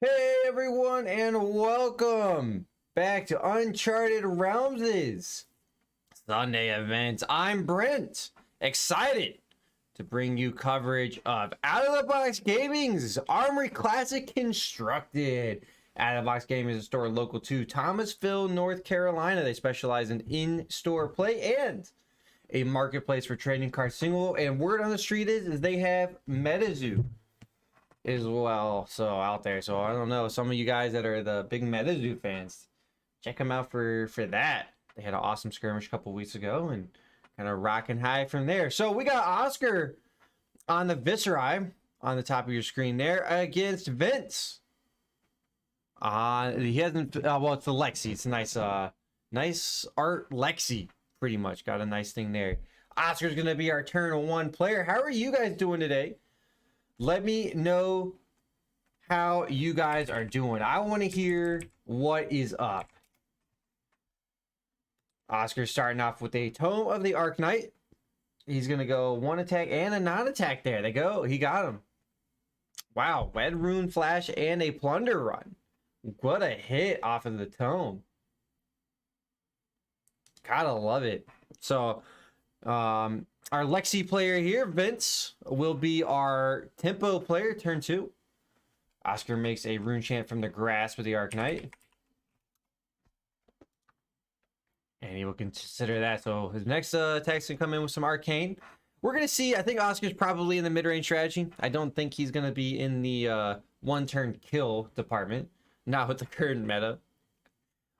Hey everyone, and welcome back to Uncharted Realms' Sunday events. I'm Brent, excited to bring you coverage of Out of the Box Gaming's Armory Classic Constructed. Out of the Box Gaming is a store local to Thomasville, North Carolina. They specialize in in-store play and a marketplace for trading cards single. And word on the street is they have MetaZoo as well, so out there. So I don't know, some of you guys that are the big MetaZoo fans, check them out for that. They had an awesome skirmish a couple weeks ago and kind of rocking high from there. So we got Oscar on the Visceri on the top of your screen there against Vince. He hasn't well, it's the Lexi. It's a nice art Lexi, pretty much. Got a nice thing there. Oscar's gonna be our turn one player. How are you guys doing today? Let me know how you guys are doing. I want to hear what is up. Oscar's starting off with a Tome of the Arknight. He's going to go one attack and a non-attack there. They go. He got him. Wow. Red Rune Flash and a Plunder Run. What a hit off of the Tome. Gotta love it. So, our Lexi player here, Vince, will be our tempo player, turn 2. Oscar makes a rune chant from the grass with the Arknight. And he will consider that. So his next attack's going to come in with some Arcane. We're going to see, I think Oscar's probably in the mid-range strategy. I don't think he's going to be in the one-turn kill department. Not with the current meta.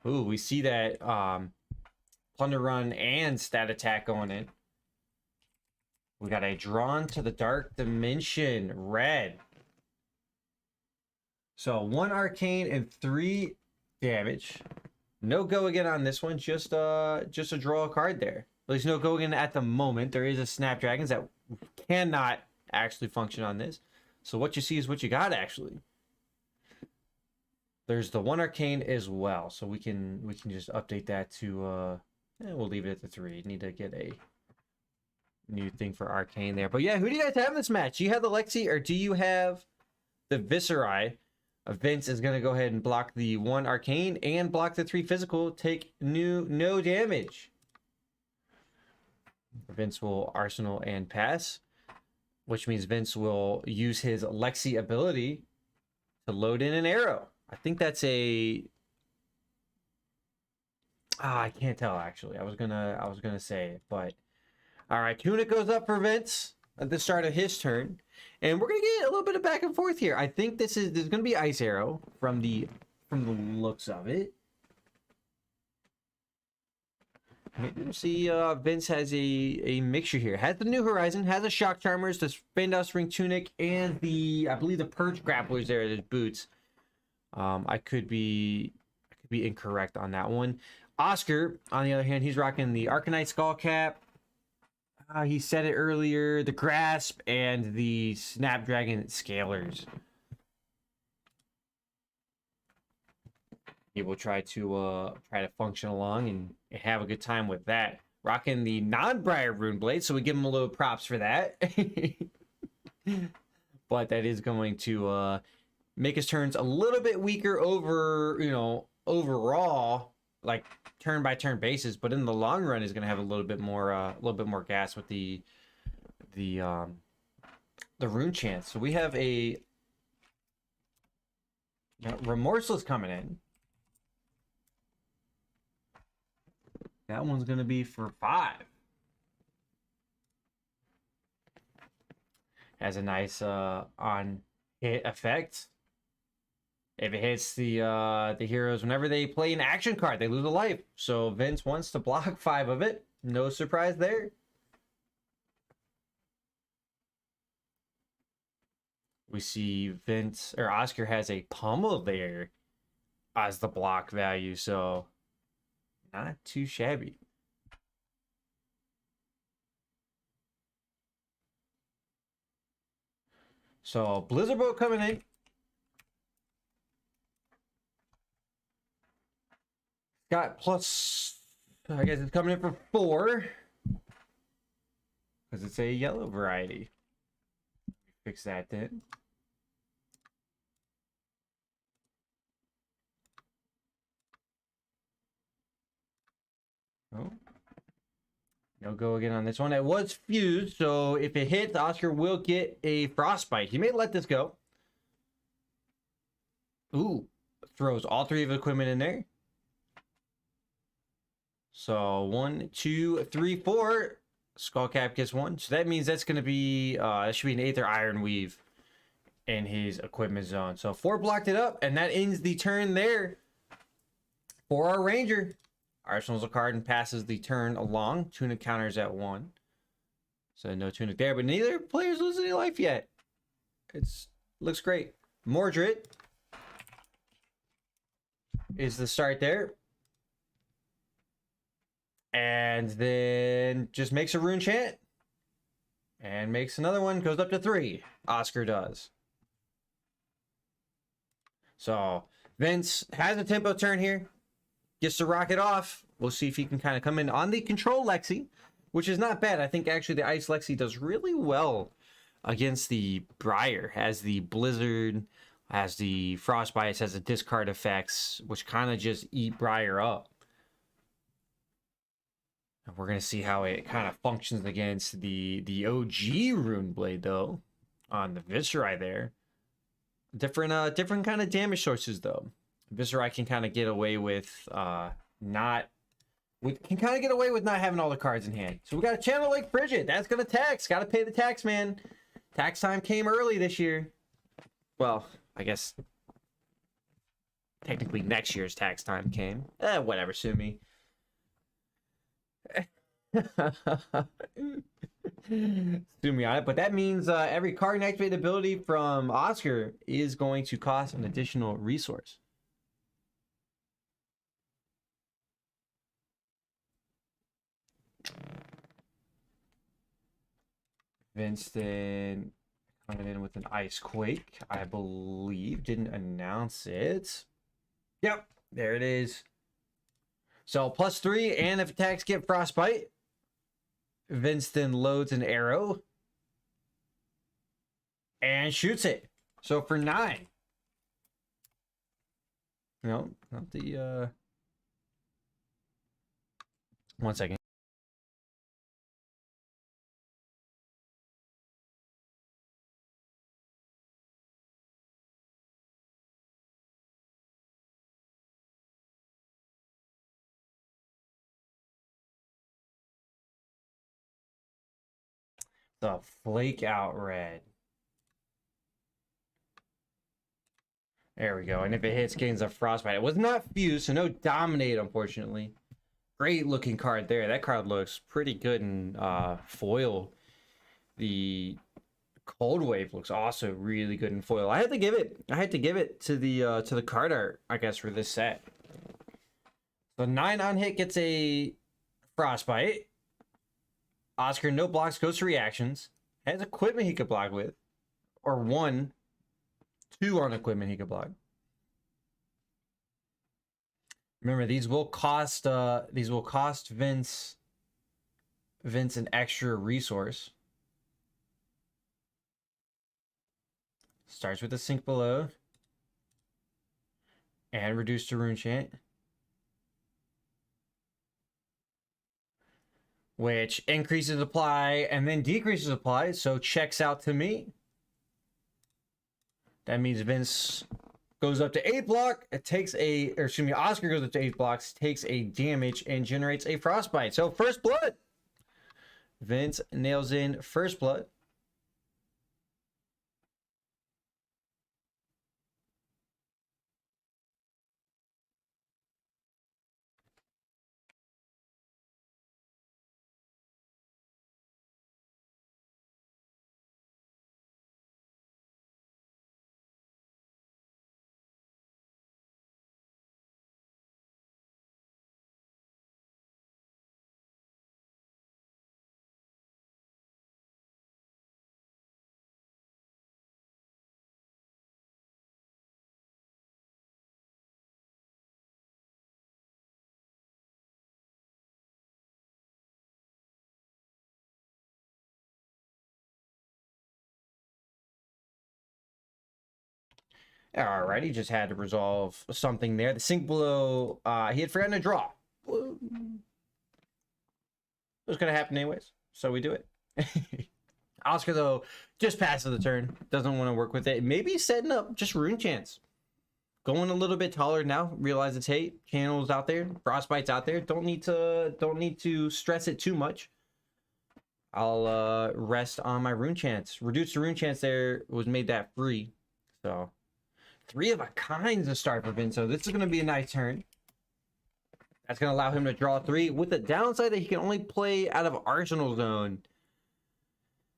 Ooh, we see that Plunder Run and Stat Attack going in. We got a Drawn to the Dark Dimension red. So 1 arcane and 3 damage. No go again on this one. Just a draw a card there. There's no go again at the moment. There is a Snapdragons that cannot actually function on this. So what you see is what you got actually. There's the 1 arcane as well. So we can just update that to we'll leave it at the 3. Need to get a new thing for Arcane there. But yeah, who do you guys have in this match? Do you have the Lexi or do you have the Visceri? Vince is going to go ahead and block the 1 Arcane and block the 3 physical. Take no damage. Vince will Arsenal and pass, which means Vince will use his Lexi ability to load in an arrow. I think that's a... I can't tell actually. I was gonna say it, but all right, Tunic goes up for Vince at the start of his turn. And we're going to get a little bit of back and forth here. I think there's going to be Ice Arrow from the looks of it. See, Vince has a mixture here. Has the New Horizon, has a Shock Charmers, the Spandaus Ring Tunic, and I believe the Perch Grapplers there at his boots. I could be incorrect on that one. Oscar, on the other hand, he's rocking the Arcanite Skull Cap. He said it earlier, the Grasp and the Snapdragon Scalers. He will try to function along and have a good time with that. Rocking the non-Briar Rune Blade, so we give him a little props for that. But that is going to make his turns a little bit weaker overall, like turn by turn basis, but in the long run is going to have a little bit more gas with the rune chance. So we have a Remorseless coming in. That one's going to be for 5. Has a nice on hit effect. If it hits the heroes, whenever they play an action card, they lose a life. So Vince wants to block 5 of it. No surprise there. We see Oscar has a Pummel there as the block value, so not too shabby. So Blizzard Boat coming in. Got plus, I guess it's coming in for 4. Because it's a yellow variety. Fix that then. Oh. No go again on this one. It was fused, so if it hits, Oscar will get a frostbite. He may let this go. Ooh. Throws all three of the equipment in there. So 1, 2, 3, 4. Skullcap gets one. So that means that's going to be, that should be an Aether Iron Weave in his equipment zone. So 4 blocked it up, and that ends the turn there for our Ranger. Arsenal's a card and passes the turn along. Tunic counters at 1. So no Tunic there, but neither player's losing any life yet. Looks great. Mordred is the start there. And then just makes a rune chant. And makes another one. Goes up to 3. Oscar does. So Vince has a tempo turn here. Gets to rock it off. We'll see if he can kind of come in on the control Lexi, which is not bad. I think actually the Ice Lexi does really well against the Briar. Has the Blizzard, has the Frostbite, has the discard effects, which kind of just eat Briar up. And we're going to see how it kind of functions against the OG Rune Blade, though, on the Viserai there. Different kind of damage sources, though. Viserai can kind of get away with not having all the cards in hand. So we got a Channel Lake Frigid. That's gonna tax. Gotta pay the tax, man. Tax time came early this year. Well, I guess technically next year's tax time came. Whatever, sue me. Sue me on it, but that means every card and activate ability from Oscar is going to cost an additional resource. Vincent coming in with an Ice Quake, I believe. Didn't announce it. Yep, there it is. So +3, and if attacks get Frostbite, Vince then loads an arrow and shoots it. So for 9. No, not the one second. The Flake Out Red. There we go. And if it hits, gains a Frostbite. It was not fused, so no Dominate, unfortunately. Great looking card there. That card looks pretty good in foil. The Cold Wave looks also really good in foil. I had to give it to the card art, I guess, for this set. So 9 on hit gets a Frostbite. Oscar, no blocks, goes to reactions. Has equipment he could block with. Or 1, 2 on equipment he could block. Remember, these will cost Vince an extra resource. Starts with a Sink Below. And reduced to Rune Chant. Which increases apply and then decreases apply, so checks out to me. That means Vince goes up to 8 block, Oscar goes up to 8 blocks, takes a damage, and generates a Frostbite. So first blood. Vince nails in first blood. Alright, he just had to resolve something there. The Sink Below, he had forgotten to draw. It was gonna happen anyways, so we do it. Oscar though just passes the turn, doesn't want to work with it. Maybe setting up just rune chance, going a little bit taller now. Realize it's hate channels out there, frostbite's out there. Don't need to stress it too much. I'll rest on my rune chance. Reduce the rune chance there was made that free, so 3 of a kind to start for Vince. So this is gonna be a nice turn. That's going to allow him to draw 3 with the downside that he can only play out of Arsenal Zone,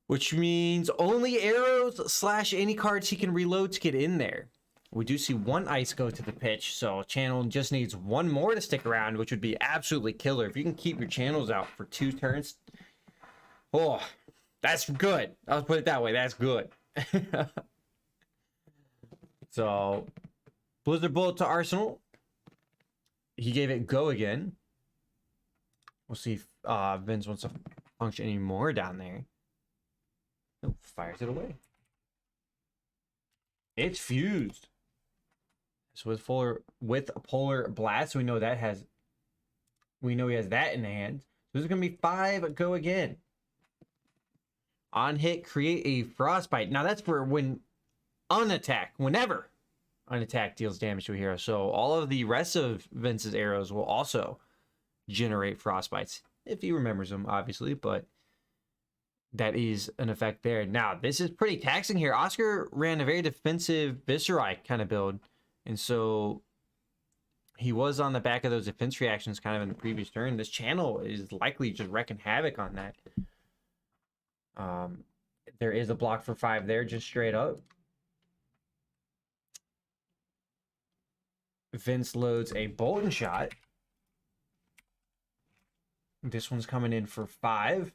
which means only arrows / any cards he can reload to get in there. We do see 1 ice go to the pitch, so channel just needs 1 more to stick around, which would be absolutely killer. If you can keep your channels out for 2 turns, oh, that's good. I'll put it that way. That's good. So Blizzard Bolt to Arsenal. He gave it go again. We'll see if Vince wants to function any more down there. Nope, fires it away. It's fused. So with polar blast, we know he has that in the hand. So this is gonna be 5 go again. On hit, create a frostbite. Now that's for when unattack, whenever unattack deals damage to a hero. So all of the rest of Vince's arrows will also generate frostbites, if he remembers them, obviously, but that is an effect there. Now, this is pretty taxing here. Oscar ran a very defensive Viserai kind of build, and so he was on the back of those defense reactions kind of in the previous turn. This channel is likely just wrecking havoc on that. There is a block for 5 there, just straight up. Vince loads a Bolton shot. This one's coming in for 5.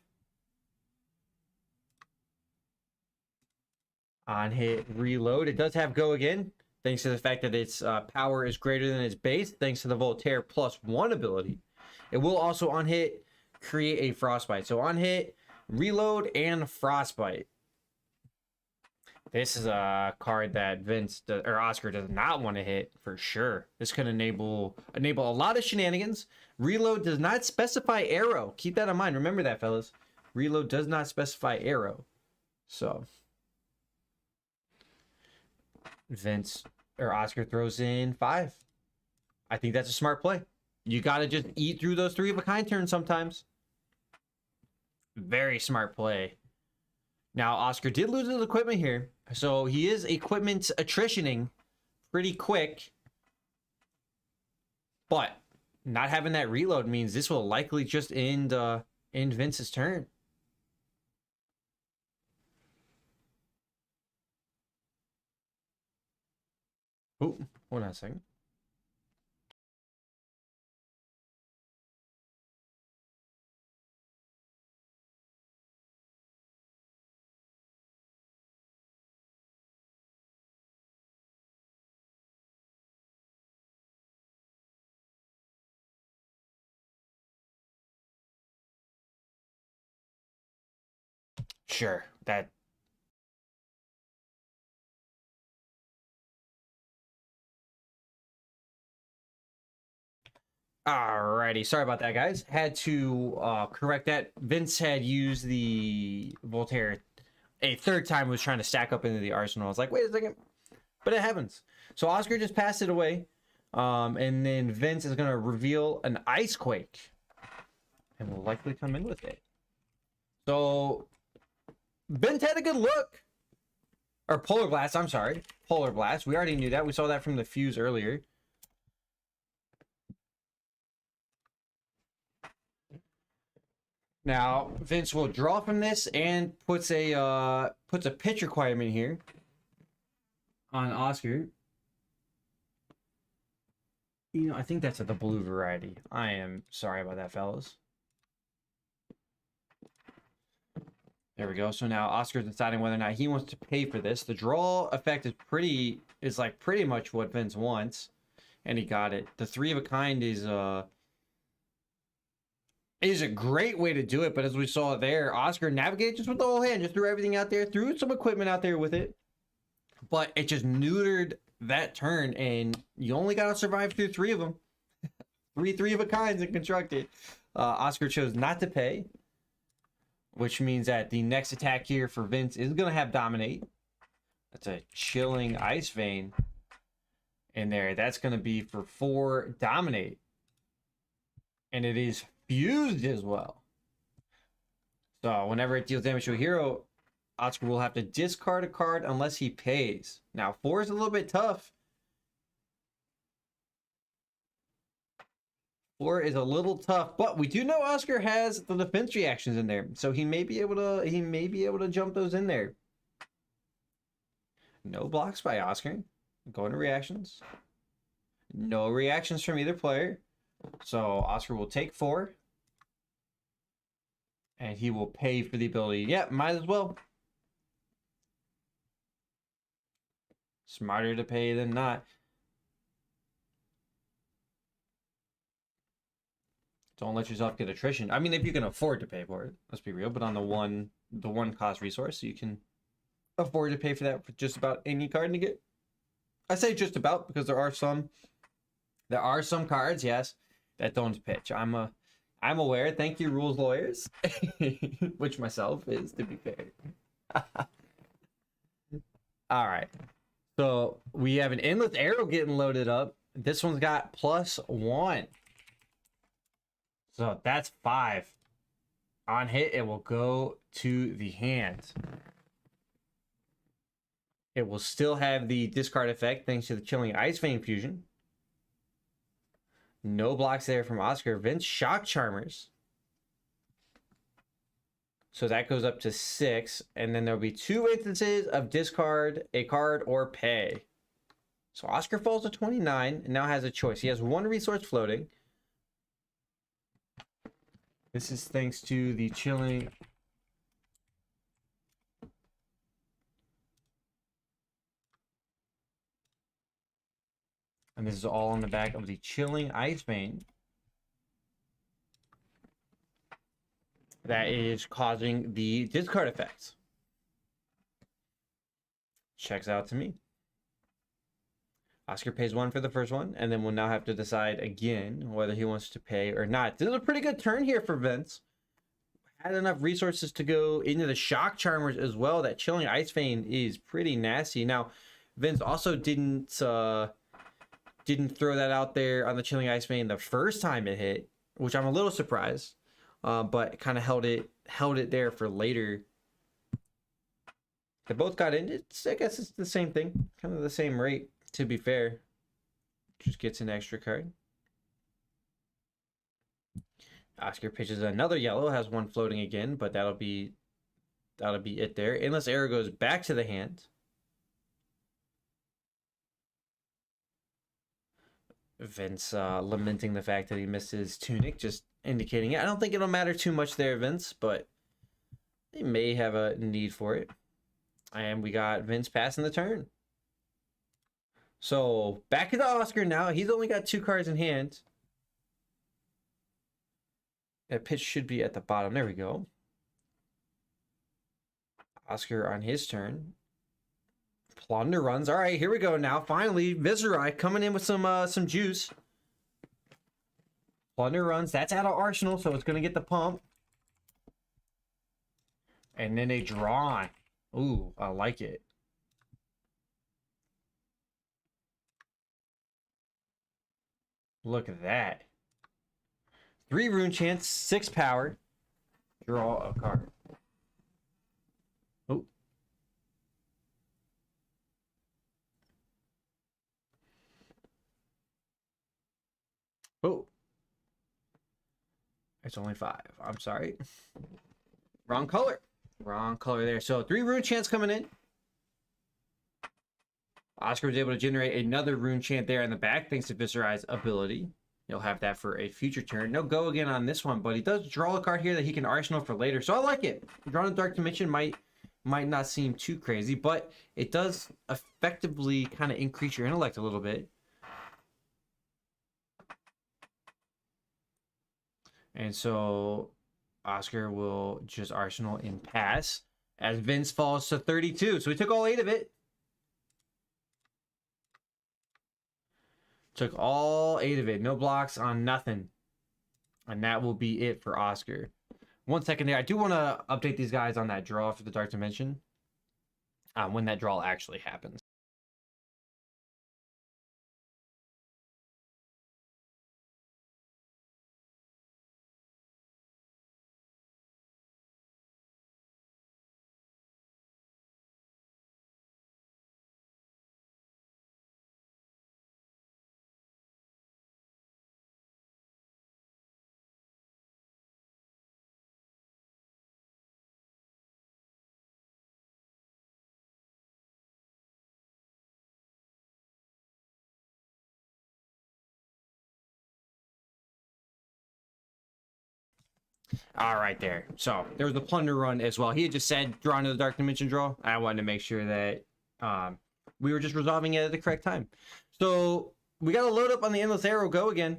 On hit, reload. It does have go again, thanks to the fact that its power is greater than its base, thanks to the Voltaire +1 ability. It will also on hit create a frostbite. So on hit, reload, and frostbite. This is a card that Oscar does not want to hit for sure. This can enable a lot of shenanigans. Reload does not specify arrow. Keep that in mind. Remember that, fellas. Reload does not specify arrow. So Oscar throws in 5. I think that's a smart play. You gotta just eat through those 3 of a kind turns sometimes. Very smart play. Now, Oscar did lose his equipment here, so he is equipment attritioning pretty quick. But not having that reload means this will likely just end Vince's turn. Oh, hold on a second. Sure, that. Alrighty, sorry about that, guys. Had to correct that. Vince had used the Voltaire a 3rd time, was trying to stack up into the arsenal. I was like, wait a second, but it happens. So Oscar just passed it away, and then Vince is gonna reveal an Ice Quake, and will likely come in with it. So Vince had a good look. Or Polar Blast, I'm sorry. Polar Blast. We already knew that. We saw that from the fuse earlier. Now, Vince will draw from this and puts a pitch requirement here on Oscar. You know, I think that's the blue variety. I am sorry about that, fellas. There we go. So now Oscar's deciding whether or not he wants to pay for this. The draw effect is pretty much what Vince wants, and he got it. The 3 of a kind is a great way to do it, but as we saw there, Oscar navigated just with the whole hand, just threw everything out there, threw some equipment out there with it, but it just neutered that turn, and you only got to survive through 3 of them. 3 of a kinds and constructed. Oscar chose not to pay. which means that the next attack here for Vince is going to have Dominate. That's a Chilling Ice Vein in there. That's going to be for 4 Dominate. And it is fused as well. So whenever it deals damage to a hero, Oscar will have to discard a card unless he pays. Now 4 is a little bit tough. 4 is a little tough, but we do know Oscar has the defense reactions in there, so he may be able to jump those in there. No blocks by Oscar. Going to reactions. No reactions from either player. So Oscar will take 4. And he will pay for the ability. Yep, might as well. Smarter to pay than not. Don't let yourself get attrition. I mean, if you can afford to pay for it, let's be real. But on the one cost resource, you can afford to pay for that for just about any card to get. I say just about because there are some cards, yes, that don't pitch. I'm aware. Thank you, rules lawyers, which myself is, to be fair. All right. So we have an Endless Arrow getting loaded up. This one's got +1. So that's 5. On hit, it will go to the hand. It will still have the discard effect thanks to the Chilling Ice Vein fusion. No blocks there from Oscar. Vince, Shock Charmers. So that goes up to 6. And then there'll be 2 instances of discard a card or pay. So Oscar falls to 29 and now has a choice. He has 1 resource floating. This is thanks to the Chilling. And this is all on the back of the Chilling Ice Vein. That is causing the discard effects. Checks out to me. Oscar pays 1 for the first one, and then we'll now have to decide again whether he wants to pay or not. This is a pretty good turn here for Vince. Had enough resources to go into the Shock Charmers as well. That Chilling Ice Vein is pretty nasty. Now, Vince also didn't throw that out there on the Chilling Ice Vein the first time it hit, which I'm a little surprised. But kind of held it there for later. They both got in. I guess it's the same thing, kind of the same rate. To be fair, just gets an extra card. Oscar pitches another yellow, has 1 floating again, but that'll be it there. Endless Arrow goes back to the hand. Vince lamenting the fact that he missed his tunic, just indicating it. I don't think it'll matter too much there, Vince, but they may have a need for it. And we got Vince passing the turn. So back to Oscar now. He's only got 2 cards in hand. That pitch should be at the bottom. There we go. Oscar on his turn. Plunder runs. All right, here we go now. Finally, Viserai coming in with some juice. Plunder runs. That's out of Arsenal, so it's going to get the pump. And then a draw. Ooh, I like it. Look at that. 3 rune chance, 6 power. Draw a card. Oh. Oh. It's only 5. I'm sorry. Wrong color. Wrong color there. So 3 rune chants coming in. Oscar was able to generate another rune chant there in the back thanks to Viserai's ability. He'll have that for a future turn. No go again on this one, but he does draw a card here that he can arsenal for later. So I like it. Drawing a Dark Dimension might not seem too crazy, but it does effectively kind of increase your intellect a little bit. And so Oscar will just arsenal and pass as Vince falls to 32. So we took all 8 of it. Took all 8 of it. No blocks on nothing. And that will be it for Oscar. 1 second there. I do want to update these guys on that draw for the Dark Dimension. When that draw actually happens. All right, there. So there was the plunder run as well. He had just said draw into the Dark Dimension draw. I wanted to make sure that we were just resolving it at the correct time. So we got to load up on the Endless Arrow Go again.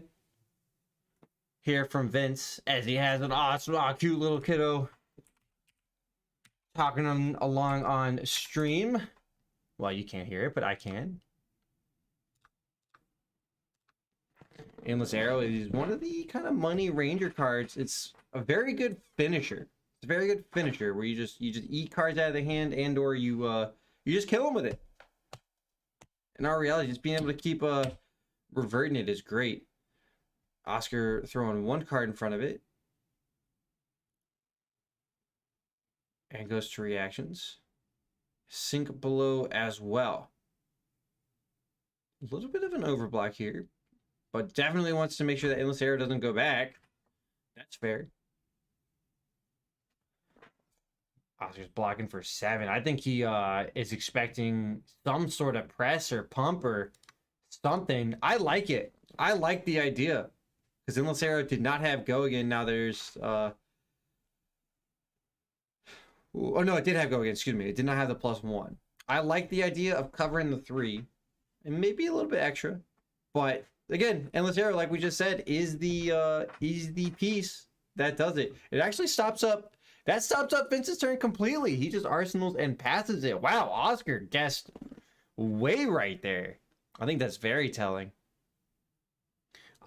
Here from Vince, as he has an awesome, cute little kiddo talking along on stream. Well, you can't hear it, but I can. Endless Arrow is one of the kind of money ranger cards. It's a very good finisher. It's a very good finisher where you just eat cards out of the hand, and or you just kill them with it. In our reality, just being able to keep reverting it is great. Oscar throwing 1 card in front of it. And goes to reactions. Sink below as well. A little bit of an overblock here, but definitely wants to make sure that Endless Arrow doesn't go back. That's fair. Oscar's blocking for 7. I think he is expecting some sort of press or pump or something. I like it. I like the idea. Because Endless Arrow did not have Go again. Now there's... oh, no, it did have Go again. Excuse me. It did not have the +1. I like the idea of covering the 3. And maybe a little bit extra. But, again, Endless Arrow, like we just said, is the piece that does it. It actually stops up... That stops up Vince's turn completely. He just arsenals and passes it. Wow, Oscar guessed way right there. I think that's very telling.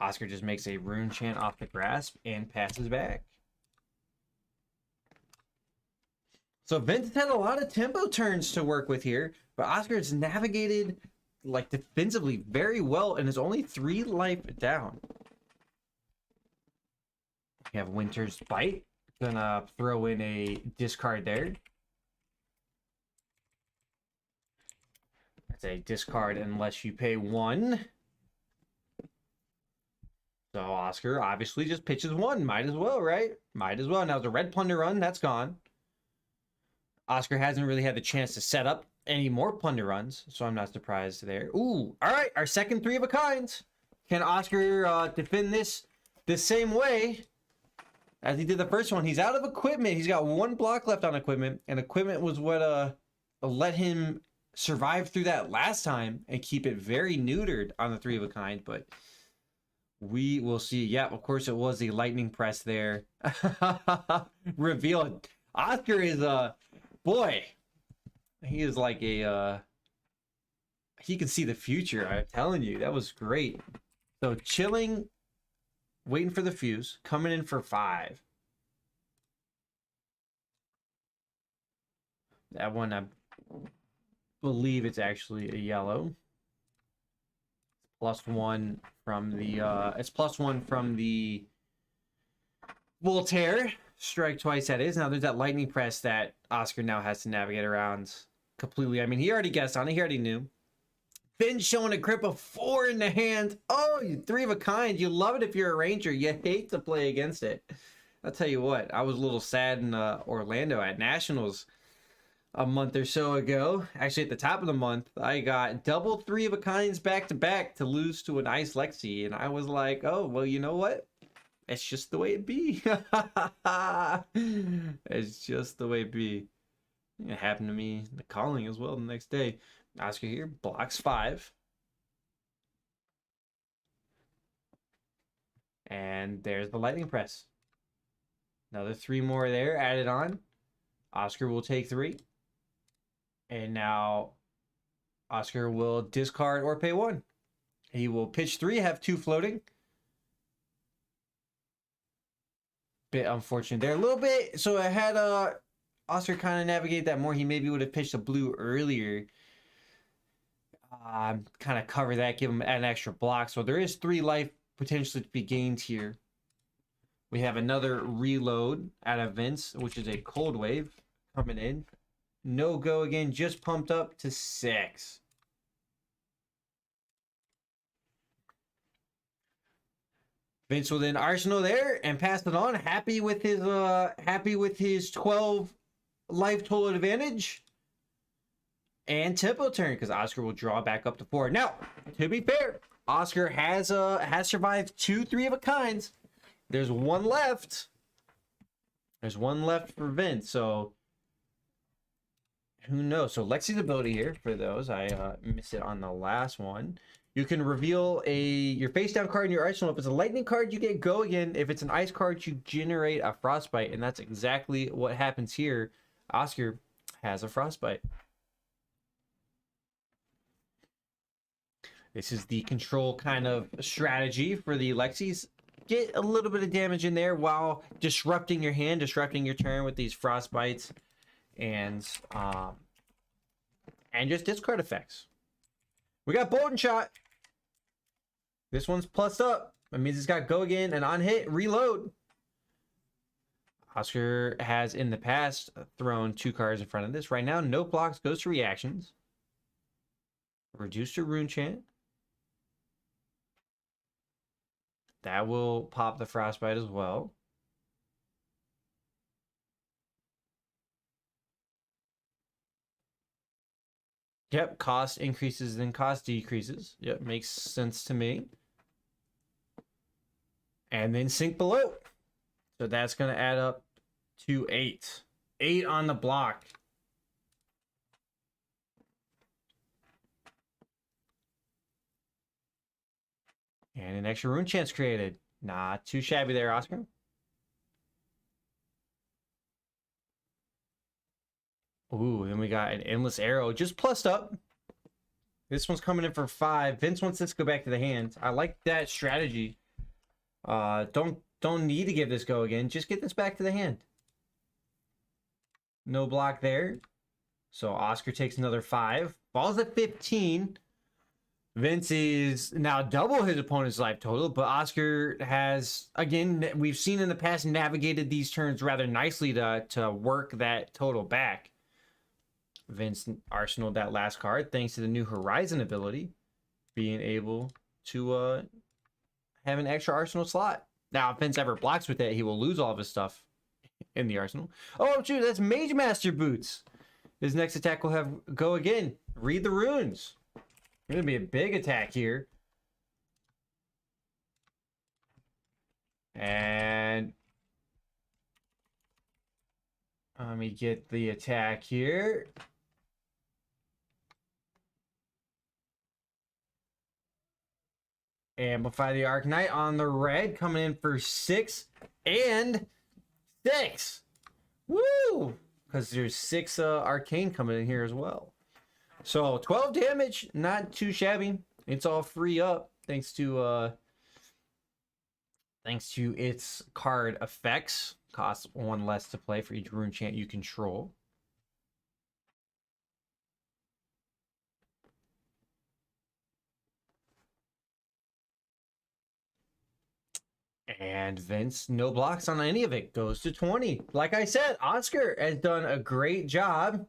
Oscar just makes a rune chant off the grasp and passes back. So Vince had a lot of tempo turns to work with here, but Oscar has navigated like defensively very well and is only 3 life down. We have Winter's Bite. Gonna throw in a discard there. That's a discard unless you pay 1. So Oscar obviously just pitches 1. Might as well, right? Might as well. Now the red plunder run, that's gone. Oscar hasn't really had the chance to set up any more plunder runs, so I'm not surprised there. Ooh, all right, our second 3 of a kind. Can Oscar defend this the same way as he did the first one? He's out of equipment. He's got 1 block left on equipment, and equipment was what let him survive through that last time and keep it very neutered on the 3 of a kind, but we will see. Yeah, of course it was the lightning press there. Revealed. Oscar is boy, he is like a he can see the future. I'm telling you, that was great. So chilling, waiting for the fuse, coming in for 5. That one, I believe it's actually a yellow. +1 from the it's +1 from the Voltaire. Strike twice, that is. Now there's that lightning press that Oscar now has to navigate around completely. I mean, he already guessed on it. He already knew. Finn showing a grip of 4 in the hand. Oh, you 3 of a kind. You love it if you're a ranger. You hate to play against it. I'll tell you what. I was a little sad in Orlando at Nationals a month or so ago. Actually, at the top of the month, I got double 3 of a kinds back to back to lose to an Ice Lexi, and I was like, oh, well, you know what? It's just the way it be. It's just the way it be. It happened to me in the calling as well the next day. Oscar here blocks 5. And there's the lightning press. Another 3 more there added on. Oscar will take 3. And now Oscar will discard or pay 1. He will pitch 3, have 2 floating. bit unfortunate there. A little bit. So I had Oscar kind of navigate that more. He maybe would have pitched a blue earlier. Kind of cover that, give him an extra block. So there is 3 life potentially to be gained here. We have another reload out of Vince, which is a cold wave coming in. No go again, just pumped up to 6. Vince will then Arsenal there and pass it on. Happy with his 12 life total advantage. And tempo turn, because Oscar will draw back up to 4. Now, to be fair, Oscar has survived 2 3 of a kinds. There's 1 left. There's 1 left for Vince, so who knows? So Lexi's ability here for those. I missed it on the last one. You can reveal your face down card in your arsenal. If it's a lightning card, you get go again. If it's an ice card, you generate a frostbite, and that's exactly what happens here. Oscar has a frostbite. This is the control kind of strategy for the Lexis. Get a little bit of damage in there while disrupting your hand, disrupting your turn with these frostbites, and just discard effects. We got Bolton Shot. This one's plussed up. That means it's got go again and on hit, reload. Oscar has in the past thrown 2 cards in front of this. Right now, no blocks, goes to reactions. Reduce to rune chant. That will pop the frostbite as well. Yep, cost increases, then cost decreases. Yep, makes sense to me. And then sink below. So that's going to add up to 8. 8 on the block. And an extra rune chance created. Not too shabby there, Oscar. Ooh, then we got an endless arrow just plussed up. This one's coming in for 5. Vince wants this to go back to the hand. I like that strategy. Don't need to give this go again. Just get this back to the hand. No block there. So Oscar takes another 5. Falls at 15. Vince is now double his opponent's life total, but Oscar has, again, we've seen in the past, navigated these turns rather nicely to work that total back. Vince arsenaled that last card thanks to the new Horizon ability, being able to have an extra arsenal slot. Now, if Vince ever blocks with that, he will lose all of his stuff in the arsenal. Oh, shoot, that's Mage Master Boots. His next attack will have go again. Read the runes. Going to be a big attack here. And let me get the attack here. Amplify the Arcanite on the red, coming in for 6 and 6. Woo! Because there's 6 arcane coming in here as well. So 12 damage, not too shabby. It's all free up thanks to its card effects. Costs 1 less to play for each rune chant you control. And Vince, no blocks on any of it, goes to 20. Like I said, Oscar has done a great job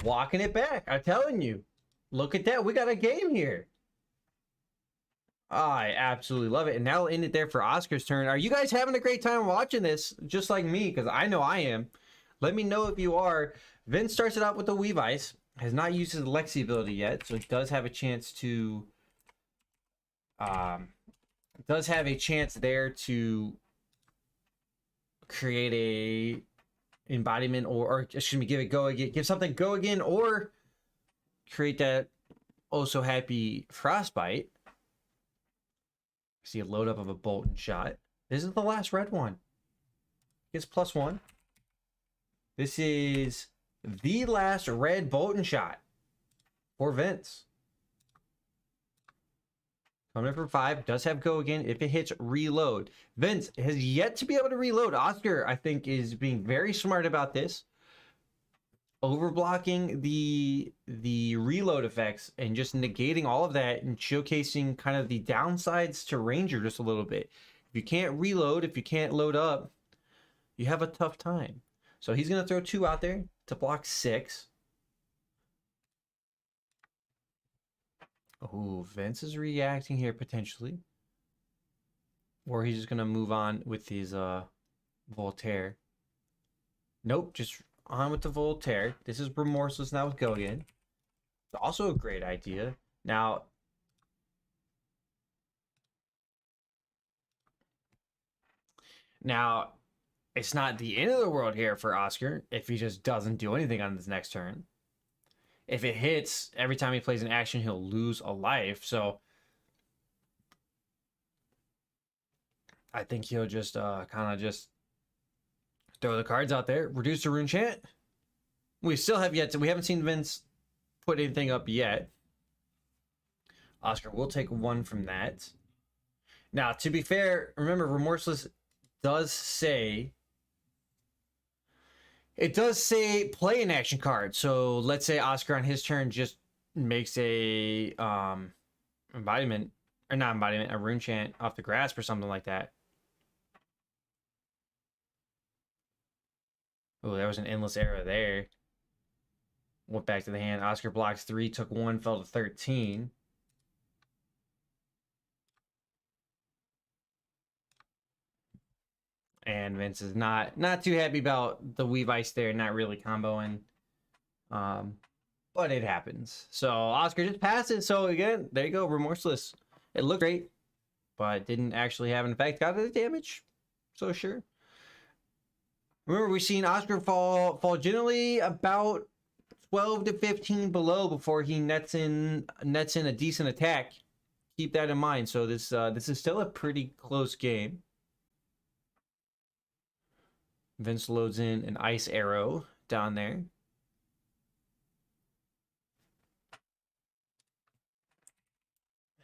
walking it back. I'm telling you. Look at that. We got a game here. I absolutely love it. And now we'll end it there for Oscar's turn. Are you guys having a great time watching this? Just like me, because I know I am. Let me know if you are. Vince starts it out with the Weave Ice. Has not used his Lexi ability yet, so it does have a chance to... does have a chance there to create a embodiment or excuse me, give it go again, give something go again, or create that oh so happy frostbite. See a load up of a Bolton Shot. This is the last red one. It's +1. This is the last red Bolton Shot for Vince. Coming in for 5. Does have go again. If it hits, reload. Vince has yet to be able to reload. Oscar, I think, is being very smart about this. Overblocking the reload effects and just negating all of that and showcasing kind of the downsides to Ranger just a little bit. If you can't reload, if you can't load up, you have a tough time. So he's going to throw 2 out there to block 6. Oh, Vince is reacting here potentially. Or he's just going to move on with his Voltaire. Nope, just on with the Voltaire. This is Remorseless now with Go Again. It's also a great idea. Now, it's not the end of the world here for Oscar if he just doesn't do anything on this next turn. If it hits, every time he plays an action, he'll lose a life. So I think he'll just kind of just throw the cards out there. Reduce the rune chant. We still have yet to... We haven't seen Vince put anything up yet. Oscar will take 1 from that. Now, to be fair, remember, Remorseless does say... It does say play an action card. So let's say Oscar on his turn just makes a embodiment, or not embodiment, a rune chant off the grasp or something like that. Oh, there was an endless arrow there. Went back to the hand. Oscar blocks 3, took 1, fell to 13. And Vince is not too happy about the Weave Ice there, not really comboing. But it happens. So Oscar just passes. So again, there you go, Remorseless. It looked great, but didn't actually have an effect. Got the damage. So sure. Remember, we've seen Oscar fall generally about 12 to 15 below before he nets in a decent attack. Keep that in mind. So this is still a pretty close game. Vince loads in an ice arrow down there.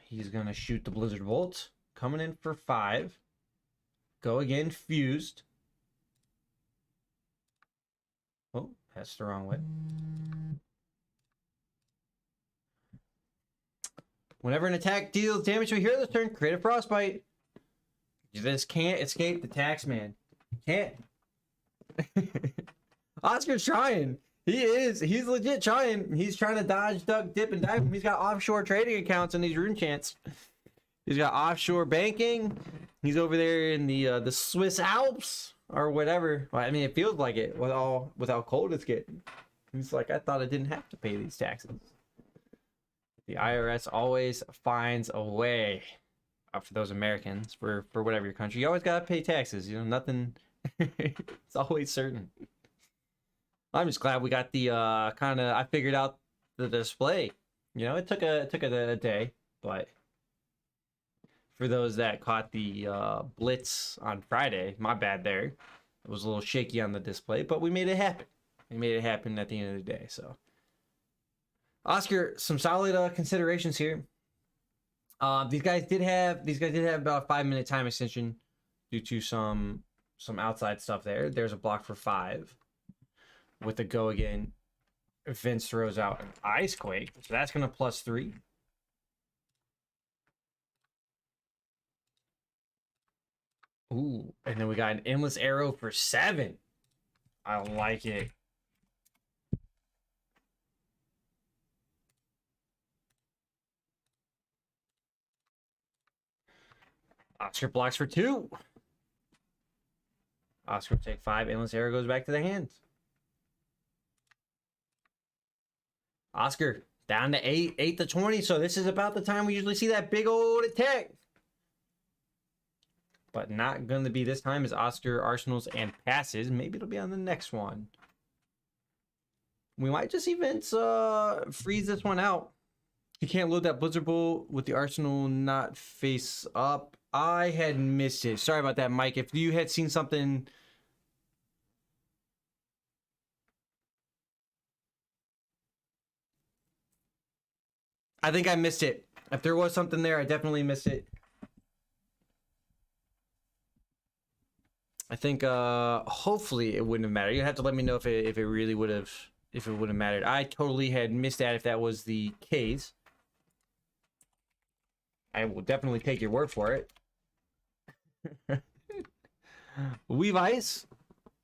He's going to shoot the Blizzard Bolt. Coming in for 5. Go again, fused. Oh, that's the wrong way. Whenever an attack deals damage to a hero this turn, create a frostbite. You just can't escape the tax man. You can't. Oscar's trying. He's legit trying. He's trying to dodge, duck, dip, and dive. He's got offshore trading accounts on these rune chants. He's got offshore banking. He's over there in the Swiss Alps or whatever. Well, I mean, it feels like it with how cold it's getting. He's like, I thought I didn't have to pay these taxes. The IRS always finds a way. For those Americans, for whatever your country, you always gotta pay taxes. You know, nothing. It's always certain. I'm just glad we got the kind of... I figured out the display. You know, it took a day, but for those that caught the blitz on Friday, my bad there. It was a little shaky on the display, but we made it happen. We made it happen at the end of the day. So, Oscar, some solid considerations here. These guys did have about a 5-minute time extension due to some outside stuff there. There's a block for 5 with the go again. Vince throws out an Ice Quake, so that's going to +3. Ooh, and then we got an Endless Arrow for 7. I like it. Oscar blocks for 2. Oscar will take 5. Endless Arrow goes back to the hand. Oscar down to 8 to 20. So this is about the time we usually see that big old attack. But not going to be this time as Oscar arsenals and passes. Maybe it'll be on the next one. We might just even freeze this one out. You can't load that Blizzard Bolt with the arsenal not face up. I had missed it. Sorry about that, Mike. If you had seen something... I think I missed it. If there was something there, I definitely missed it. I think hopefully it wouldn't have mattered. You'd have to let me know if it really would have mattered. I totally had missed that if that was the case. I will definitely take your word for it. Weave Ice.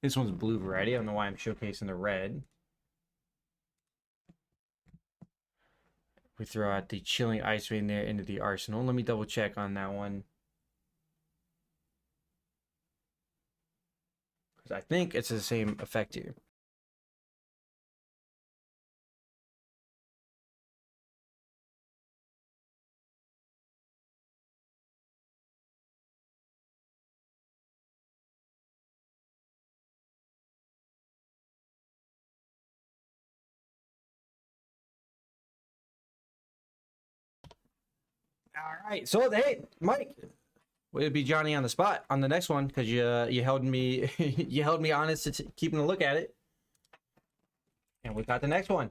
This one's blue variety. I don't know why I'm showcasing the red. We throw out the Chilling Ice Rain there into the arsenal. Let me double check on that one. Because I think it's the same effect here. All right, so hey, Mike, would be Johnny on the spot on the next one because you held me you held me honest to keeping a look at it, and we got the next one.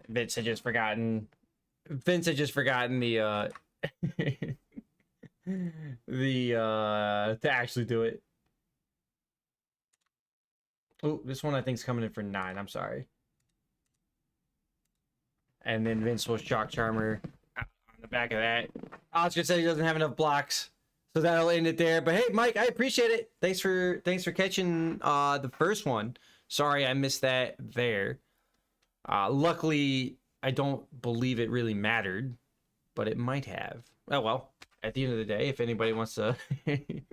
Vince had just forgotten the to actually do it. Oh, this one I think is coming in for 9. I'm sorry. And then Vince will shock charmer on the back of that. Oscar said he doesn't have enough blocks, so that'll end it there. But hey, Mike, I appreciate it. Thanks for catching the first one. Sorry I missed that there. Luckily, I don't believe it really mattered, but it might have. Oh well. At the end of the day, if anybody wants to, if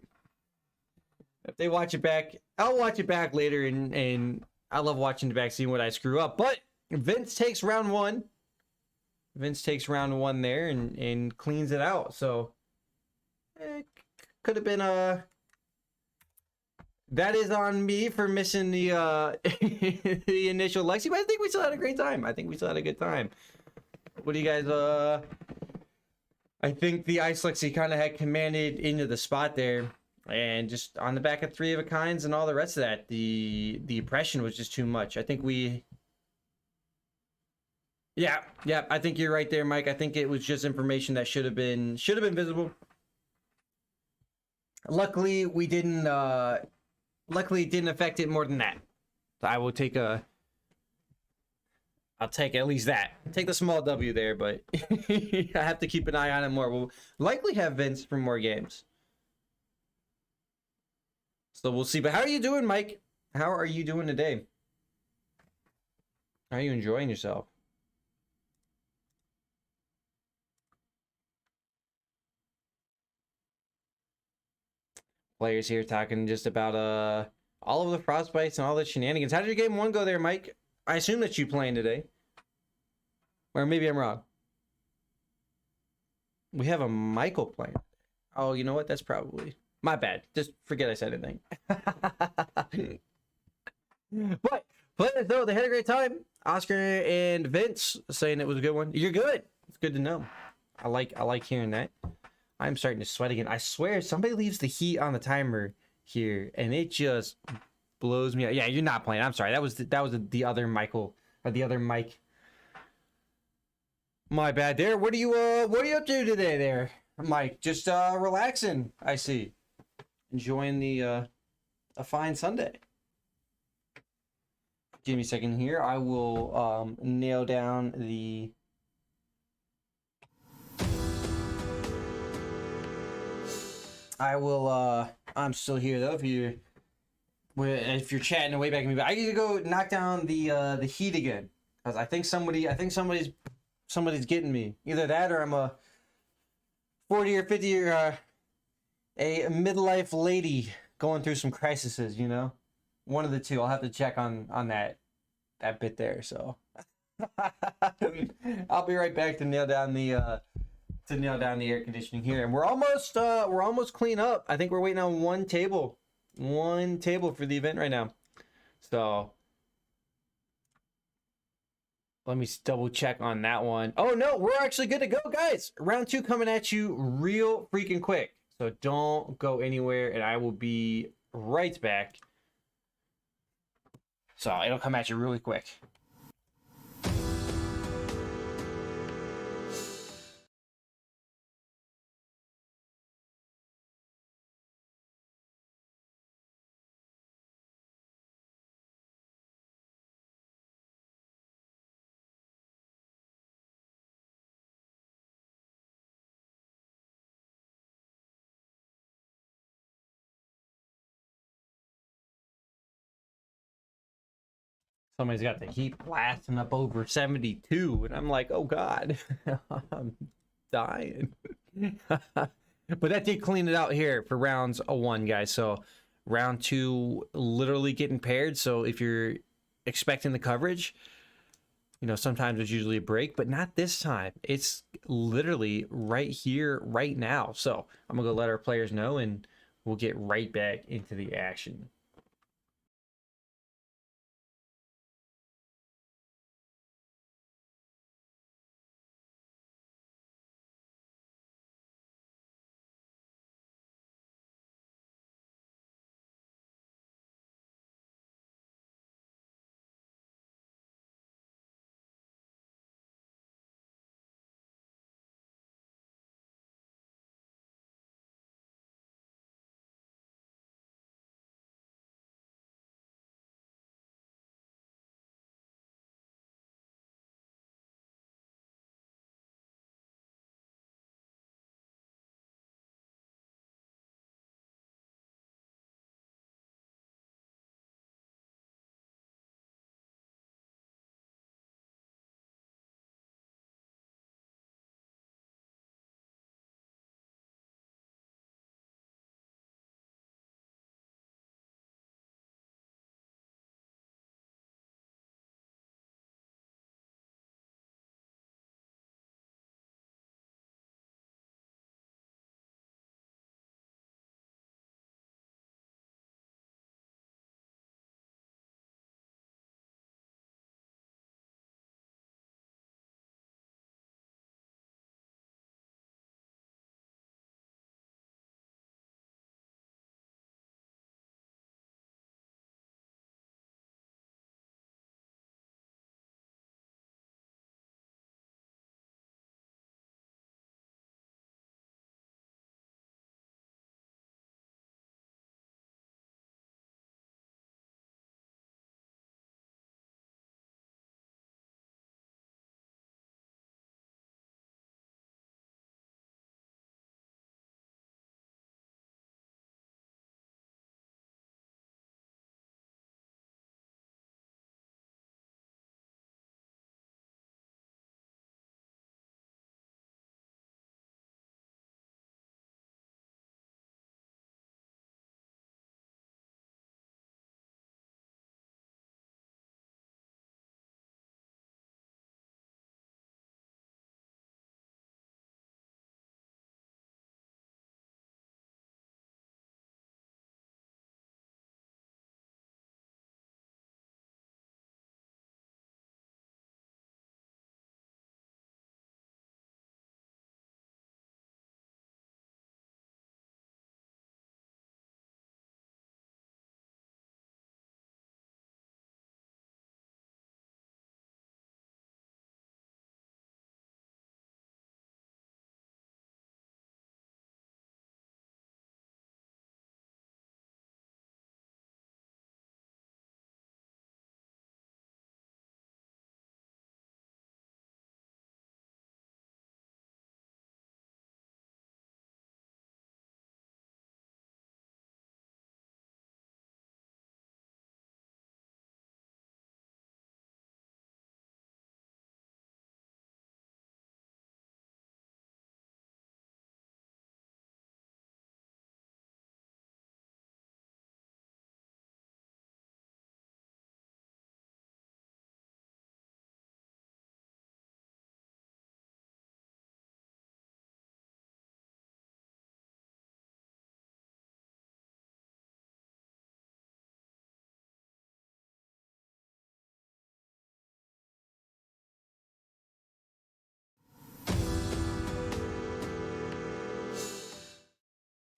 they watch it back, I'll watch it back later, and I love watching it back, seeing what I screw up. But Vince takes round 1. Vince takes round 1 there and cleans it out. So it could have been that is on me for missing the the initial Lexi, but I think we still had a great time. I think we still had a good time. What do you guys I think the Ice Lexi kind of had commanded into the spot there, and just on the back of 3 of a kinds and all the rest of that, the oppression was just too much. I think we yeah, I think you're right there, Mike. I think it was just information that should have been visible. Luckily, we didn't luckily it didn't affect it more than that. So I will take I'll take at least that. Take the small W there, but I have to keep an eye on it more. We'll likely have Vince for more games. So we'll see. But how are you doing, Mike? How are you doing today? Are you enjoying yourself? Players here talking just about all of the frostbites and all the shenanigans. How did your game 1 go there, Mike? I assume that you playing today. Or maybe I'm wrong. We have a Michael playing. Oh, you know what? That's probably my bad. Just forget I said anything. But players though, they had a great time. Oscar and Vince saying it was a good one. You're good. It's good to know. I like hearing that. I'm starting to sweat again. I swear somebody leaves the heat on the timer here and it just blows me out. Yeah, you're not playing. I'm sorry. That was the other Michael, or the other Mike. My bad there. What are you up to today there, Mike? Just relaxing, I see. Enjoying the a fine Sunday. Give me a second here. I will nail down the I'm still here though. If you're chatting away back at me, but I need to go knock down the heat again, because I think somebody's getting me. Either that, or I'm a 40 or 50 year a midlife lady going through some crises. You know, one of the two. I'll have to check on that bit there. So I'll be right back to nail down the air conditioning here, and we're almost clean up. I think we're waiting on one table for the event right now. So let me double check on that one. Oh no, we're actually good to go, guys. Round 2 coming at you real freaking quick. So don't go anywhere, and I will be right back. So it'll come at you really quick. Somebody's got the heat blasting up over 72, and I'm like, oh god, I'm dying. But that did clean it out here for rounds 1, guys. So round 2 literally getting paired. So if you're expecting the coverage, you know, sometimes there's usually a break, but not this time. It's literally right here, right now. So I'm gonna go let our players know, and we'll get right back into the action.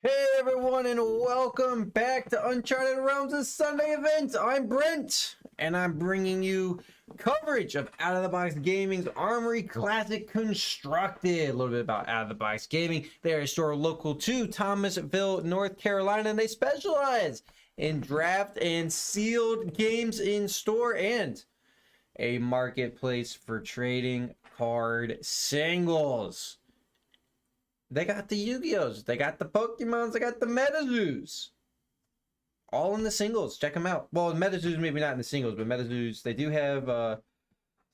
Hey everyone, and welcome back to Uncharted Realms' Sunday event. I'm Brent, and I'm bringing you coverage of Out of the Box Gaming's Armory Classic Constructed. A little bit about Out of the Box Gaming. They are a store local to Thomasville, North Carolina, and they specialize in draft and sealed games in store and a marketplace for trading card singles. They got the Yu-Gi-Ohs, they got the Pokemons, they got the MetaZoos. all in the singles. Check them out. Well, Metazoo's maybe not in the singles, but Metazoo's, they do have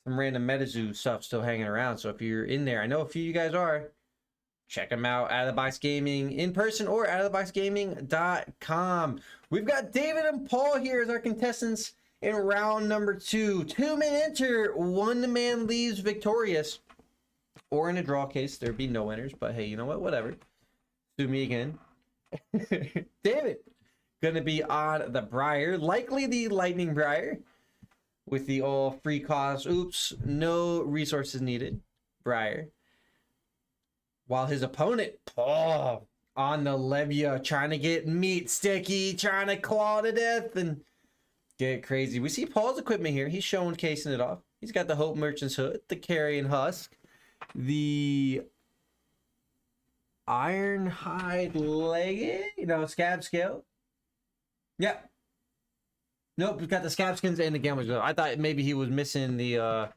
some random Metazoo stuff still hanging around. So if you're in there, I know a few of you guys are, check them out. Out of the Box Gaming in person or outoftheboxgaming.com. We've got David and Paul here as our contestants in round number 2. 2-man enter, 1 man leaves victorious. Or in a draw case, there'd be no winners. But hey, you know what? Whatever. Sue me again. David, gonna be on the Briar, likely the Lightning Briar, with the all free cost. Oops, no resources needed. Briar. While his opponent, Paul, on the Levia, trying to get meat sticky, trying to claw to death and get crazy. We see Paul's equipment here. He's showcasing it off. He's got the Hope Merchant's Hood, the Carrion Husk, the Iron Hide Legged, Scab Scale. Yep. Nope, we've got the Scab Skins and the Gambler's Glove. I thought maybe he was missing the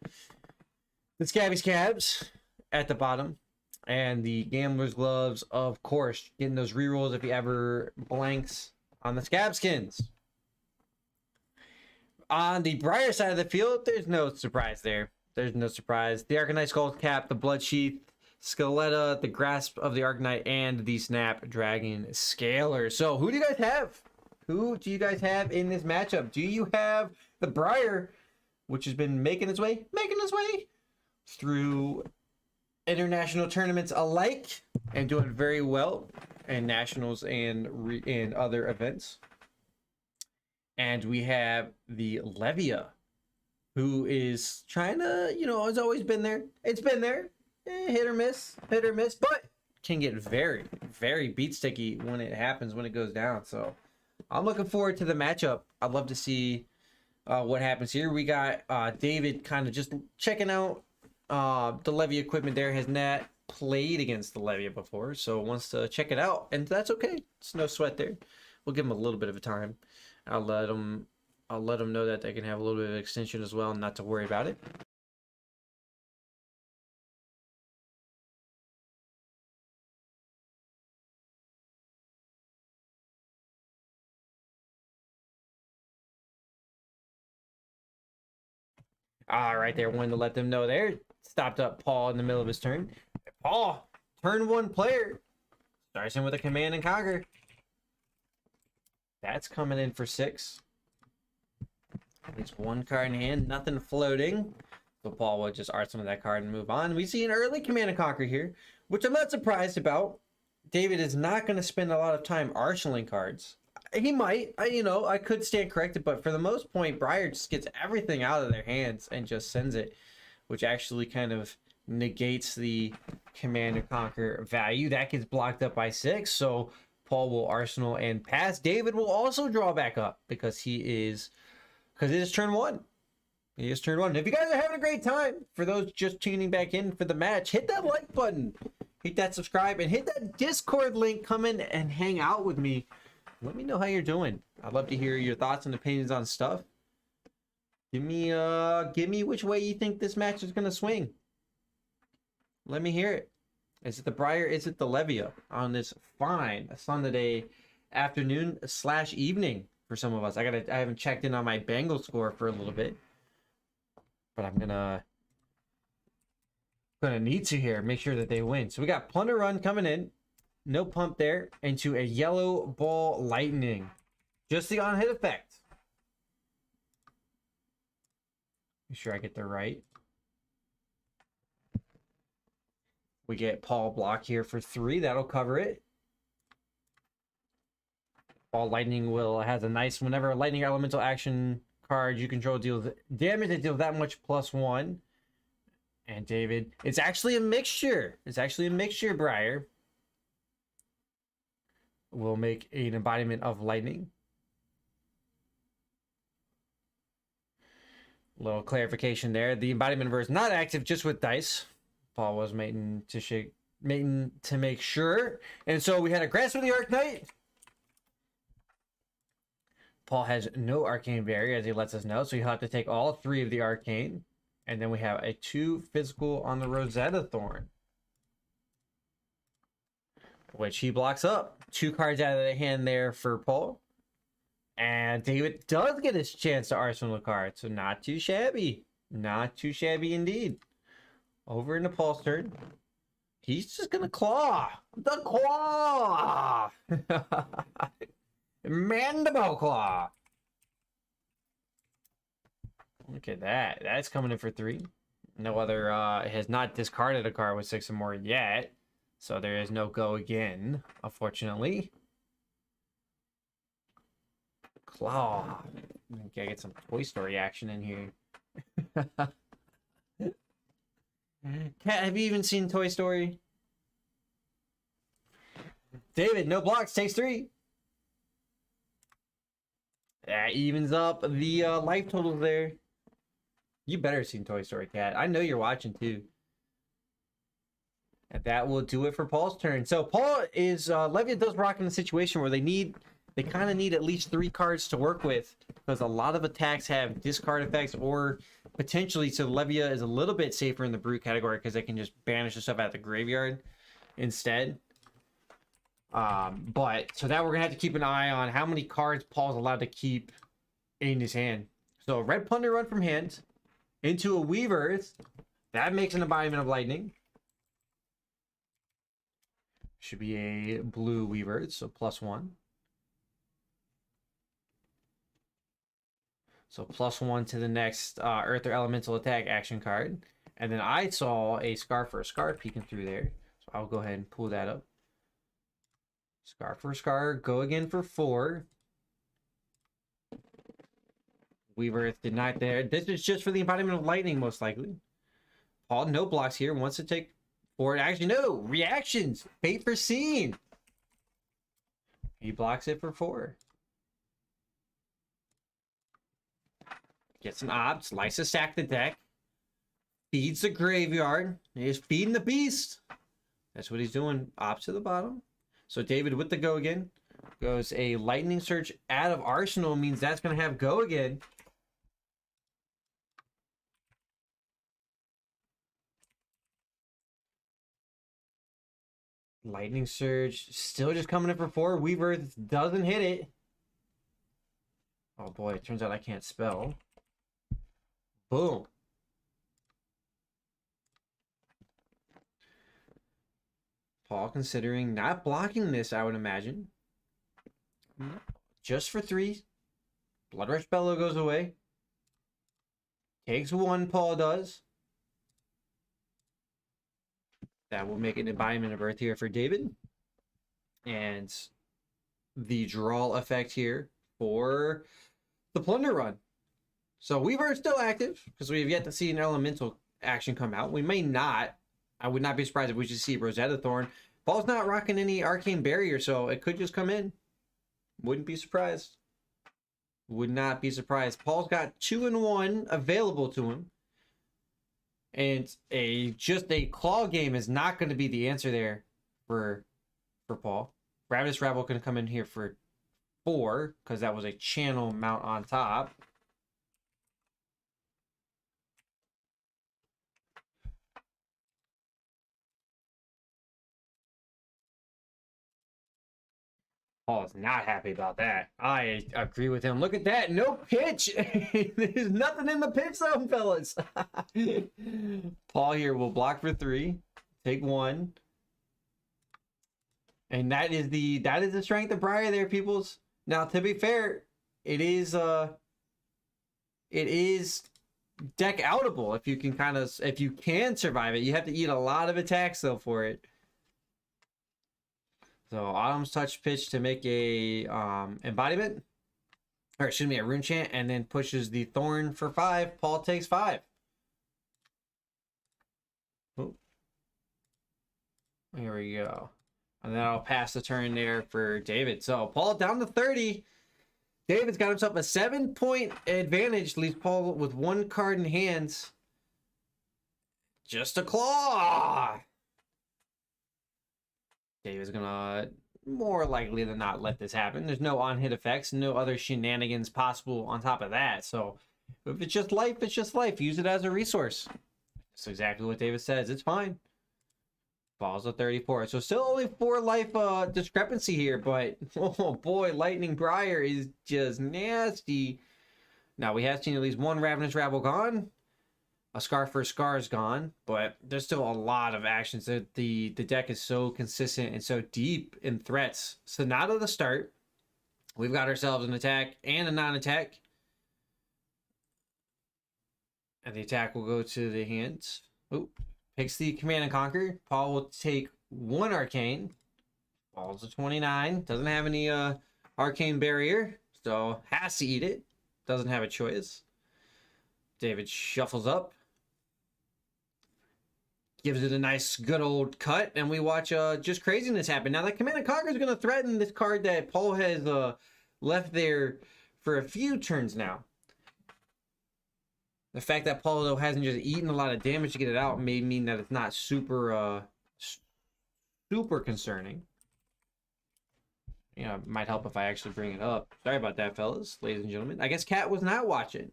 Scabby Scabs at the bottom. And the Gambler's Gloves, of course, getting those rerolls if he ever blanks on the Scab Skins. On the Briar side of the field, there's no surprise there. There's no surprise. The Arcanite Skull Cap, the Blood Sheath, Skeletta, the Grasp of the Arcanite, and the Snapdragon Scaler. So who do you guys have? Who do you guys have in this matchup? Do you have the Briar, which has been making its way through international tournaments alike and doing very well in nationals and in other events? And we have the Levia, who is trying to, has always been there. It's been there. Hit or miss, but can get very, very beat sticky when it happens, when it goes down. So I'm looking forward to the matchup. I'd love to see what happens here. We got David kind of just checking out the Levia equipment there. Has not played against the Levia before, so wants to check it out, and that's okay. It's no sweat there. We'll give him a little bit of a time. I'll let him know that they can have a little bit of extension as well, not to worry about it. All right, there, wanted to let them know there. Stopped up Paul in the middle of his turn. Paul, turn 1 player, starts in with a Command and Conquer. That's coming in for 6. At least 1 card in hand, nothing floating. So Paul will just arsenal that card and move on. We see an early Command and Conquer here, which I'm not surprised about. David is not going to spend a lot of time arsenaling cards. He might, I could stand corrected, but for the most point, Briar just gets everything out of their hands and just sends it, which actually kind of negates the Command and Conquer value. That gets blocked up by 6, so Paul will arsenal and pass. David will also draw back up because it is turn 1. It is turn 1. If you guys are having a great time, for those just tuning back in for the match, hit that like button, hit that subscribe, and hit that Discord link. Come in and hang out with me. Let me know how you're doing. I'd love to hear your thoughts and opinions on stuff. Give me which way you think this match is gonna swing. Let me hear it. Is it the Briar? Is it the Levia on this fine Sunday afternoon / evening for some of us? I haven't checked in on my Bengal score for a little bit, but I'm gonna need to here. Make sure that they win. So we got Plunder Run coming in. No pump there into a Yellow Ball Lightning. Just the on-hit effect. Make sure I get the right. We get Paul block here for 3. That'll cover it. Ball Lightning has a nice, whenever a Lightning Elemental action card you control deals damage, it deals that much +1. And David, it's actually a mixture. Briar will make an embodiment of lightning. Little clarification there. The embodiment verse not active, just with dice. Paul was mating to make sure. And so we had a Grasp of the Arcanite. Paul has no Arcane Barrier, as he lets us know, so he'll have to take all 3 of the Arcane. And then we have a 2 physical on the Rosetta Thorn, which he blocks up. 2 cards out of the hand there for Paul. And David does get his chance to arsenal a card, so not too shabby. Not too shabby indeed. Over into Paul's turn. He's just gonna claw. The claw! Mandible claw. Look at that. That's coming in for 3. No other has not discarded a card with 6 or more yet. So there is no go again, unfortunately. Claw. Gotta get some Toy Story action in here. Cat, have you even seen Toy Story? David, no blocks, takes 3. That evens up the life totals there. You better have seen Toy Story, Cat. I know you're watching too. And that will do it for Paul's turn. So Paul is Levia does rock in a situation where they kind of need at least 3 cards to work with, because a lot of attacks have discard effects, or potentially, so Levia is a little bit safer in the brute category because they can just banish the stuff out of the graveyard instead. But so that we're gonna have to keep an eye on how many cards Paul's allowed to keep in his hand. So red Plunder Run from hand into a Weaver, that makes an embodiment of lightning. Should be a blue Weaver, so +1. So +1 to the next Earth or Elemental attack action card. And then I saw a Scar for a Scar peeking through there. So I'll go ahead and pull that up. Scar for a Scar, go again for 4. Weaver did not there. This is just for the embodiment of lightning, most likely. Paul, no blocks here. Wants to take 4. Actually, no. Reactions. Fate for Scene. He blocks it for 4. Gets an opt. Likes to stack the deck. Feeds the graveyard. He's feeding the beast. That's what he's doing. Opt to the bottom. So David with the go again. Goes a Lightning Search out of Arsenal, means that's going to have go again. Lightning Surge still just coming in for 4. Weaver doesn't hit it. Oh boy, it turns out I can't spell. Boom. Paul considering not blocking this, I would imagine. Just for 3. Blood Rush Bellow goes away. Takes 1, Paul does. That will make an embodiment of Earth here for David. And the draw effect here for the Plunder Run. So Weaver is still active, because we have yet to see an elemental action come out. We may not. I would not be surprised if we should see Rosetta Thorn. Paul's not rocking any Arcane Barrier, so it could just come in. Wouldn't be surprised. Would not be surprised. Paul's got 2 and 1 available to him. And just a claw game is not going to be the answer there for Paul. Ravenous Rabble can come in here for 4, because that was a channel mount on top. Paul is not happy about that. I agree with him. Look at that. No pitch. There's nothing in the pitch zone, fellas. Paul here will block for 3. Take 1. And that is the strength of Briar there, peoples. Now, to be fair, it is deck outable if you can survive it. You have to eat a lot of attacks though for it. So Autumn's Touch pitch to make a embodiment, or excuse me, a rune chant, and then pushes the Thorn for 5. Paul takes 5. Ooh. Here we go. And then I'll pass the turn there for David. So Paul down to 30. David's got himself a 7-point advantage. Leaves Paul with 1 card in hand. Just a claw. David's gonna more likely than not let this happen. There's no on-hit effects, no other shenanigans possible on top of that. So if it's just life, it's just life. Use it as a resource. That's exactly what David says. It's fine. Falls to 34. So still only 4 life discrepancy here, but oh boy, Lightning Briar is just nasty. Now we have seen at least one Ravenous Rabble gone. A Scar for Scar is gone, but there's still a lot of actions. The deck is so consistent and so deep in threats. Sonata to start. We've got ourselves an attack and a non-attack. And the attack will go to the hands. Oh, picks the Command and Conquer. Paul will take 1 Arcane. Falls to 29. Doesn't have any Arcane Barrier, so has to eat it. Doesn't have a choice. David shuffles up. Gives it a nice good old cut, and we watch just craziness happen. Now that Command and Conquer is going to threaten this card that Paul has left there for a few turns now. The fact that Paul, though, hasn't just eaten a lot of damage to get it out may mean that it's not super concerning. Yeah, it might help if I actually bring it up. Sorry about that, fellas, ladies and gentlemen. I guess Kat was not watching.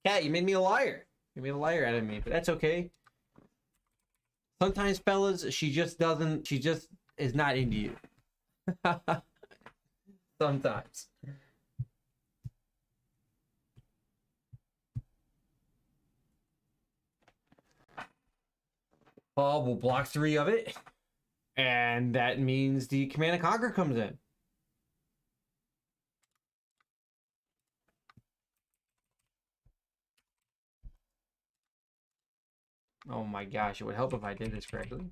Kat, you made me a liar. You made a liar out of me, but that's okay. Sometimes, fellas, she just is not into you. Sometimes. Paul will block 3 of it. And that means the Command and Conquer comes in. Oh my gosh, it would help if I did this correctly.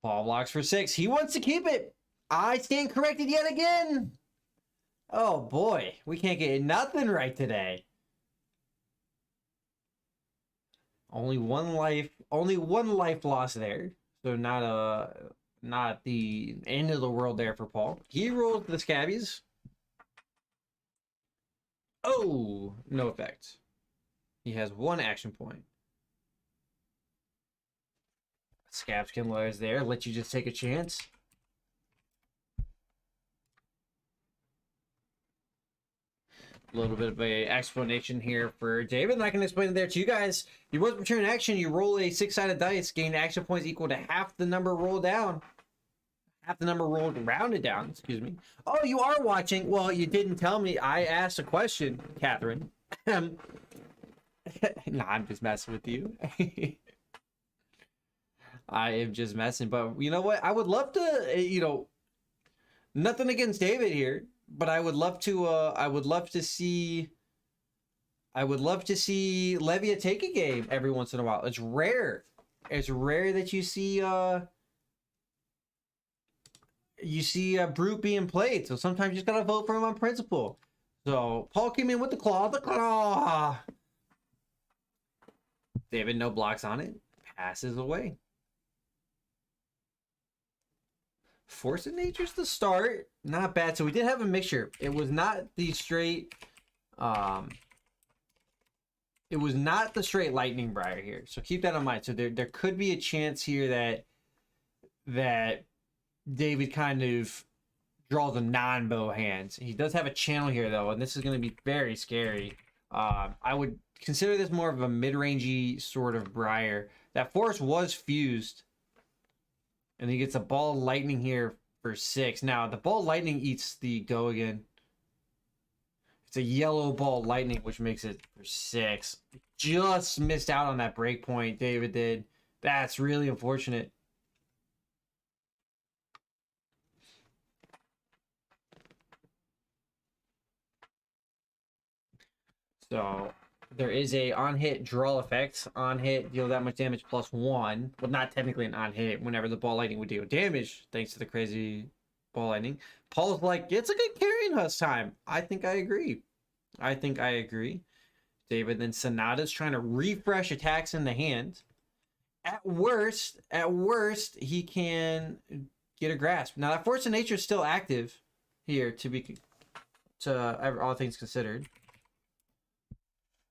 Paul blocks for 6. He wants to keep it. I stand corrected yet again. Oh boy, we can't get nothing right today. Only one life lost there. So not the end of the world there for Paul. He rolls the Scabbies. Oh, no effect. He has 1 action point. Scab Kindler is there. Let you just take a chance. A little bit of a explanation here for David, and I can explain it there to you guys. You once return action, you roll a 6-sided dice, gain action points equal to half the number rolled down. Half the number rolled rounded down, excuse me. Oh, you are watching. Well, you didn't tell me. I asked a question, Catherine. No, I'm just messing with you. I am just messing, but you know what? I would love to, nothing against David here, but I would love to see Levia take a game every once in a while. It's rare. It's rare that you see Brute being played. So sometimes you just gotta vote for him on principle. So Paul came in with the claw. David, no blocks on it. Passes away. Force of Nature's the start. Not bad. So we did have a mixture. It was not the straight Lightning Briar here. So keep that in mind. So there could be a chance here that David kind of draws a non-bow hands. He does have a channel here though, and this is going to be very scary. I would consider this more of a mid-rangey sort of Briar. That Force was fused. And he gets a Ball of Lightning here for 6. Now, the Ball of Lightning eats the go again. It's a yellow Ball of Lightning, which makes it for 6. Just missed out on that break point, David did. That's really unfortunate. So there is a on hit draw effect. On hit, deal that much damage plus 1. Well, not technically an on hit. Whenever the Ball Lightning would deal damage, thanks to the crazy Ball Lightning. Paul's like, it's a good carrying husk time. I think I agree. David, then Sonata's trying to refresh attacks in the hand. At worst, he can get a grasp. Now that Force of Nature is still active here to all things considered.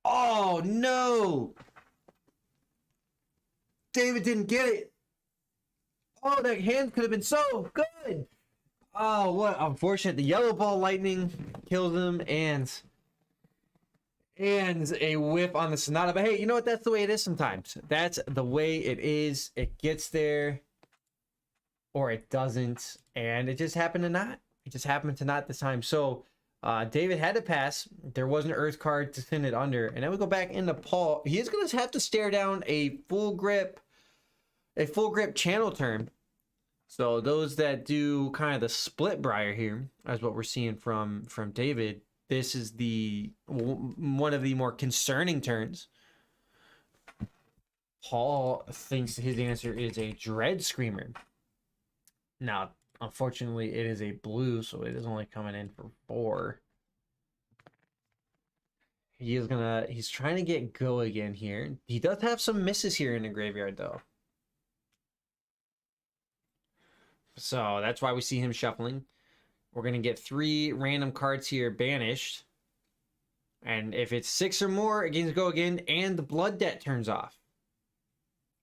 Oh no! David didn't get it. Oh, that hand could have been so good. Oh, what unfortunate. The yellow Ball Lightning kills him, and And a whiff on the Sonata. But hey, you know what? That's the way it is sometimes. That's the way it is. It gets there or it doesn't. And it just happened to not. It just happened to not this time. So David had to pass. There was an Earth card to thin it under. And then we go back into Paul. He is going to have to stare down a full grip channel turn. So those that do kind of the split briar here, as what we're seeing from David, this is the one of the more concerning turns. Paul thinks his answer is a Dread Screamer. Now, unfortunately, it is a blue, so it is only coming in for 4. He's trying to get go again here. He does have some misses here in the graveyard, though. So that's why we see him shuffling. We're going to get 3 random cards here banished. And if it's 6 or more, it gets go again, and the blood debt turns off.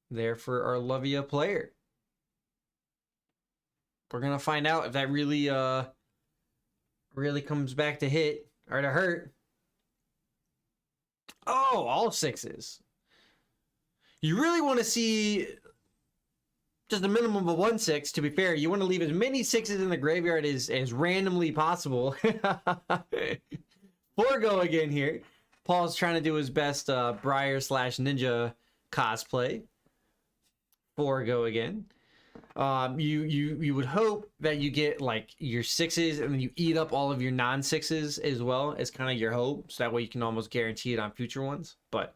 There for our Lovia player. We're going to find out if that really comes back to hit or to hurt. Oh, all 6s. You really want to see just a minimum of 1 6. To be fair, you want to leave as many 6s in the graveyard as randomly possible. 4 go again here. Paul's trying to do his best Briar / Ninja cosplay. 4 go again. You would hope that you get like your 6s and then you eat up all of your non-6s as well. It's kind of your hope, so that way you can almost guarantee it on future ones. But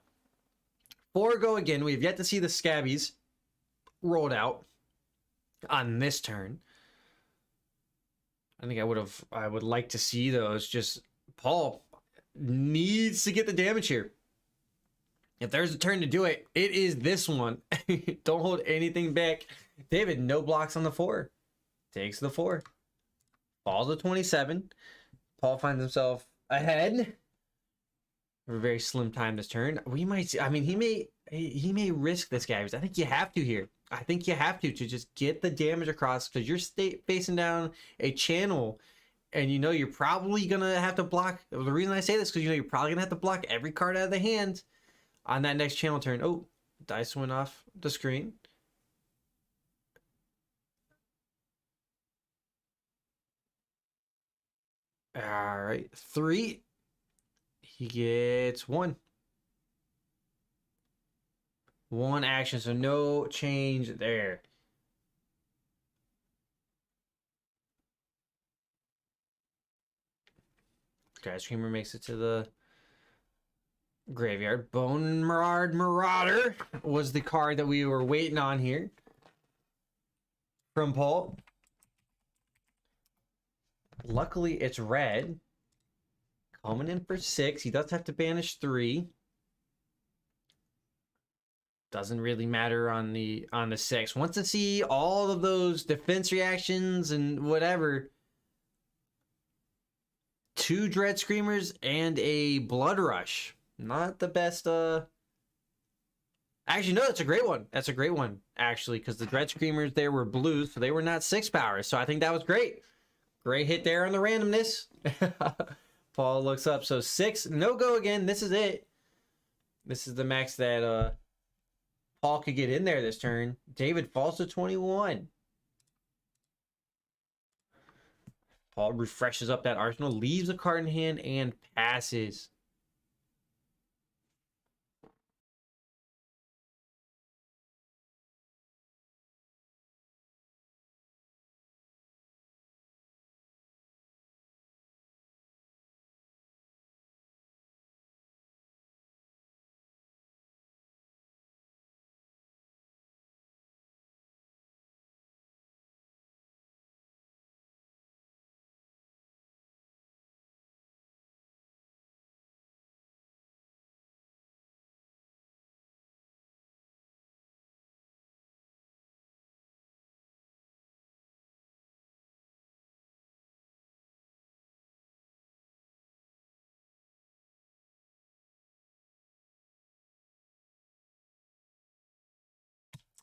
4 go again. We have yet to see the Scabbies rolled out on this turn. I think I would like to see those. Just Paul needs to get the damage here. If there's a turn to do it, it is this one. Don't hold anything back. David, no blocks on the 4. Takes the 4. Falls to 27. Paul finds himself ahead. For a very slim time this turn. We might see, I mean, he may risk this guy. I think you have to here. I think you have to just get the damage across, because you're facing down a channel and you know you're probably going to have to block. The reason I say this, because you know you're probably going to have to block every card out of the hand on that next channel turn. Oh, dice went off the screen. All right, 3. He gets 1. 1 action, so no change there. Dread Screamer makes it to the graveyard. Bone Marauder was the card that we were waiting on here from Paul. Luckily, it's red. Coming in for 6. He does have to banish 3. Doesn't really matter on the 6. Wants to see all of those defense reactions and whatever. 2 Dread Screamers and a Blood Rush. Not the best. Actually, no, that's a great one. That's a great one, actually, because the Dread Screamers there were blue, so they were not 6 powers. So I think that was great. Great hit there on the randomness. Paul looks up. So 6, no go again. This is it. This is the max that Paul could get in there this turn. David falls to 21. Paul refreshes up that arsenal, leaves a card in hand, and passes.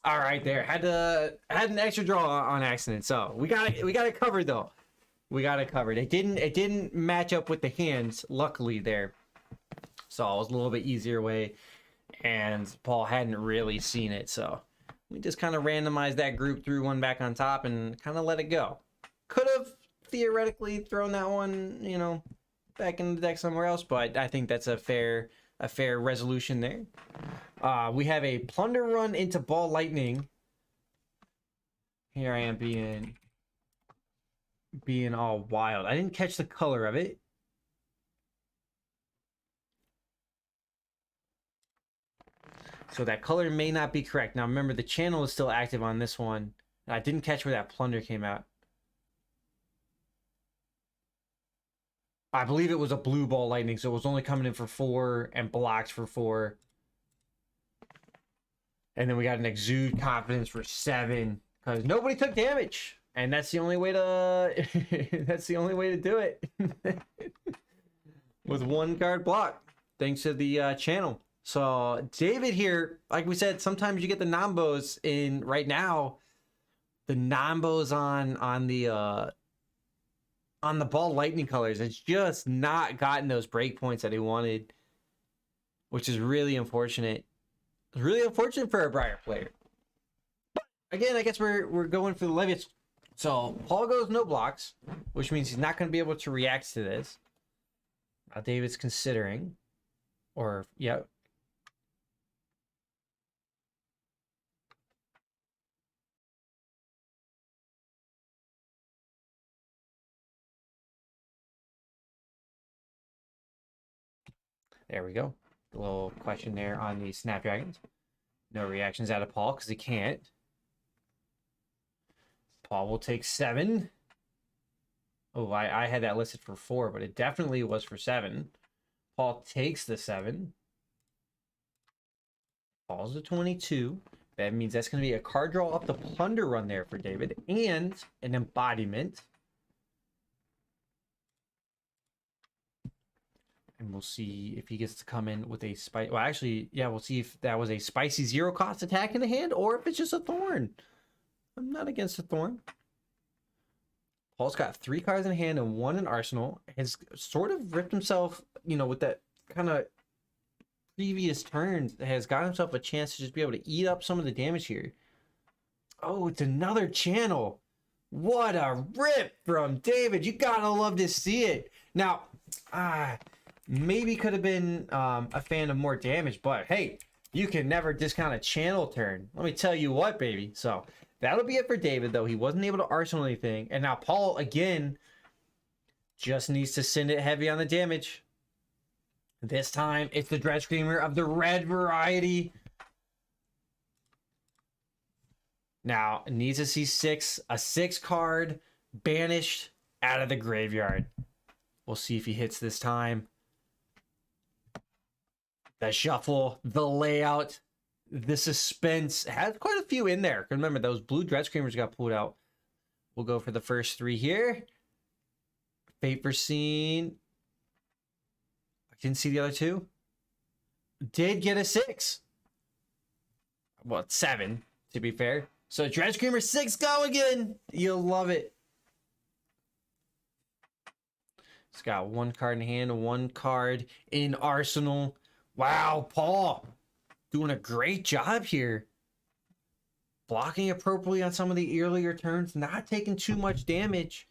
All right, there had an extra draw on accident, so we got it covered though. We got it covered. It didn't match up with the hands, luckily there. So it was a little bit easier way, and Paul hadn't really seen it, so we just kind of randomized that group, threw one back on top, and kind of let it go. Could have theoretically thrown that one, you know, back in the deck somewhere else, but I think that's a fair resolution there. We have a plunder run into ball lightning. Here I am being all wild. I didn't catch the color of it. So that color may not be correct. Now remember, the channel is still active on this one. And I didn't catch where that plunder came out. I believe it was a blue ball lightning, so it was only coming in for 4 and blocked for 4. And then we got an exude confidence for 7 because nobody took damage, and that's the only way to that's the only way to do it with 1 card block, thanks to the channel. So David here, like we said, sometimes you get the nombos in. Right now, the nombos on the ball lightning colors, it's just not gotten those breakpoints that he wanted, which is really unfortunate. It's really unfortunate for a Briar player. But again, I guess we're going for the Leviathan. So Paul goes no blocks, which means he's not going to be able to react to this. Now David's considering, or yeah. There we go. A little question there on the Snapdragons. No reactions out of Paul because he can't. Paul will take 7. Oh, I had that listed for 4, but it definitely was for 7. Paul takes the 7. Paul's a 22. That means that's going to be a card draw off the plunder run there for David and an embodiment. And we'll see if he gets to come in with a spice. Well, actually, yeah, we'll see if that was a spicy 0 cost attack in the hand or if it's just a thorn. I'm not against a thorn. Paul's got 3 cards in hand and 1 in arsenal. Has sort of ripped himself, you know, with that kind of previous turns, has got himself a chance to just be able to eat up some of the damage here. Oh, it's another channel. What a rip from David. You gotta love to see it. Now, maybe could have been a fan of more damage, but hey, you can never discount a channel turn. Let me tell you what, baby. So that'll be it for David, though. He wasn't able to arsenal anything. And now Paul, again, just needs to send it heavy on the damage. This time, it's the Dread Screamer of the red variety. Now, it needs to see a 6 card banished out of the graveyard. We'll see if he hits this time. The shuffle, the layout, the suspense, has quite a few in there. Remember, those blue Dread Screamers got pulled out. We'll go for the first 3 here. Fate Foreseen. I didn't see the other 2. Did get a 6. Well, it's 7, to be fair. So Dread Screamer 6 go again. You'll love it. It's got 1 card in hand and 1 card in arsenal. Wow, Paul doing a great job here. Blocking appropriately on some of the earlier turns, not taking too much damage.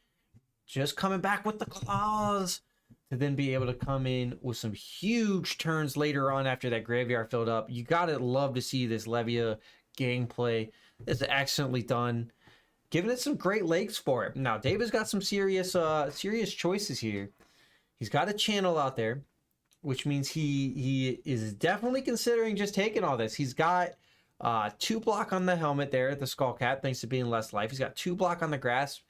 Just coming back with the claws to then be able to come in with some huge turns later on after that graveyard filled up. You gotta love to see this Levia gameplay. It's excellently done. Giving it some great legs for it. Now, David's got some serious choices here. He's got a channel out there, which means he is definitely considering just taking all this. He's got 2 block on the helmet there, the skull cap, thanks to being less life. He's got 2 block on the grasp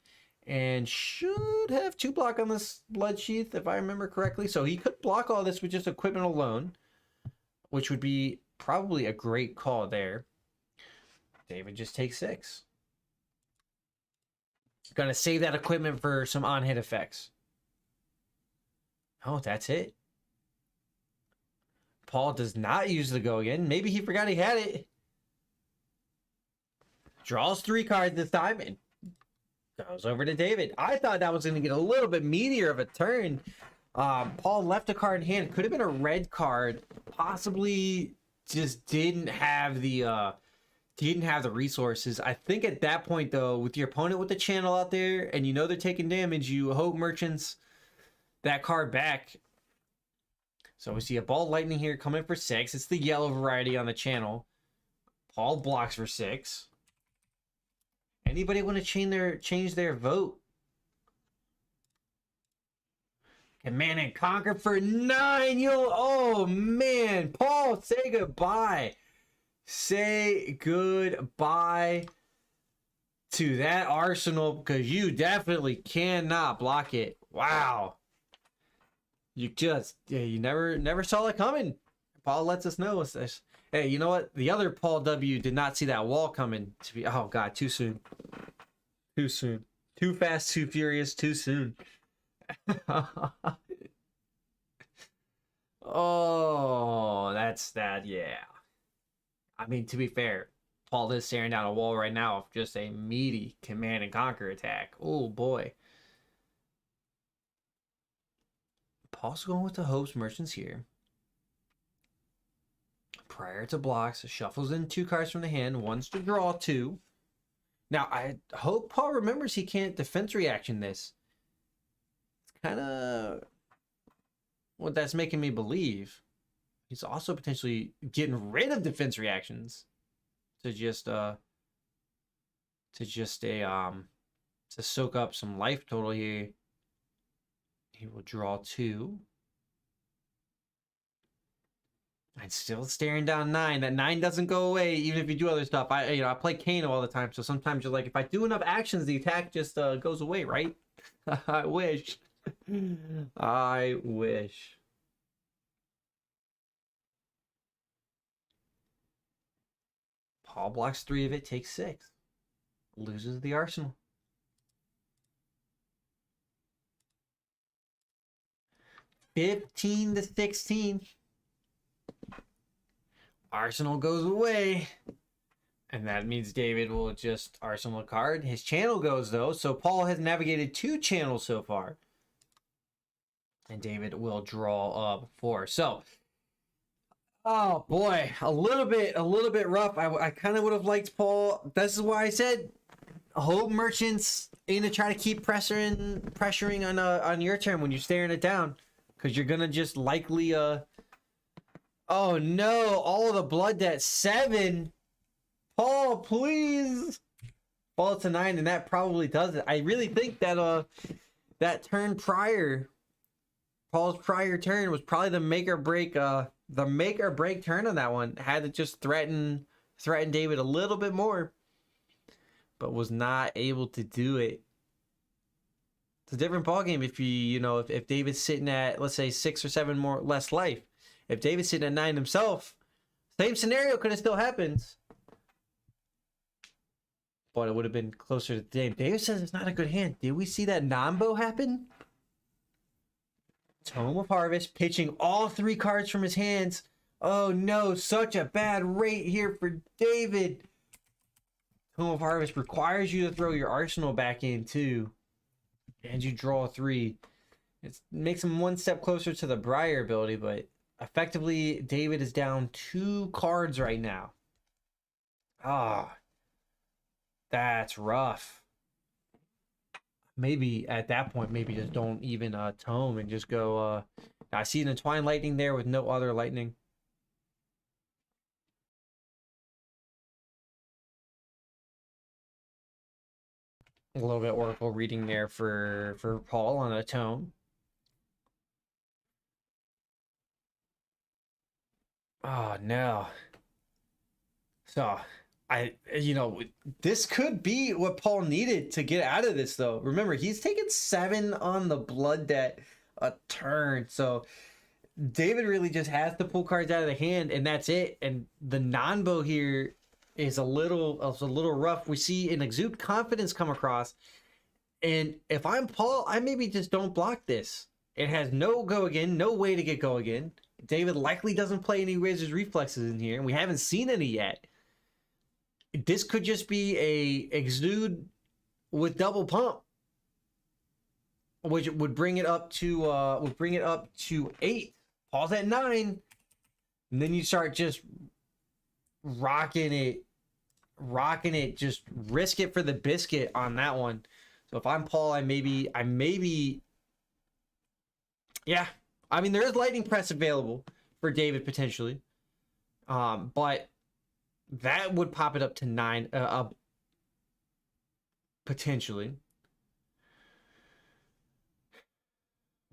and should have 2 block on this blood sheath, if I remember correctly. So he could block all this with just equipment alone, which would be probably a great call there. David just takes 6. Gonna save that equipment for some on-hit effects. Oh, that's it. Paul does not use the go again. Maybe he forgot he had it. Draws 3 cards this time and goes over to David. I thought that was going to get a little bit meatier of a turn. Paul left a card in hand. Could have been a red card. Possibly just didn't have the resources. I think at that point though, with your opponent with the channel out there and you know they're taking damage, you hope merchants that card back. So we see a ball lightning here coming for 6. It's the yellow variety on the channel. Paul blocks for 6. Anybody want to change their vote? Command and Conquer for 9. Oh man, Paul, say goodbye. Say goodbye to that arsenal because you definitely cannot block it. Wow. You just, you never saw it coming. Paul lets us know. Hey, you know what? The other Paul W did not see that wall coming. Oh God, too soon. Too soon. Too fast, too furious, too soon. Oh, that's that. Yeah. I mean, to be fair, Paul is staring down a wall right now of just a meaty Command and Conquer attack. Oh boy. Paul's going with the hopes merchants here. Prior to blocks, shuffles in 2 cards from the hand, wants to draw 2. Now, I hope Paul remembers he can't defense reaction this. It's kind of what that's making me believe. He's also potentially getting rid of defense reactions to soak up some life total here. He will draw 2. I'm still staring down 9. That 9 doesn't go away even if you do other stuff. I play Kano all the time, so sometimes you're like, if I do enough actions, the attack just goes away, right? I wish. I wish. Paul blocks 3 of it, takes 6. Loses the arsenal. $15-16. Arsenal goes away. And that means David will just arsenal a card. His channel goes though. So Paul has navigated 2 channels so far. And David will draw up 4. So, oh boy, a little bit rough. I kind of would have liked Paul. This is why I said hope merchants ain't to try to keep pressuring on your turn when you're staring it down. Because you're gonna just likely oh no, all of the blood debt 7. Paul, please. Fall to 9, and that probably does it. I really think that that turn prior, Paul's prior turn was probably the make or break turn on that one. Had to just threaten David a little bit more, but was not able to do it. It's a different ballgame if if David's sitting at, let's say, 6 or 7 less life. If David's sitting at 9 himself, same scenario could have still happened. But it would have been closer to Dave. David says it's not a good hand. Did we see that Nambo happen? Tome of Harvest, pitching all 3 cards from his hands. Oh no, such a bad rate here for David. Tome of Harvest requires you to throw your arsenal back in too. And you draw 3. It makes him 1 step closer to the Briar ability, but effectively David is down 2 cards right now. Ah, that's rough. Maybe at that point, maybe just don't even tome and just go. I see an Entwined Lightning there with no other lightning. A little bit Oracle reading there for Paul on a tome. Oh no. So this could be what Paul needed to get out of this though. Remember, he's taken 7 on the blood debt a turn. So David really just has to pull cards out of the hand and that's it. And the Nanbo here is a little rough. We see an Exude Confidence come across. And if I'm Paul, I maybe just don't block this. It has no go again, no way to get go again. David likely doesn't play any Razor's Reflexes in here, and we haven't seen any yet. This could just be a Exude with double pump. which would bring it up to 8. Paul's at 9, and then you start just rocking it, just risk it for the biscuit on that one. So if I'm Paul, I maybe yeah. I mean, there is lightning press available for David potentially. But that would pop it up to 9 potentially.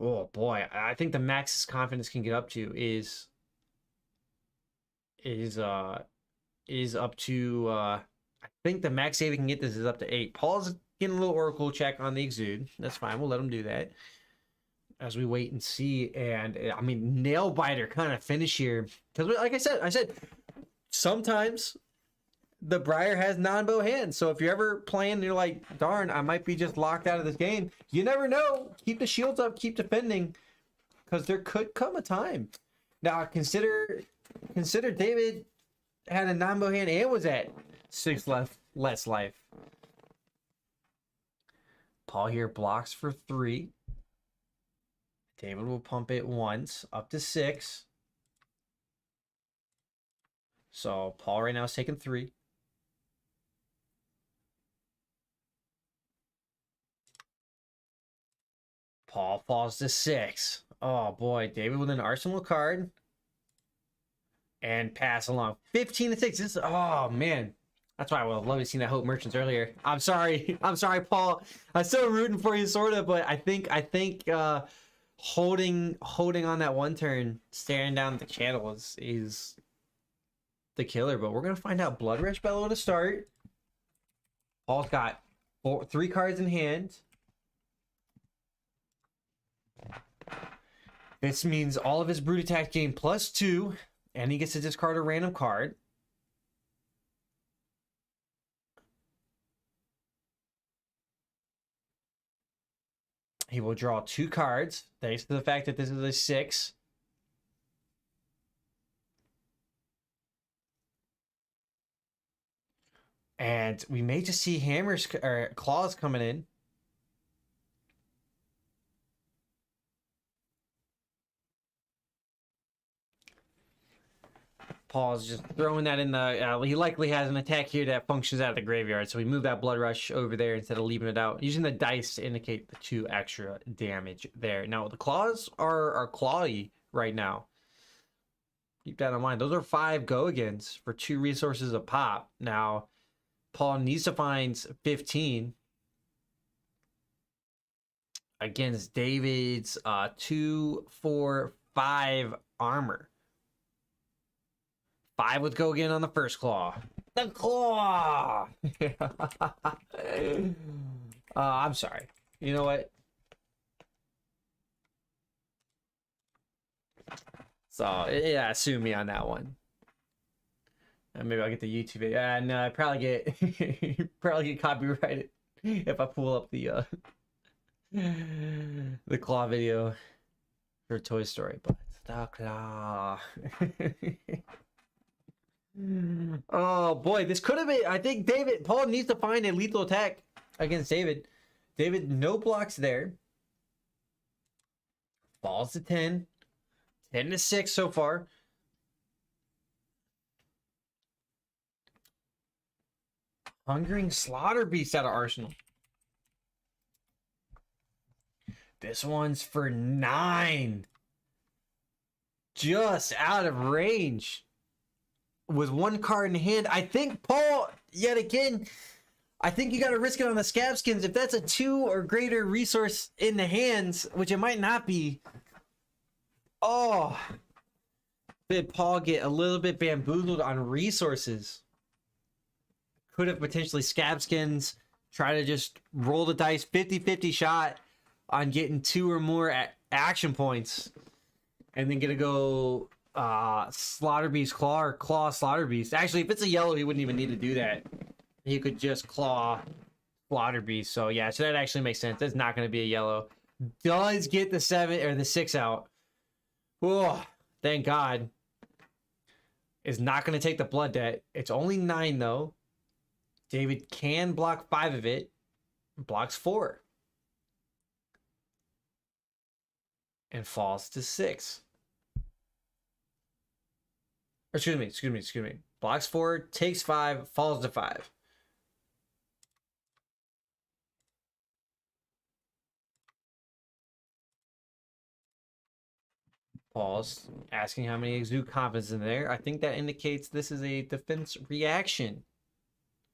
Oh boy, I think the max confidence can get up to is up to I think the max David can get this is up to 8. Paul's getting a little oracle check on the exude. That's fine. We'll let him do that as we wait and see. And I mean, nail biter kind of finish here, because like I said sometimes the Briar has non-bow hands. So if you're ever playing and you're like, darn, I might be just locked out of this game, you never know. Keep the shields up, keep defending, because there could come a time. Now consider David had a non-bow hand and was at 6 less life. Paul here blocks for 3. David will pump it once up to 6. So Paul right now is taking 3. Paul falls to 6. Oh boy, David with an arsenal card. And pass along. 15 to 6. This, oh man. That's why I would have loved to see that Hope Merchants earlier. I'm sorry. I'm sorry, Paul. I'm still rooting for you, sort of, but I think holding on that one turn, staring down the channel is the killer. But we're gonna find out. Blood Rush Bellow to start. Paul's got 3 cards in hand. This means all of his brute attack gain +2, and he gets to discard a random card. He will draw 2 cards, thanks to the fact that this is a 6. And we may just see hammers or claws coming in. Paul's just throwing that in the... he likely has an attack here that functions out of the graveyard, so we move that Blood Rush over there instead of leaving it out. Using the dice to indicate the 2 extra damage there. Now, the claws are clawy right now. Keep that in mind. Those are 5 go-agains for 2 resources a pop. Now, Paul needs to find 15 against David's 2, 4, 5 armor. 5 with go again on the first claw. The claw! I'm sorry. You know what? So, yeah, sue me on that one. Maybe I'll get the YouTube video. No, I probably get copyrighted if I pull up the claw video for Toy Story. But the claw. Oh boy, this could have been. I think Paul needs to find a lethal attack against David. David, no blocks there. Falls to 10. 10 to 6 so far. Hungering Slaughter Beast out of Arsenal. This one's for 9. Just out of range. With 1 card in hand. I think Paul, yet again, I think you got to risk it on the Scab Skins. If that's a 2 or greater resource in the hands, which it might not be. Oh. Did Paul get a little bit bamboozled on resources? Could have potentially Scab Skins, try to just roll the dice 50-50 shot on getting 2 or more action points. And then gonna go Slaughter Beast Claw or Claw Slaughter Beast. Actually, if it's a yellow, he wouldn't even need to do that. He could just Claw Slaughter Beast. So yeah, so that actually makes sense. That's not gonna be a yellow. Does get the 7 or the 6 out. Oh, thank God. Is not gonna take the blood debt. It's only 9 though. David can block 5 of it. Blocks 4. and falls to 6. Excuse me. Blocks 4, takes 5, falls to 5. Pause. Asking how many exude confidence in there. I think that indicates this is a defense reaction.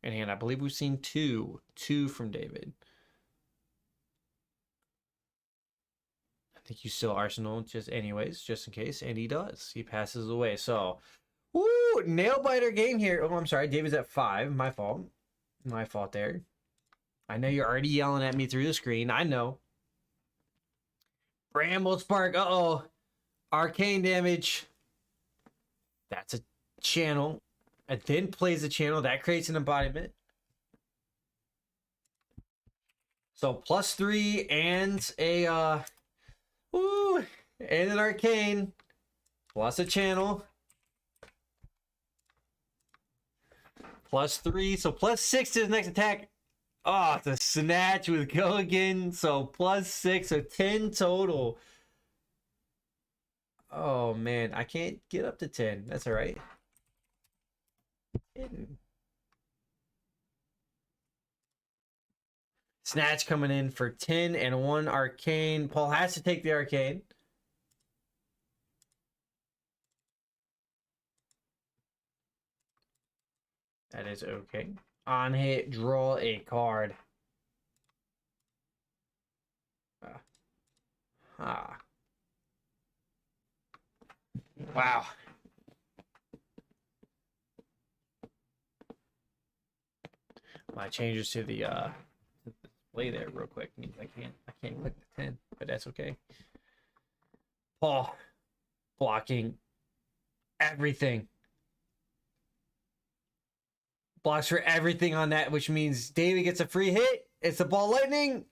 And I believe we've seen 2 from David. I think you still Arsenal just anyways, just in case. And he does. He passes away. So, woo! Nail biter game here. Oh, I'm sorry. David's at 5. My fault. My fault there. I know you're already yelling at me through the screen. I know. Bramble Spark. Uh-oh. Arcane damage. That's a channel. It then plays a channel. That creates an embodiment. So +3 and a and an arcane. Plus a channel. +3. So +6 to his next attack. Oh, it's a snatch with go again. So +6. So 10 total. Oh man, I can't get up to 10. That's all right. 10. Snatch coming in for 10 and 1 arcane. Paul has to take the arcane. That is okay. On hit, draw a card. Wow. My changes to the display there real quick means I can't click the 10, but that's okay. Paul blocking everything. Blocks for everything on that, which means David gets a free hit. It's the ball lightning.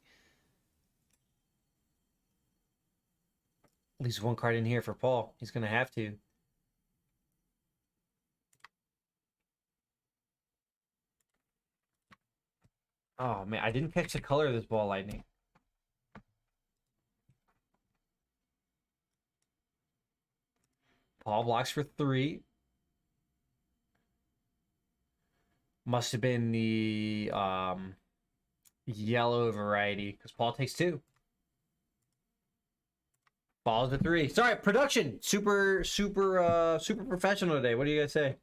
At least one card in here for Paul. He's gonna have to. Oh man, I didn't catch the color of this ball lightning. Paul blocks for 3. Must have been the yellow variety because Paul takes 2. Falls to 3. Sorry, production. Super professional today. What do you guys say?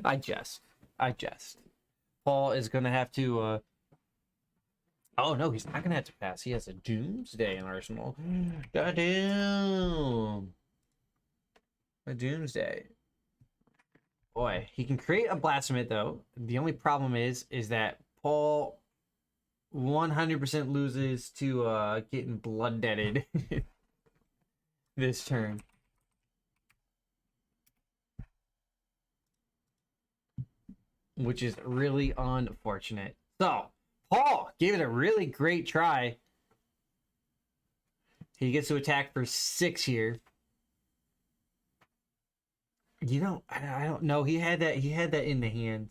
I jest. Paul is gonna have to oh no, he's not gonna have to pass. He has a Doomsday in Arsenal. Goddamn. A Doomsday. Boy, he can create a Blasphemous though. The only problem is that Paul 100% loses to getting blood deaded this turn. Which is really unfortunate. So, Paul gave it a really great try. He gets to attack for 6 here. You know, I don't know. He had that in the hand.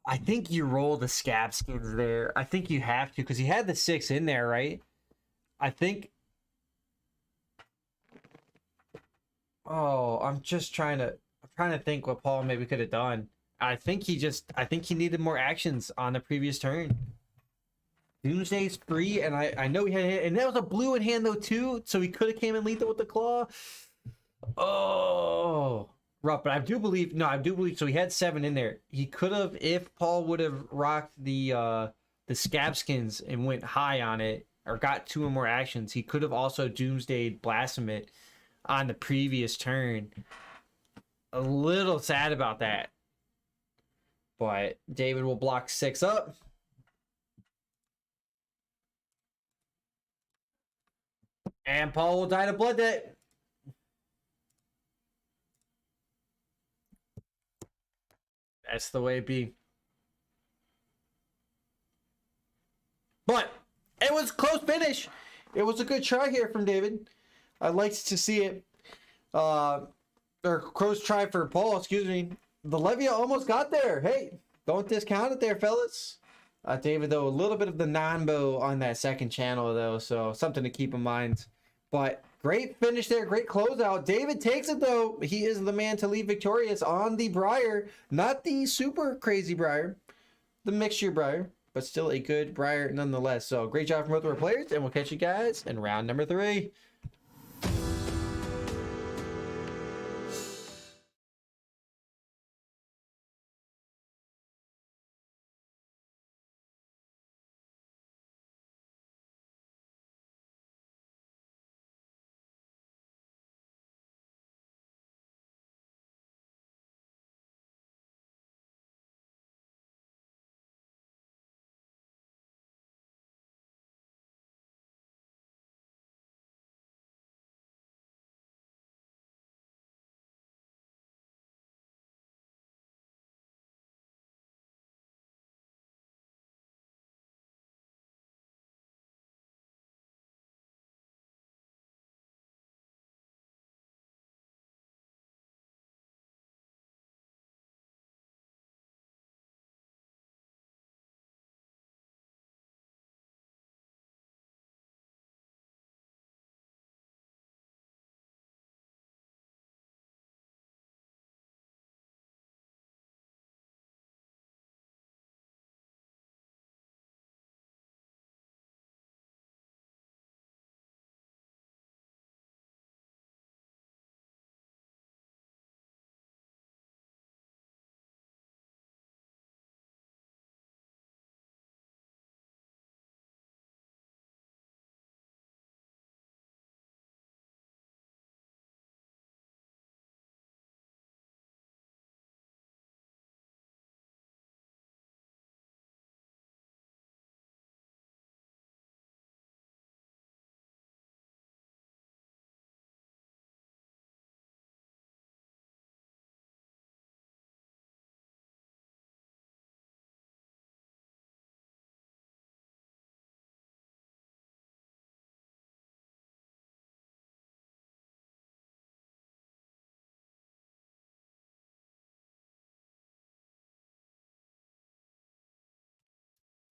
I think you roll the scab skins there. I think you have to because he had the 6 in there, right? I think. Oh, I'm trying to think what Paul maybe could have done. I think he needed more actions on the previous turn. Doomsday's free, and I know he had a hit, and that was a blue in hand though too, so he could have came in lethal with the claw. Oh, rough, but I do believe so. He had 7 in there. He could have, if Paul would have rocked the scab skins and went high on it, or got 2 or more actions, he could have also Doomsday Blasphemous on the previous turn. A little sad about that, but David will block 6 up. And Paul will die to blood debt. That's the way it be. But it was a close finish. It was a good try here from David. I liked to see it. Or close try for Paul, excuse me. The Levia almost got there. Hey, don't discount it there, fellas. David, though, a little bit of the Nanbo on that second channel, though, so something to keep in mind. But great finish there, great closeout. David takes it, though. He is the man to leave victorious on the Briar. Not the super crazy Briar, the mixture Briar, but still a good Briar nonetheless. So great job from both of our players, and we'll catch you guys in round number 3.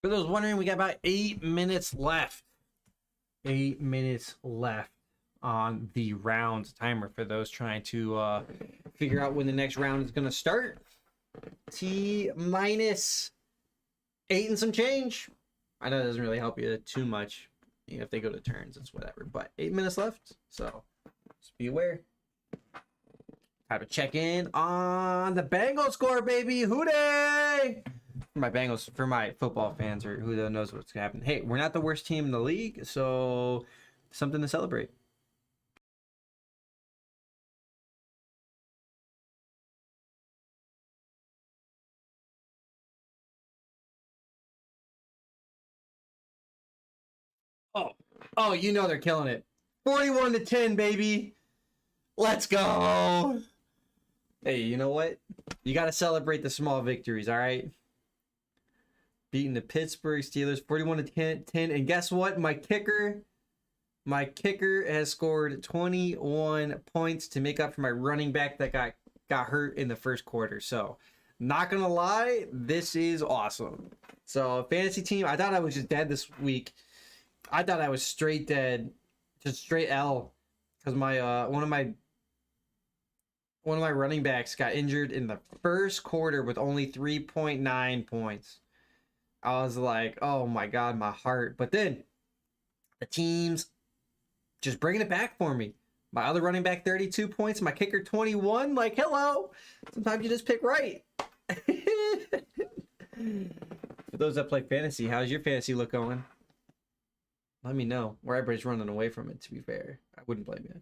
For those wondering, we got about 8 minutes left. 8 minutes left on the round timer for those trying to figure out when the next round is going to start. T minus 8 and some change. I know it doesn't really help you too much. You know, if they go to turns, it's whatever. But 8 minutes left, so just be aware. Time to check in on the Bengals score, baby. Hooday! For my Bengals, for my football fans, or who knows what's gonna happen. Hey, we're not the worst team in the league, so something to celebrate. Oh, you know they're killing it. 41-10, baby. Let's go. Hey, you know what? You got to celebrate the small victories, all right? Beating the Pittsburgh Steelers 41-10. And guess what? My kicker has scored 21 points to make up for my running back that got hurt in the first quarter. So, not going to lie, this is awesome. So, fantasy team, I thought I was just dead this week. I thought I was straight dead, just straight L, because my one of my running backs got injured in the first quarter with only 3.9 points. I was like, oh my god, my heart. But then the team's just bringing it back for me. My other running back 32 points, my kicker 21. Like, hello. Sometimes you just pick right. For those that play fantasy, how's your fantasy look going? Let me know. Where everybody's running away from it, to be fair. I wouldn't blame you.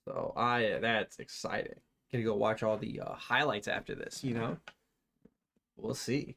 So, that's exciting. Gonna go watch all the highlights after this, you know? We'll see.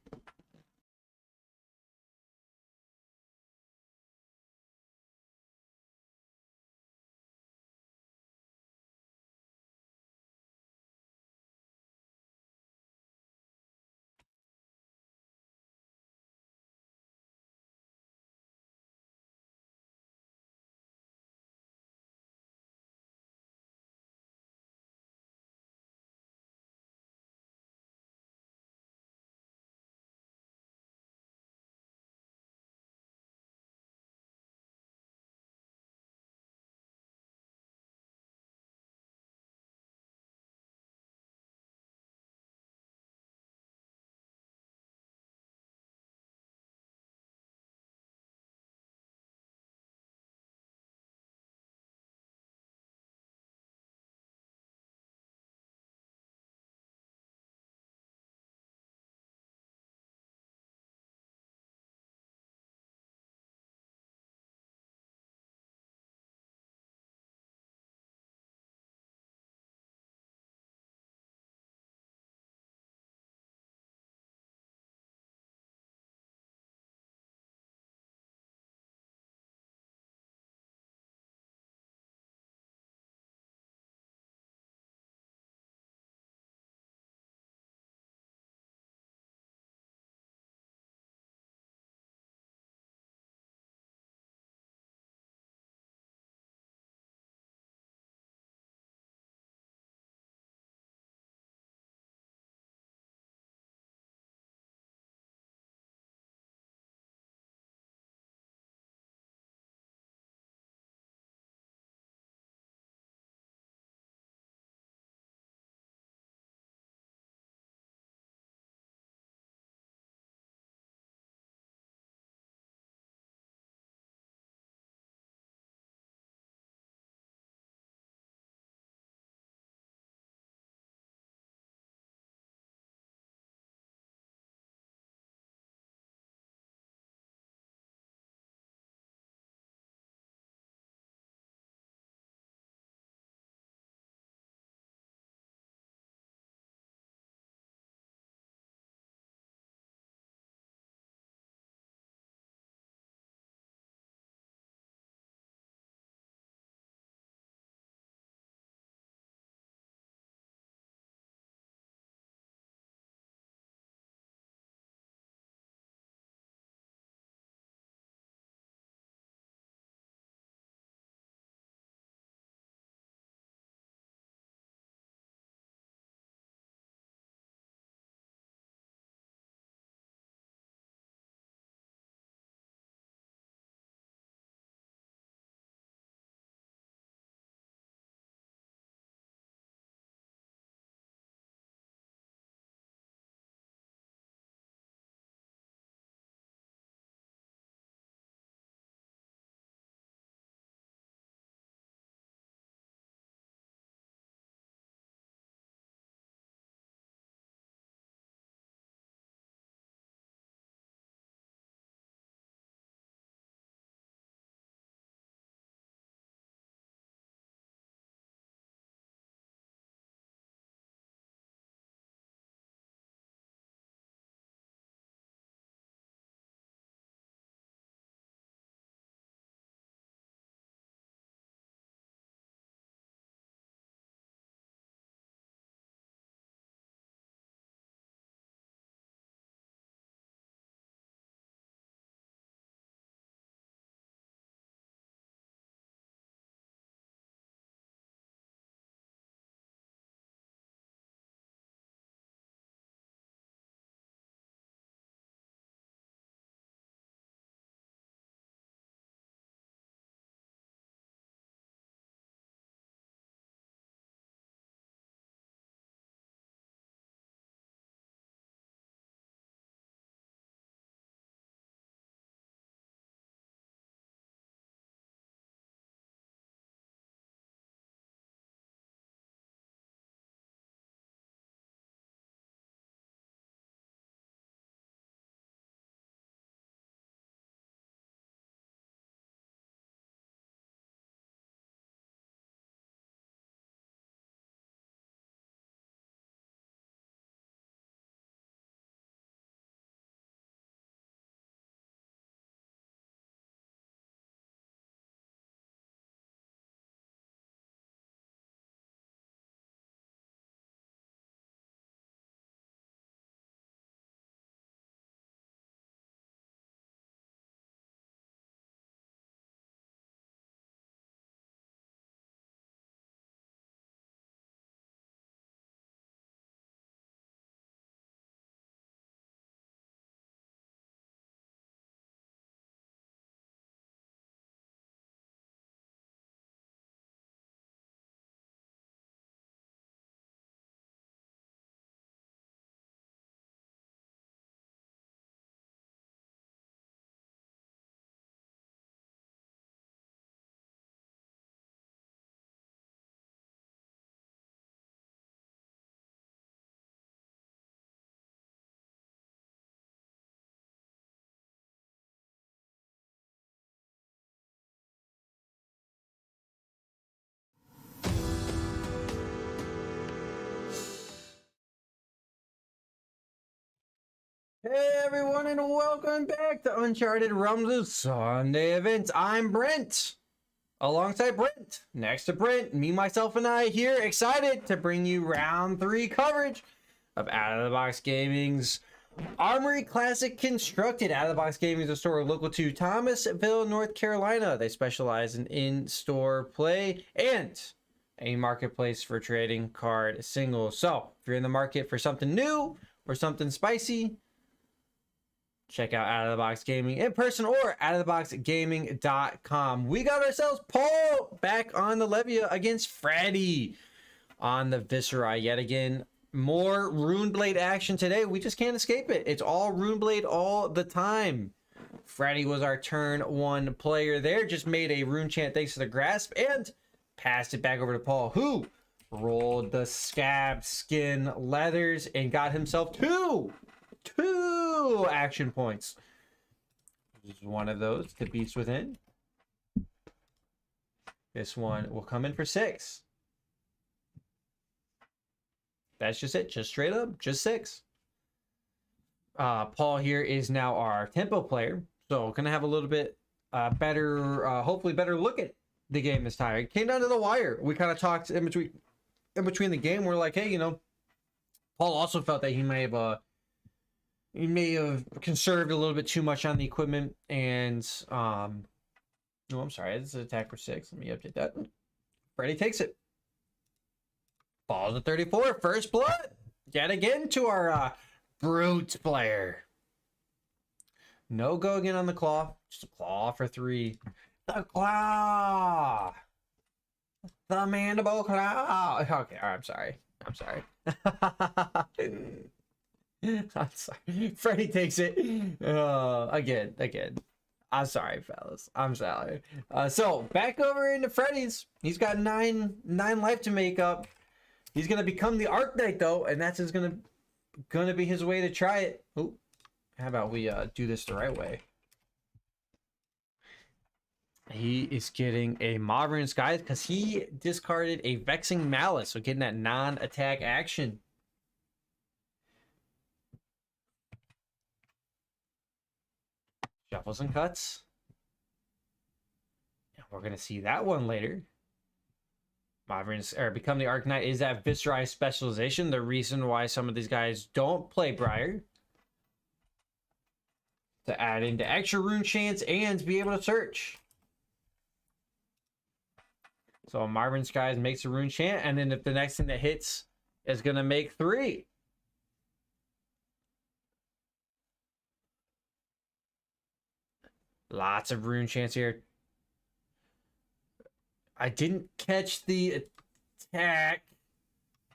Hey everyone, and welcome back to Uncharted Realms' Sunday events. I'm Brent, alongside Brent. Next to Brent, me, myself, and I here, excited to bring you round 3 coverage of Out of the Box Gaming's Armory Classic Constructed. Out of the Box Gaming is a store local to Thomasville, North Carolina. They specialize in-store play and a marketplace for trading card singles. So if you're in the market for something new or something spicy, check out of the Box Gaming in person or outoftheboxgaming.com. We got ourselves Paul back on the Levia against Freddy on the Viscera yet again. More Runeblade action today. We just can't escape it. It's all Runeblade all the time. Freddy was our turn 1 player there. Just made a rune chant thanks to the grasp and passed it back over to Paul, who rolled the scab skin leathers and got himself two action points. This is one of those. The Beast Within. This one will come in for 6. That's just it. Just straight up. Just 6. Paul here is now our tempo player. So gonna have a little bit better, hopefully better look at the game this time. It came down to the wire. We kind of talked in between the game. We're like, hey, you know, Paul also felt that he may have conserved a little bit too much on the equipment, and no, I'm sorry, it's an attack for 6. Let me update that. Freddy takes it. Falls to 34. First blood yet again to our brute player. No go again on the claw. Just a claw for 3. The claw. The mandible claw. Okay, all right, I'm sorry. I'm sorry. I'm sorry. Freddy takes it. Again. I'm sorry, fellas. I'm sorry. So back over into Freddy's. He's got 9 life to make up. He's gonna become the Arc Knight though, and that's gonna be his way to try it. Oh, how about we do this the right way? He is getting a Modern Skies because he discarded a Vexing Malice, so getting that non-attack action. Shuffles and cuts. And we're going to see that one later. Become the Arc Knight is that Viscera specialization. The reason why some of these guys don't play Briar. To add into extra rune chants and be able to search. So Marvin Skies makes a rune chant, and then if the next thing that hits is going to make 3. Lots of rune chants here. I didn't catch the attack,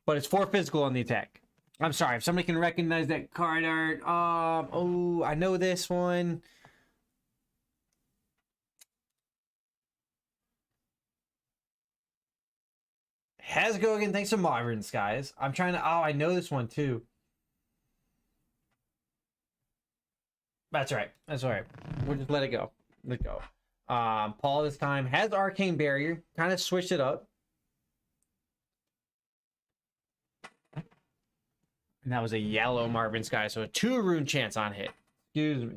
but it's 4 physical on the attack. I'm sorry, if somebody can recognize that card art. Oh, I know this one. Has go again thanks to Modern Skies. I'm trying to, I know this one too. That's right. That's all right. We'll just let it go. Let it go. Paul this time has Arcane Barrier. Kind of switched it up. And that was a yellow Marvin Sky. So a 2 rune chance on hit. Excuse me.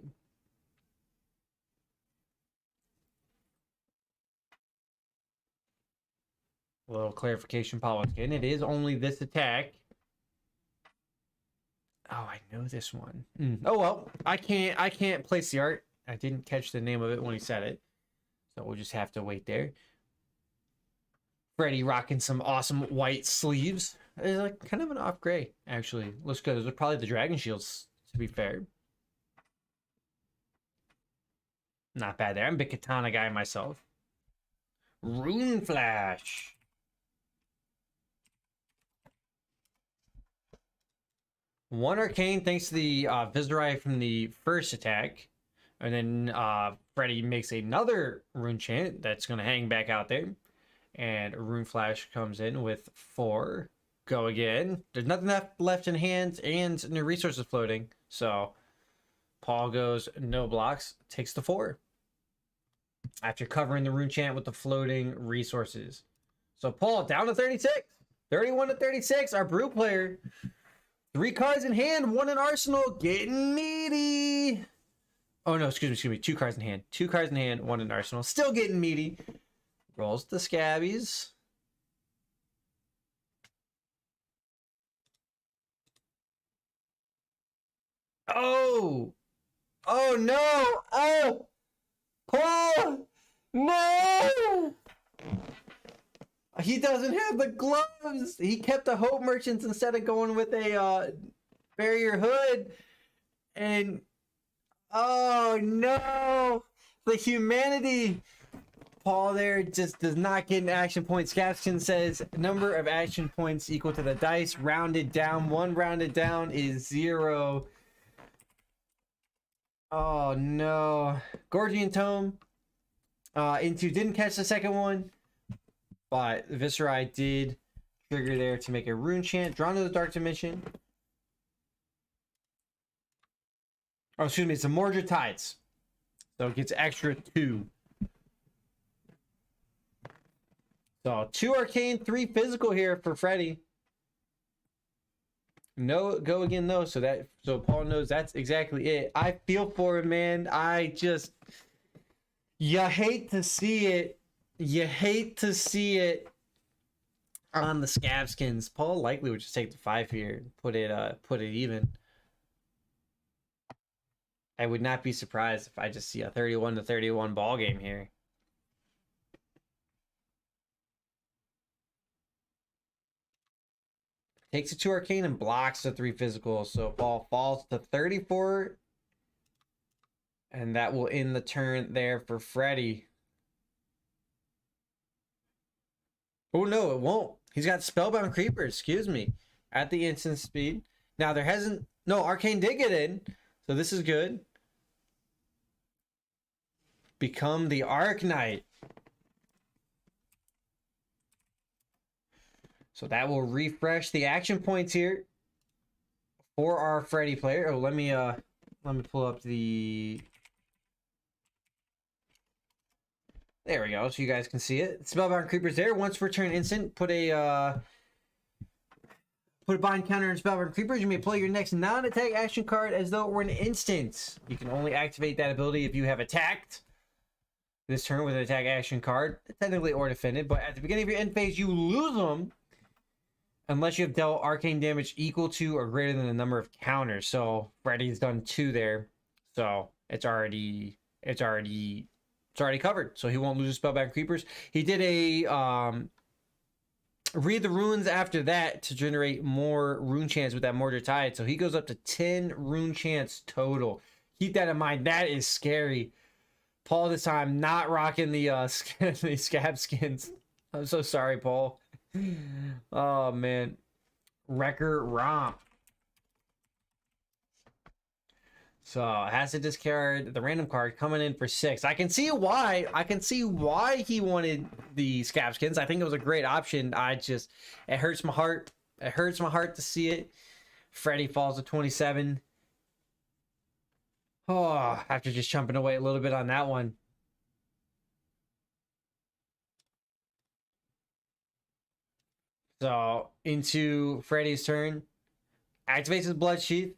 A little clarification, Paul was getting. It is only this attack. Oh, I know this one. Oh well, I can't place the art. I didn't catch the name of it when he said it, so we'll just have to wait there. Freddy rocking some awesome white sleeves. It's like kind of an off gray, actually. Looks good. Those are probably the dragon shields, to be fair. Not bad there. I'm a big katana guy myself. Rune Flash. One arcane thanks to the Viscera from the first attack. And then Freddy makes another rune chant that's going to hang back out there. And Rune Flash comes in with 4. Go again. There's nothing left in hand and no resources floating. So Paul goes no blocks, takes the 4. After covering the rune chant with the floating resources. So Paul down to 36. 31 to 36. Our brew player 3 cards in hand, 1 in arsenal, getting meaty. Oh no, excuse me, 2 cards in hand. 2 cards in hand, 1 in arsenal, still getting meaty. Rolls the scabbies. Oh! Oh no! Oh! Paul! No! He doesn't have the gloves. He kept the Hope Merchants instead of going with a barrier hood. And oh no! The humanity. Paul there just does not get an action point. Scabskin says number of action points equal to the dice rounded down. 1 rounded down is 0. Oh no. Gorgian Tome. Into didn't catch the second one. But Viscerai did trigger there to make a rune chant. Drawn to the Dark Dimension. Oh, excuse me, it's a Mordred Tides. So it gets extra 2. So 2 arcane, 3 physical here for Freddy. No go again though, so Paul knows that's exactly it. I feel for him, man. You hate to see it. You hate to see it on the Scabskins. Paul likely would just take the 5 here, put it even. I would not be surprised if I just see a 31-31 ball game here. Takes a 2 arcane and blocks the 3 physical, so Paul falls to 34. And that will end the turn there for Freddy. Oh no, it won't. He's got Spellbound Creepers, excuse me, at the instant speed. Now there hasn't, no, Arcane did get in, so this is good. Become the Arc Knight. So that will refresh the action points here for our Freddy player. Oh, let me pull up the. There we go, so you guys can see it. Spellbound Creepers there. Once per turn instant, put a bind counter in Spellbound Creepers. You may play your next non-attack action card as though it were an instant. You can only activate that ability if you have attacked this turn with an attack action card, technically or defended. But at the beginning of your end phase, you lose them unless you have dealt arcane damage equal to or greater than the number of counters. So Freddy's done 2 there, so it's already covered, so he won't lose his Spellbound Creepers. He did a read the runes after that to generate more rune chants with that Mordred Tide, so he goes up to 10 rune chants total. Keep that in mind. That is scary. Paul this time not rocking the the scab skins. I'm so sorry, Paul. Oh man. Wrecker Romp. So has to discard the random card coming in for 6. I can see why. He wanted the Scabskins. I think it was a great option. It hurts my heart. It hurts my heart to see it. Freddy falls to 27. Oh, after just jumping away a little bit on that one. So into Freddy's turn. Activates his Blood Sheath.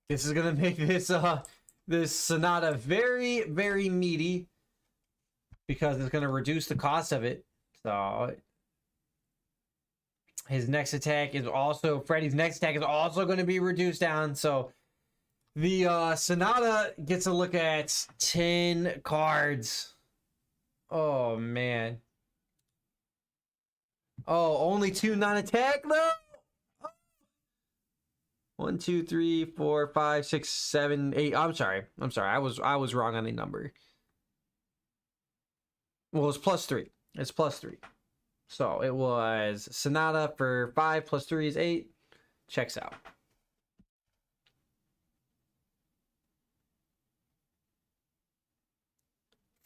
This is gonna make this Sonata very, very meaty because it's gonna reduce the cost of it. So his next attack is also Freddy's next attack is also going to be reduced down. So the Sonata gets a look at 10 cards. Oh man. Oh, only 2 non-attack though. 1, 2, 3, 4, 5, 6, 7, 8. I'm sorry. I was wrong on the number. Well, it's +3. It's +3. So it was Sonata for 5 + 3 is 8. Checks out.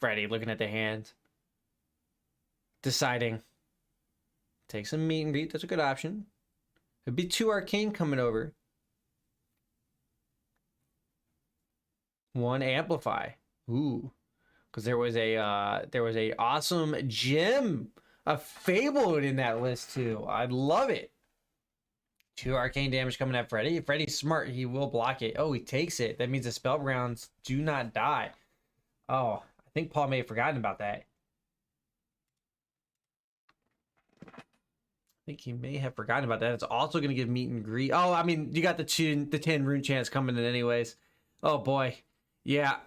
Freddy looking at the hand. Deciding. Take some meet and greet. That's a good option. It'd be 2 arcane coming over. 1 amplify. Ooh. Because there was a awesome gem, a Fabled in that list too. I love it. 2 arcane damage coming at Freddy. If Freddy's smart, he will block it. Oh, he takes it. That means the spellgrounds do not die. Oh, I think Paul may have forgotten about that. I think he may have forgotten about that. It's also going to give meet and greet. Oh, I mean, you got the 10 rune chance coming in anyways. Oh, boy. Yeah.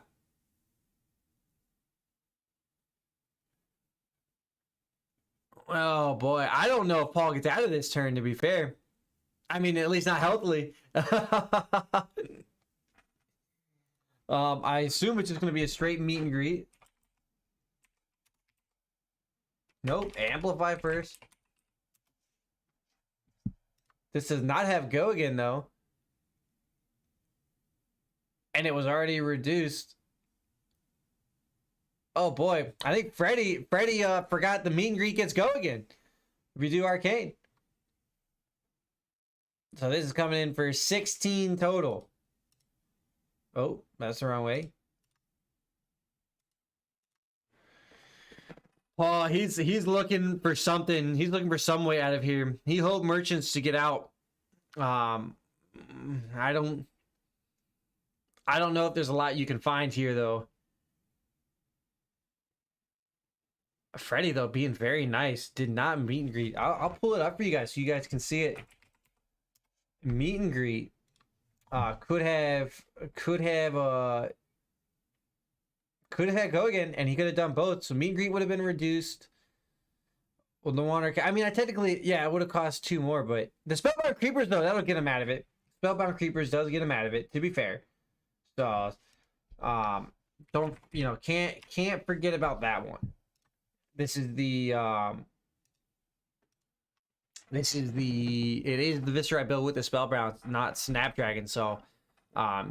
Oh, boy. I don't know if Paul gets out of this turn, to be fair. I mean, at least not healthily. I assume it's just going to be a straight meet and greet. Nope. Amplify first. This does not have go again, though. And it was already reduced. Oh, boy. I think Freddy forgot the meet and greet gets go again. We do arcane. So this is coming in for 16 total. Oh, that's the wrong way. Oh, he's looking for something. He's looking for some way out of here. He hoped merchants to get out. I don't know if there's a lot you can find here, though. Freddy, though, being very nice, did not meet and greet. I'll pull it up for you guys so you guys can see it. Meet and greet could have go again, and he could have done both. So meet and greet would have been reduced. Well, the one, I mean, I technically, yeah, it would have cost 2 more, but the Spellbound Creepers, though, that'll get him out of it. Spellbound Creepers does get him out of it, to be fair. So, don't, can't forget about that one. This is the, it is the Viscera build with the Spellbound, not Snapdragon, so,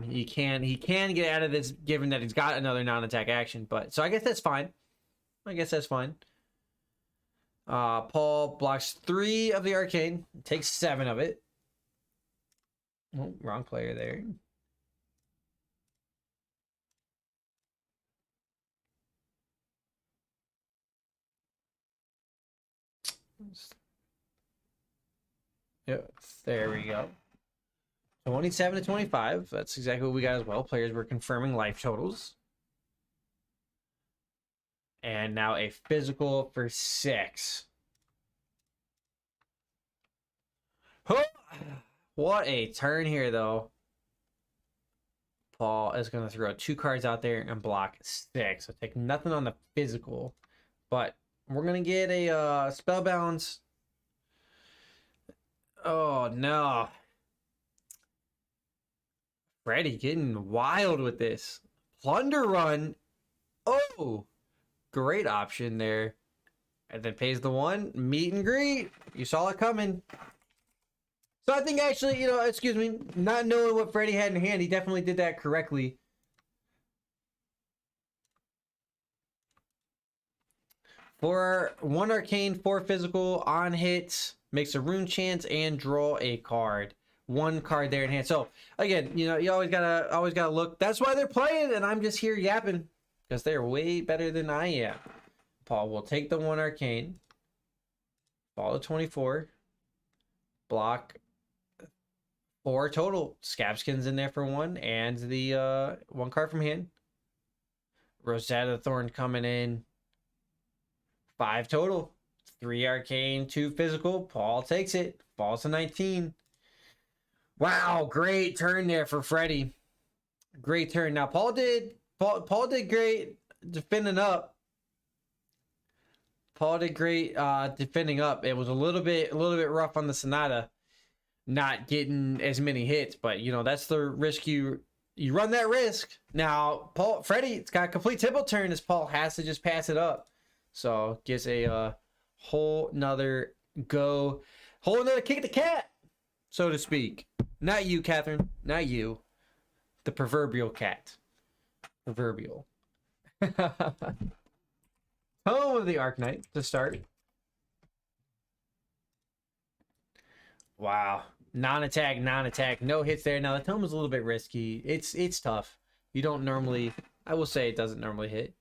he can get out of this given that he's got another non-attack action, but, so I guess that's fine. Paul blocks 3 of the arcane, takes 7 of it. Oh, wrong player there. Yep, there we go. 27 to 25. That's exactly what we got as well. Players were confirming life totals. And now a physical for 6. Oh, what a turn here, though. Paul is going to throw 2 cards out there and block 6. So take nothing on the physical. But we're going to get a Spellbound. Oh, no. Freddy getting wild with this. Plunder Run. Oh, great option there. And then pays the 1. Meet and greet. You saw it coming. So I think actually, excuse me, not knowing what Freddy had in hand, he definitely did that correctly. For 1 arcane, 4 physical, on hit, makes a rune chance and draw a card. 1 card there in hand. So again, you always gotta look. That's why they're playing, and I'm just here yapping because they're way better than I am. Paul will take the 1 arcane, follow 24, block 4 total. Scabskins in there for 1, and the 1 card from hand. Rosetta Thorn coming in. 5 total. 3 arcane, 2 physical. Paul takes it. Falls to 19. Wow, great turn there for Freddy. Great turn. Now Paul did great defending up. Paul did great defending up. It was a little bit rough on the Sonata, not getting as many hits, but that's the risk you run that risk. Now Freddy's got a complete tempo turn as Paul has to just pass it up. So gets a whole nother kick at the cat, so to speak. Not you, Catherine. Not you. The proverbial cat. Proverbial. Home of the Arknight to start. Wow. Non-attack. No hits there. Now the tome is a little bit risky. It's tough. You don't normally, I will say it doesn't normally hit.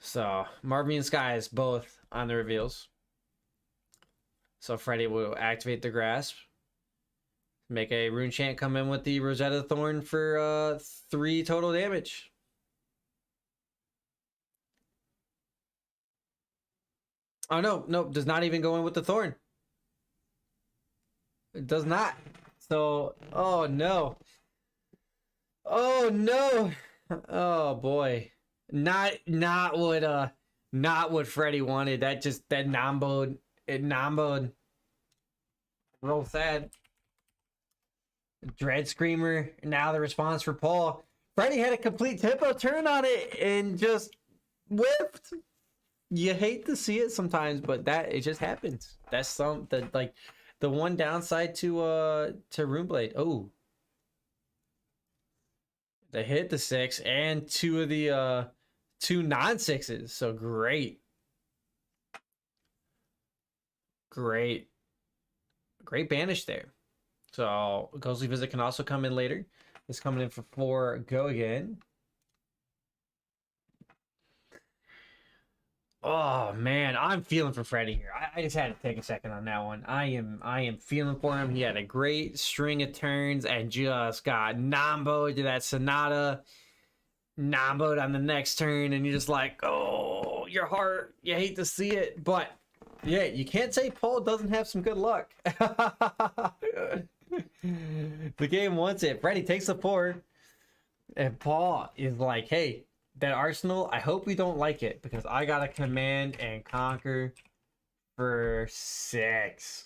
So Marvin and Sky is both on the reveals. So Freddy will activate the grasp. Make a rune chant come in with the Rosetta Thorn for 3 total damage. Oh no, nope, does not even go in with the thorn. It does not. So, oh no. Oh no. Oh boy. Not what Freddy wanted. That nomboed. It nomboed. Real sad. Dread Screamer. Now the response for Paul. Freddy had a complete tempo turn on it and just whipped. You hate to see it sometimes, but it just happens. That's the one downside to Runeblade. Oh. They hit the 6 and 2 of the 2 non-6s. So great. Great banish there. So Ghostly Visit can also come in later. It's coming in for 4. Go again. Oh man, I'm feeling for Freddy here. I just had to take a second on that one. I am feeling for him. He had a great string of turns and just got nomboed to that Sonata. Nomboed on the next turn, and you're just like, oh, your heart. You hate to see it, but yeah, you can't say Paul doesn't have some good luck. The game wants it. Freddy takes the 4, and Paul is like, hey, that arsenal, I hope you don't like it, because I got a command and conquer for 6.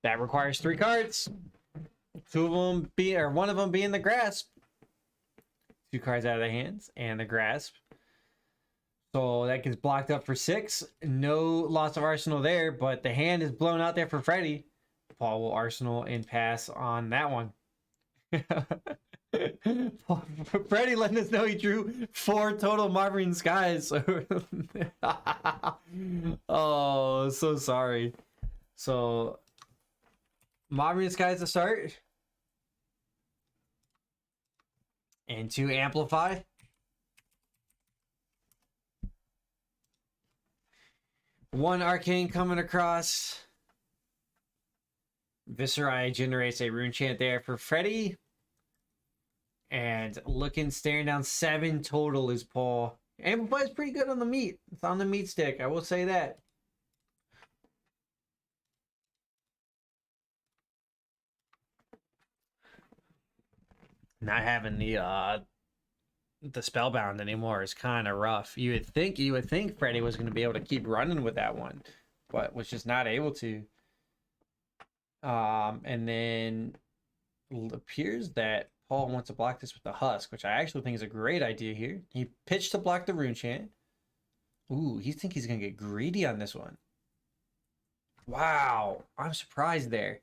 That requires 3 cards. 2 of them one of them being the grasp. 2 cards out of the hands and the grasp. So that gets blocked up for 6. No loss of arsenal there, but the hand is blown out there for Freddy. Paul will arsenal and pass on that one. Freddy letting us know he drew 4 total Marvin Skies. Oh, so sorry. So Marvin Skies to start. And to amplify. One arcane coming across. Viscerai generates a rune chant there for Freddy. And staring down 7 total is Paul. Amplify is pretty good on the meat. It's on the meat stick, I will say that. Not having the spellbound anymore is kind of rough. You would think Freddy was going to be able to keep running with that one, but was just not able to. And then it appears that Paul wants to block this with the husk, which I actually think is a great idea here. He pitched to block the rune chant. Ooh, he thinks he's gonna get greedy on this one. Wow, I'm surprised there.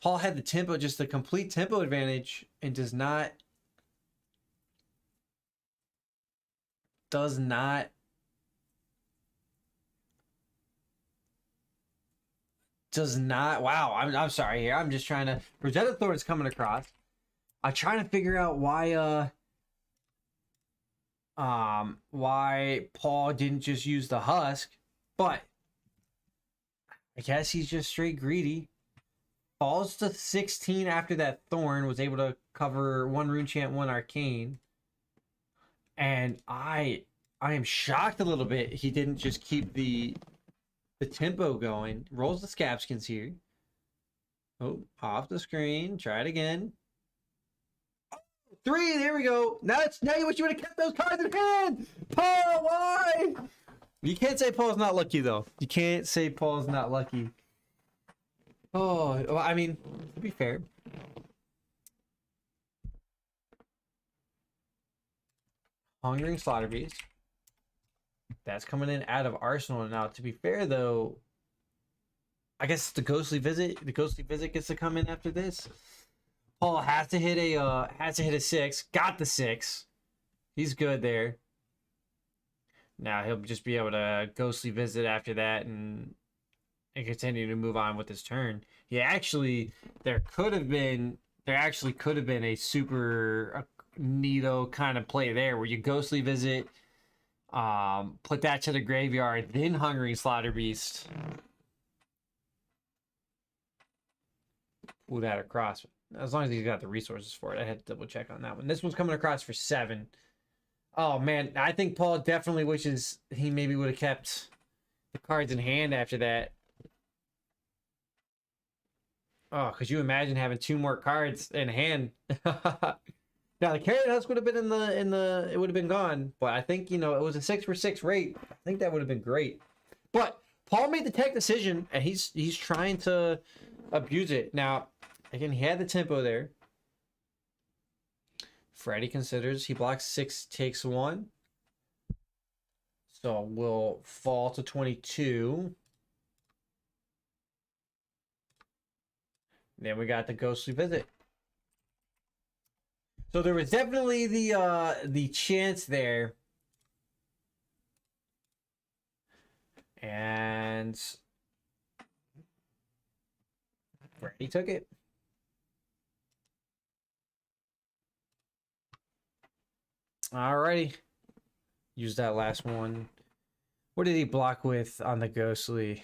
Paul had the tempo, just the complete tempo advantage, and does not wow, I'm sorry here. I'm just trying to Rosetta Thorn's coming across. I'm trying to figure out why Paul didn't just use the husk, but I guess he's just straight greedy. Falls to 16 after that thorn, was able to cover 1 rune chant, 1 arcane. And I am shocked a little bit he didn't just keep the tempo going. Rolls the Scabskins here. Oh, off the screen. Try it again. 3, there we go. Now you wish you would have kept those cards in hand. Paul, why? You can't say Paul's not lucky, though. You can't say Paul's not lucky. Oh, well, I mean, to be fair. Hungering Slaughter Beast. That's coming in out of Arsenal. Now, to be fair, though, I guess the Ghostly Visit. The Ghostly Visit gets to come in after this. Paul has to hit a 6. Got the 6. He's good there. Now he'll just be able to Ghostly Visit after that and continue to move on with his turn. There actually could have been a neato kind of play there, where you ghostly visit, put that to the graveyard, then Hungry Slaughter Beast. Pull that across. As long as he's got the resources for it. I had to double check on that one. This one's coming across for 7. Oh, man. I think Paul definitely wishes he maybe would have kept the cards in hand after that. Oh, could you imagine having 2 more cards in hand? Now the Carrion Husk would have been it would have been gone, but I think, you know, it was a 6 for 6 rate. I think that would have been great. But Paul made the tech decision, and he's trying to abuse it. Now, again, he had the tempo there. Freddy considers, he blocks 6, takes 1. So we'll fall to 22. Then we got the Ghostly Visit. So there was definitely the chance there. And he took it. Alrighty. Use that last one. What did he block with on the Ghostly?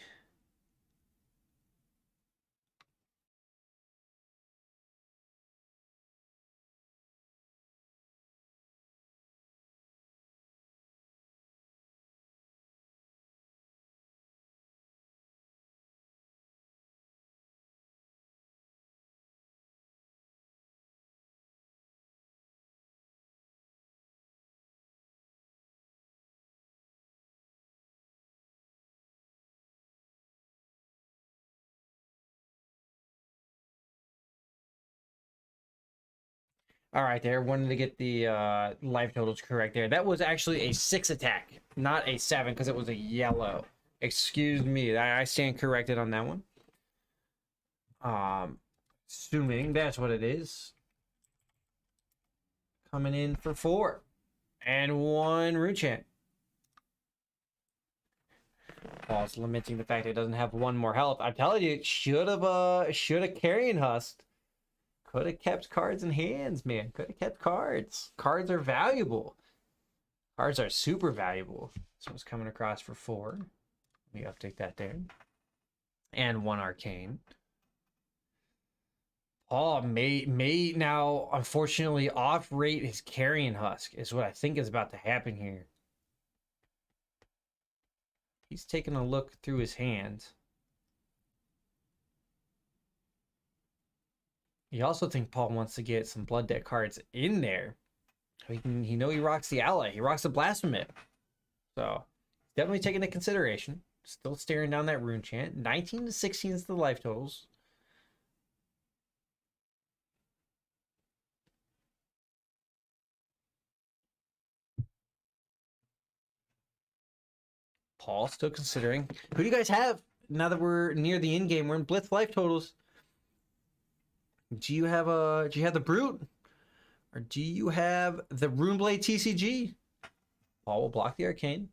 All right, there. Wanted to get the life totals correct there. That was actually a 6 attack, not a 7, because it was a yellow. Excuse me. I stand corrected on that one. Assuming that's what it is. Coming in for 4. And 1 Rune Chant. Paul's lamenting the fact it doesn't have 1 more health. I'm telling you, should have Carrion Husked. Could have kept cards in hands, man. Could have kept cards. Cards are valuable. Cards are super valuable. This one's coming across for 4. Let me update that there. And 1 Arcane. Paul may now, unfortunately, off-rate his Carrion Husk, is what I think is about to happen here. He's taking a look through his hand. You also think Paul wants to get some Blood Debt cards in there. He rocks the Ally. He rocks the Blasphemous. So, definitely taking into consideration. Still staring down that Rune Chant. 19 to 16 is the life totals. Paul still considering. Who do you guys have now that we're near the end game? We're in Blitz life totals. Do you have the Brute? Or do you have the Runeblade TCG? Paul will block the Arcane.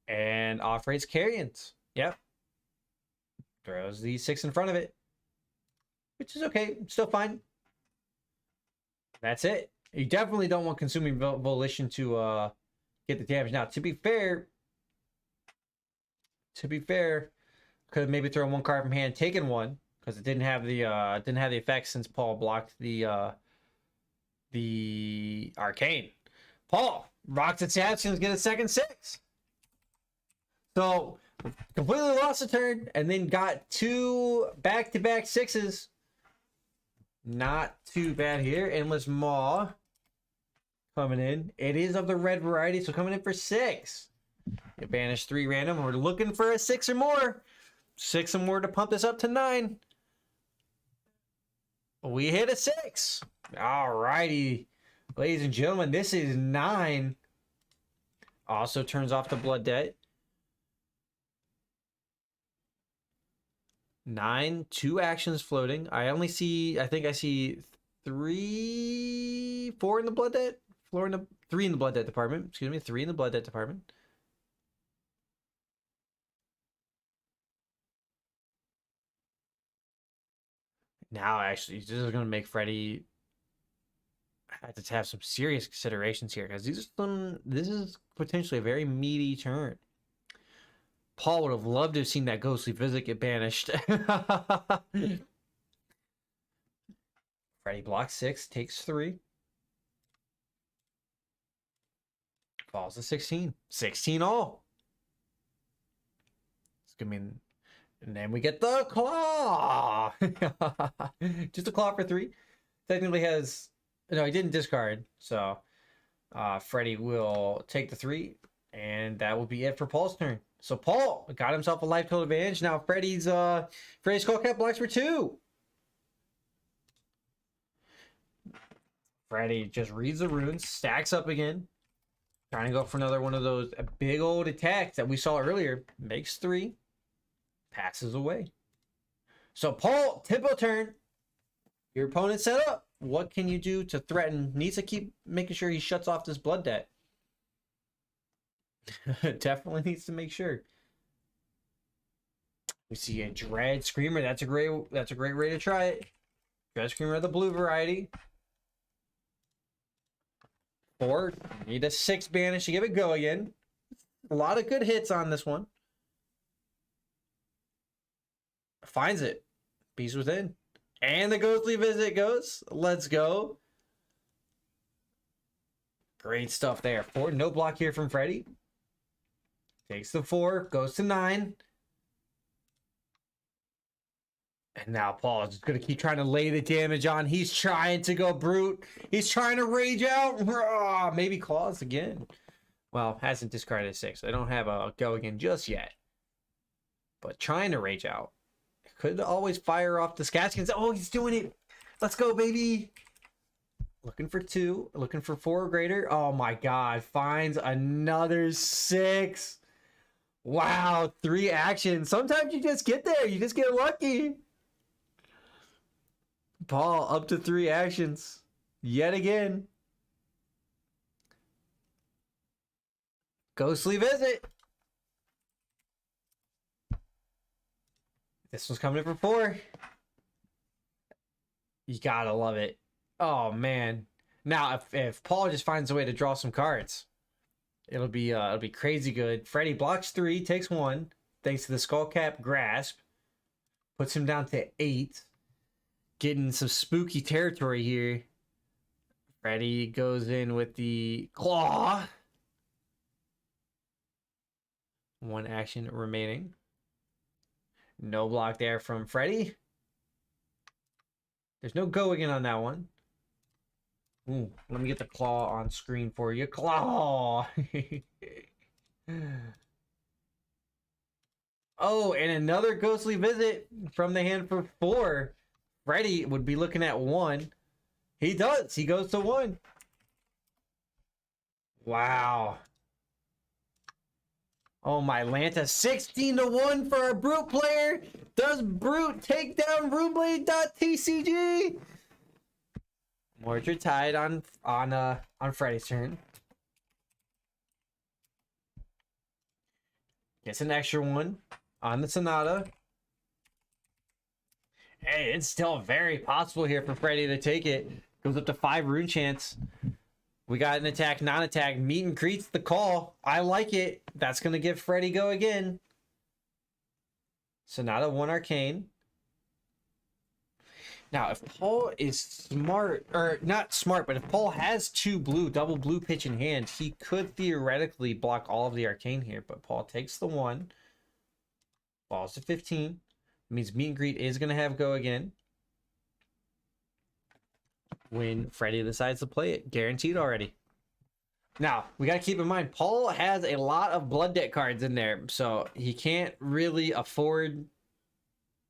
And off-rates Carrions. Yep. Throws the 6 in front of it. Which is okay. Still fine. That's it. You definitely don't want Consuming Volition to get the damage. Now, to be fair, could have maybe thrown 1 card from hand, taken 1. Because it didn't have the effect since Paul blocked the Arcane. Paul rocks its absence, get a second 6. So completely lost a turn and then got 2 back-to-back 6s. Not too bad here. Endless Maw coming in. It is of the red variety, so coming in for 6. You banish 3 random. We're looking for a 6 or more. 6 or more to pump this up to 9. We hit a 6. All righty. Ladies and gentlemen, this is 9. Also turns off the Blood Debt. 9, 2 actions floating. I think I see 3, 4 in the Blood Debt. 3 in the Blood Debt department. Excuse me, 3 in the Blood Debt department. Now, actually, this is going to make Freddy I have to have some serious considerations here because this is potentially a very meaty turn. Paul would have loved to have seen that ghostly visit get banished. Freddy blocks 6, takes 3. Falls to 16. 16 all. It's gonna mean, and then we get the claw. Just a claw for 3. Technically has, no, he didn't discard, so Freddy will take the 3, and that will be it for Paul's turn. So Paul got himself a life total advantage. Now Freddy's Skullcap blocks for 2. Freddy just reads the runes, stacks up again, trying to go for another one of those big old attacks that we saw earlier. Makes 3, passes away. So Paul, tempo turn. Your opponent set up. What can you do to threaten? Needs to keep making sure he shuts off this blood debt. Definitely needs to make sure. We see a Dread Screamer. That's a great way to try it. Dread Screamer, the blue variety. 4. Need a 6 banish to give it go again. A lot of good hits on this one. Finds it. Beast Within. And the ghostly visit goes. Let's go. Great stuff there. 4. No block here from Freddy. Takes the 4. Goes to 9. And now Paul is just going to keep trying to lay the damage on. He's trying to go brute. He's trying to rage out. Maybe claws again. Well, hasn't discarded 6. I don't have a go again just yet. But trying to rage out. Could always fire off the Scaskins. Oh, he's doing it. Let's go, baby. Looking for 2. Looking for 4 or greater. Oh, my God. Finds another 6. Wow. 3 actions. Sometimes you just get there. You just get lucky. Paul up to 3 actions. Yet again. Ghostly visit. This one's coming in for 4. You gotta love it. Oh man. Now if Paul just finds a way to draw some cards, it'll be crazy good. Freddy blocks 3, takes 1, thanks to the Skullcap Grasp. Puts him down to 8. Getting some spooky territory here. Freddy goes in with the claw. 1 action remaining. No block there from Freddy. There's no go again on that one. Ooh, let me get the claw on screen for you. Claw! Oh, and another ghostly visit from the hand for 4. Freddy would be looking at 1. He does. He goes to 1. Wow. Oh my Lanta, 16-1 for our Brute player. Does Brute take down Runeblade.tcg? Mordred tied on Freddy's turn. Gets an extra 1 on the Sonata. Hey, it's still very possible here for Freddy to take it. Goes up to 5 rune chance. We got an attack, non-attack. Meet and greets the call. I like it. That's going to give Freddy go again. Sonata 1 arcane. Now, if Paul is smart, or not smart, but if Paul has 2 blue, double blue pitch in hand, he could theoretically block all of the arcane here. But Paul takes the 1. Falls to 15. Means meet and greet is going to have go again. When Freddy decides to play it. Guaranteed already. Now, we got to keep in mind, Paul has a lot of blood debt cards in there. So he can't really afford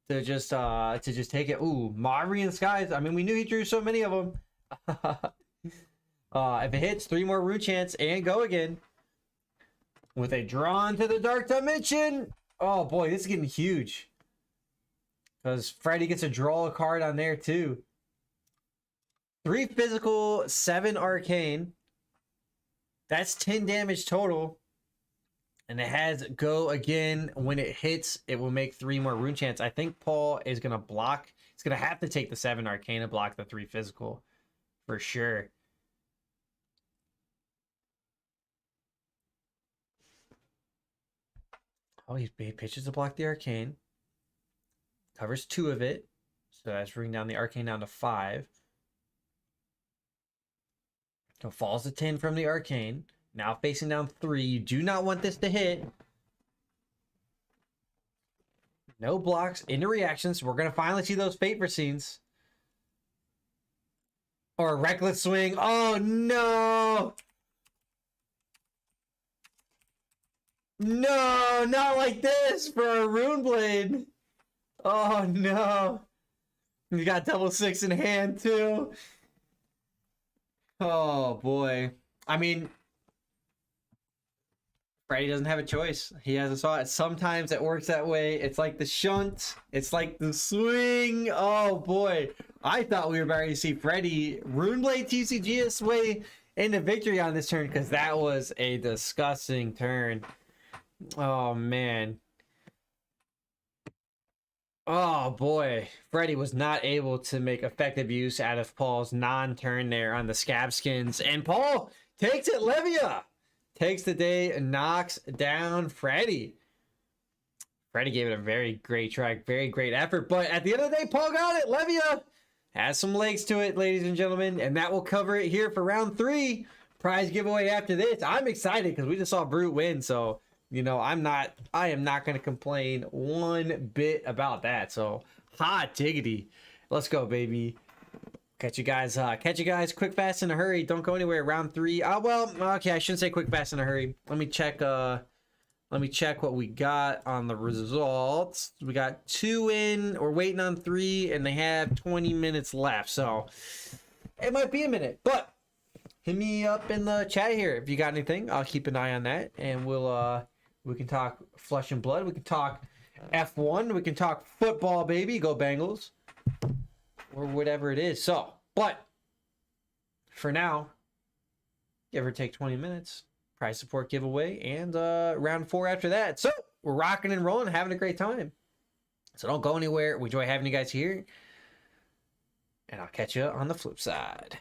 to just take it. Ooh, Maurian Skies. I mean, we knew he drew so many of them. If it hits, 3 more rune chance and go again. With a drawn to the dark dimension. Oh boy, this is getting huge. Because Freddy gets to draw a card on there too. 3 physical, 7 arcane. That's 10 damage total. And it has go again. When it hits, it will make 3 more rune chance. I think Paul is going to block. He's going to have to take the 7 arcane and block the 3 physical. For sure. Oh, he pitches to block the arcane. Covers 2 of it. So that's bringing down the arcane down to 5. So falls to 10 from the arcane. Now facing down 3. You do not want this to hit. No blocks into reactions. We're going to finally see those Fate scenes. Or a reckless swing. Oh, no. No, not like this for a Rune Blade. Oh, no. You got double 6 in hand, too. Oh, boy. I mean, Freddy doesn't have a choice. He has a saw. Sometimes it works that way. It's like the shunt. It's like the swing. Oh, boy. I thought we were about to see Freddy Runeblade TCG his way into victory on this turn because that was a disgusting turn. Oh, man. Oh, boy. Freddy was not able to make effective use out of Paul's non-turn there on the Scab Skins. And Paul takes it. Levia takes the day and knocks down Freddy. Freddy gave it a very great try, very great effort. But at the end of the day, Paul got it. Levia has some legs to it, ladies and gentlemen. And that will cover it here for round 3. Prize giveaway after this. I'm excited because we just saw Brute win. So, you know, I am not going to complain one bit about that. So, hot diggity. Let's go, baby. Catch you guys quick, fast, in a hurry. Don't go anywhere. Round 3. Well, okay, I shouldn't say quick, fast, in a hurry. Let me check what we got on the results. We got 2 in. We're waiting on 3, and they have 20 minutes left. So, it might be a minute. But, hit me up in the chat here if you got anything. I'll keep an eye on that, and we can talk Flesh and Blood. We can talk F1. We can talk football, baby. Go Bengals. Or whatever it is. So, but for now, give or take 20 minutes, prize support giveaway, and round 4 after that. So, we're rocking and rolling, having a great time. So, don't go anywhere. We enjoy having you guys here. And I'll catch you on the flip side.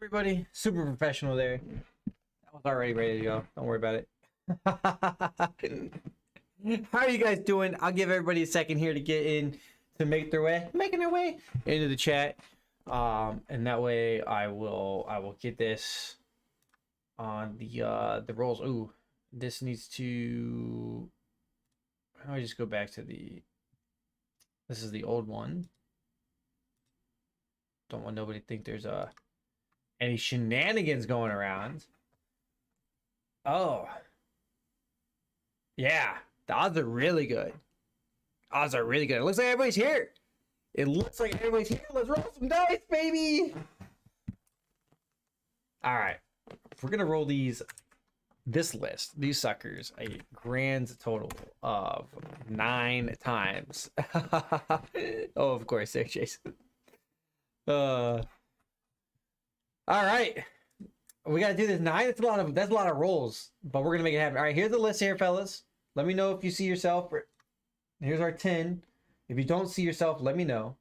Everybody, super professional there. That was already ready to go. Don't worry about it. How are you guys doing? I'll give everybody a second here to get in to making their way into the chat. And that way I will get this on the rolls. Ooh, this needs to. How do I just go back to the? This is the old one. Don't want nobody to think there's any shenanigans going around. Oh, yeah, the odds are really good. Odds are really good. It looks like everybody's here. It looks like everybody's here. Let's roll some dice, baby. All right, we're gonna roll these suckers a grand total of 9 times. Oh, of course, there, Jason. All right, we gotta do this 9. That's a lot of rolls, but we're gonna make it happen. All right, here's the list here, fellas. Let me know if you see yourself. Here's our 10. If you don't see yourself, let me know.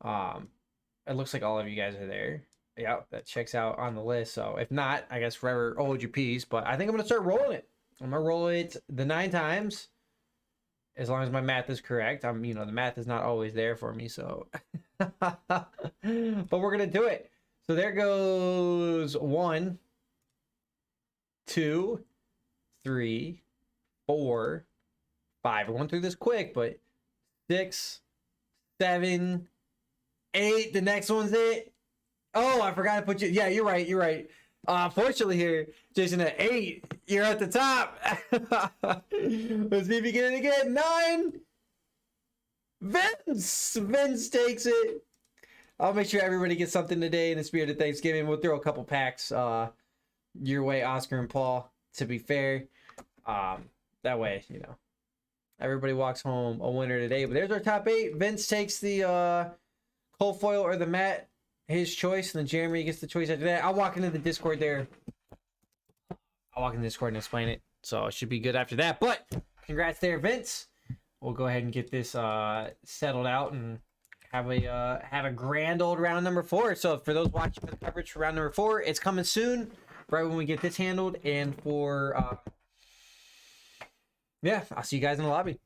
It looks like all of you guys are there. Yeah, that checks out on the list. So if not, I guess forever hold your peace. But I think I'm gonna start rolling it. I'm gonna roll it the 9 times, as long as my math is correct. The math is not always there for me. So, but we're gonna do it. So there goes 1, 2, 3, 4, 5. We're going through this quick, but 6, 7, 8. The next one's it. Oh, I forgot to put you. Yeah, you're right. You're right. Fortunately here, Jason, at 8, you're at the top. Let's see if you get it again. 9. Vince takes it. I'll make sure everybody gets something today in the spirit of Thanksgiving. We'll throw a couple packs your way, Oscar and Paul, to be fair. That way, everybody walks home a winner today. But there's our top 8. Vince takes the cold foil or the matte, his choice, and then Jeremy gets the choice after that. I'll walk into the Discord there. I'll walk in the Discord and explain it. So it should be good after that. But congrats there, Vince. We'll go ahead and get this settled out and have a grand old round number 4. So for those watching the coverage for round number 4, it's coming soon, right when we get this handled. And for yeah, I'll see you guys in the lobby.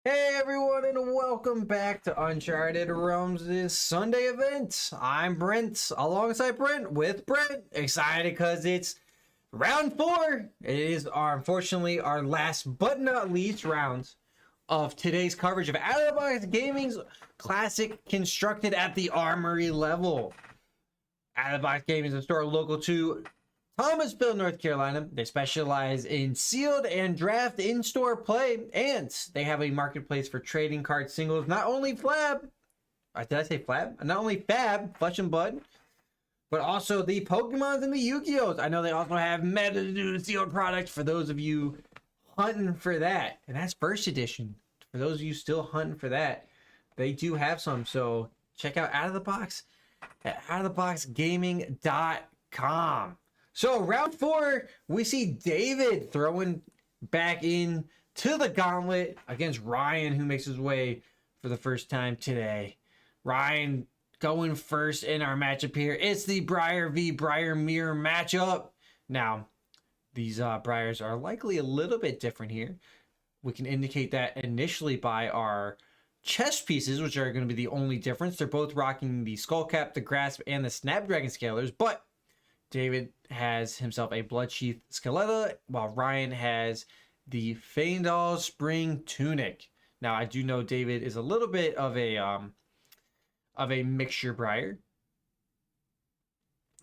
Hey everyone, and welcome back to Uncharted Realms' Sunday event. I'm Brent, alongside Brent with Brent. Excited because it's round 4. It is unfortunately our last but not least round of today's coverage of Out of the Box Gaming's classic constructed at the Armory level. Out of the Box Gaming is a store local to Thomasville, North Carolina. They specialize in sealed and draft in-store play, and they have a marketplace for trading card singles. Not only Flab, did I say Flab? Not only Fab, Flesh and Blood, but also the Pokemons and the Yu-Gi-Ohs. I know they also have Meta sealed products for those of you hunting for that, and that's first edition. For those of you still hunting for that, they do have some. So check out Out of the Box at outoftheboxgaming.com. So round 4, we see David throwing back in to the gauntlet against Ryan, who makes his way for the first time today. Ryan going first in our matchup here. It's the Briar v. Briar Mirror matchup. Now, these Briars are likely a little bit different here. We can indicate that initially by our chest pieces, which are going to be the only difference. They're both rocking the Skull Cap, the Grasp, and the Snapdragon Scalers, but David has himself a Bloodsheath Skeleton, while Ryan has the Feindal Spring Tunic. Now, I do know David is a little bit of a mixture Briar,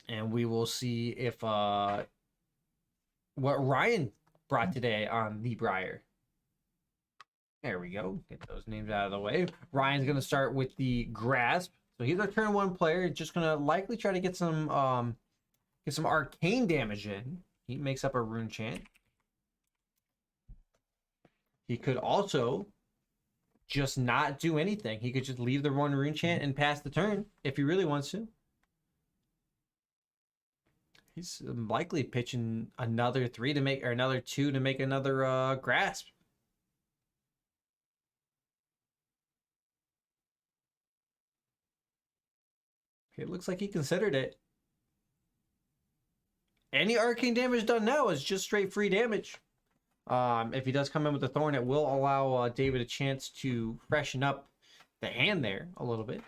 and we will see if what Ryan brought today on the Briar. There we go. Get those names out of the way. Ryan's gonna start with the Grasp, so he's our turn 1 player. Just gonna likely try to get some arcane damage in. He makes up a rune chant. He could also just not do anything. He could just leave the 1 rune chant and pass the turn if he really wants to. He's likely pitching another 3 to make, or another 2 to make another Grasp. It looks like he considered it. Any arcane damage done now is just straight free damage. If he does come in with the Thorn, it will allow David a chance to freshen up the hand there a little bit.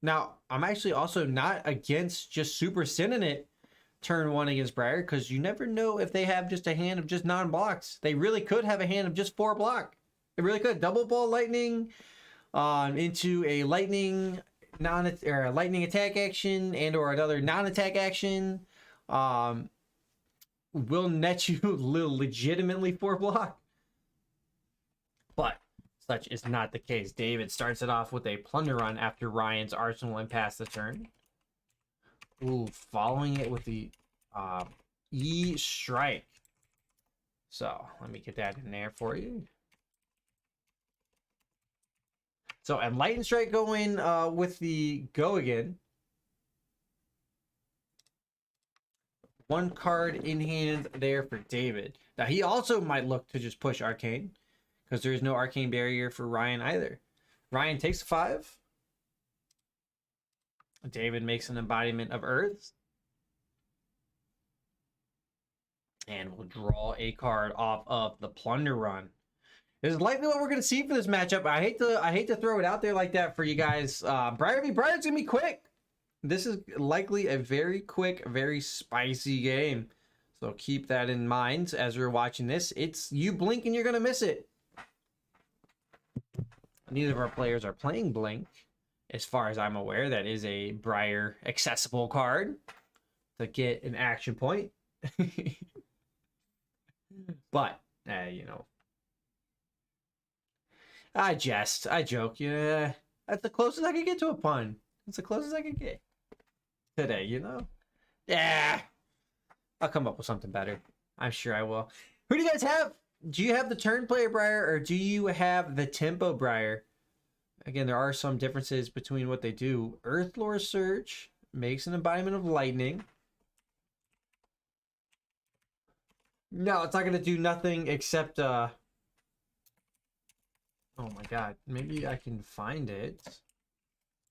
Now, I'm actually also not against just super sending it turn 1 against Briar, because you never know if they have just a hand of just non-blocks. They really could have a hand of just 4 block. They really could. Double Ball Lightning into a lightning attack action and or another non-attack action. Will net you legitimately 4 block, but such is not the case. David starts it off with a Plunder Run after Ryan's Arsenal and pass the turn. Ooh, following it with the E Strike. So let me get that in there for you. So Enlightened Strike going with the Go Again. 1 card in hand there for David. Now, he also might look to just push Arcane, because there is no Arcane barrier for Ryan either. Ryan takes 5. David makes an embodiment of Earth. And we'll draw a card off of the Plunder Run. This is likely what we're going to see for this matchup. I hate to throw it out there like that for you guys. Briar v. Briar's going to be quick. This is likely a very quick, very spicy game. So keep that in mind as we're watching this. It's you blink and you're going to miss it. Neither of our players are playing Blink. As far as I'm aware, that is a Briar accessible card to get an action point. But, you know. I jest. I joke. Yeah, that's the closest I could get to a pun. That's the closest I could get today, you know? Yeah. I'll come up with something better. I'm sure I will. Who do you guys have? Do you have the turn player Briar, or do you have the tempo Briar? Again, there are some differences between what they do. Earthlore Surge makes an embodiment of lightning. No, it's not going to do nothing except... Oh my god. Maybe I can find it.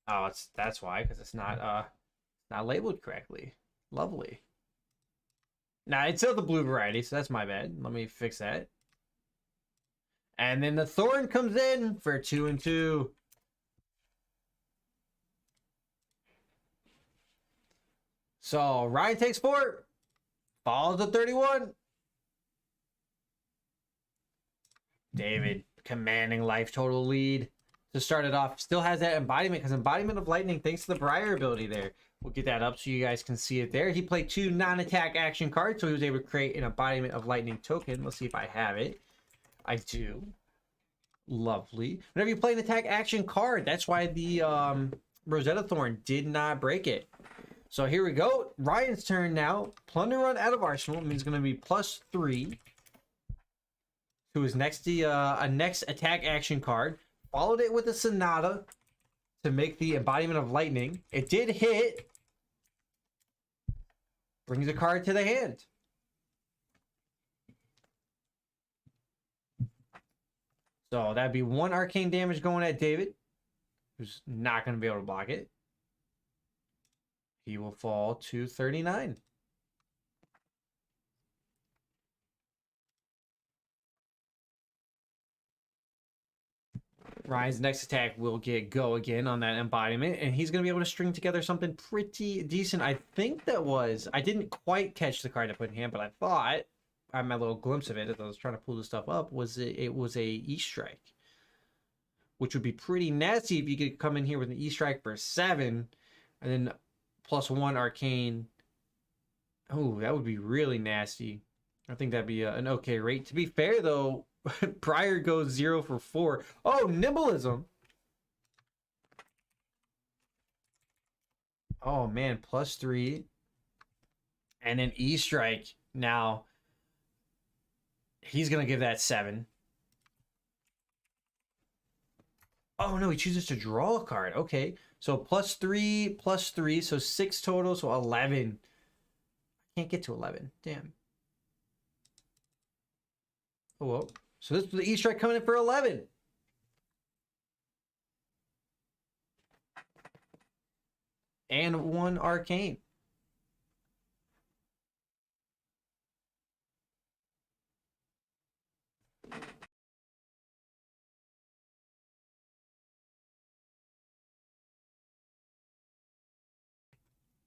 Oh, that's why, because it's not labeled correctly. Lovely. Nah, it's still the blue variety, so that's my bad. Let me fix that. And then the Thorn comes in for 2 and 2. So Ryan takes 4. Follows the 31. David commanding life total lead to start it off. Still has that embodiment, because embodiment of lightning, thanks to the Briar ability there. We'll get that up so you guys can see it there. He played 2 non-attack action cards, so he was able to create an embodiment of lightning token. Let's see if I have it. I do. Lovely. Whenever you play an attack action card, that's why the Rosetta Thorn did not break it. So here we go. Ryan's turn now. Plunder Run out of Arsenal means going to be +3 to his next next attack action card. Followed it with a Sonata to make the embodiment of lightning. It did hit. Brings a card to the hand. So that'd be 1 arcane damage going at David, who's not going to be able to block it. He will fall to 39. Ryan's next attack will get go again on that embodiment, and he's going to be able to string together something pretty decent. I think that was... I didn't quite catch the card I put in hand, but I thought... I had my little glimpse of it as I was trying to pull this stuff up. It was a E-Strike, which would be pretty nasty if you could come in here with an E-Strike for 7, and then +1 arcane. Oh, that would be really nasty. I think that'd be an okay rate. To be fair, though, Briar goes 0 for 4. Oh, Nimbleism. Oh, man, +3. And then E-Strike. Now, he's going to give that 7. Oh, no, he chooses to draw a card. Okay, so +3, +3, so 6 total, so 11. I can't get to 11. Damn. Oh, well. So this was the E-Strike coming in for 11. And 1 arcane.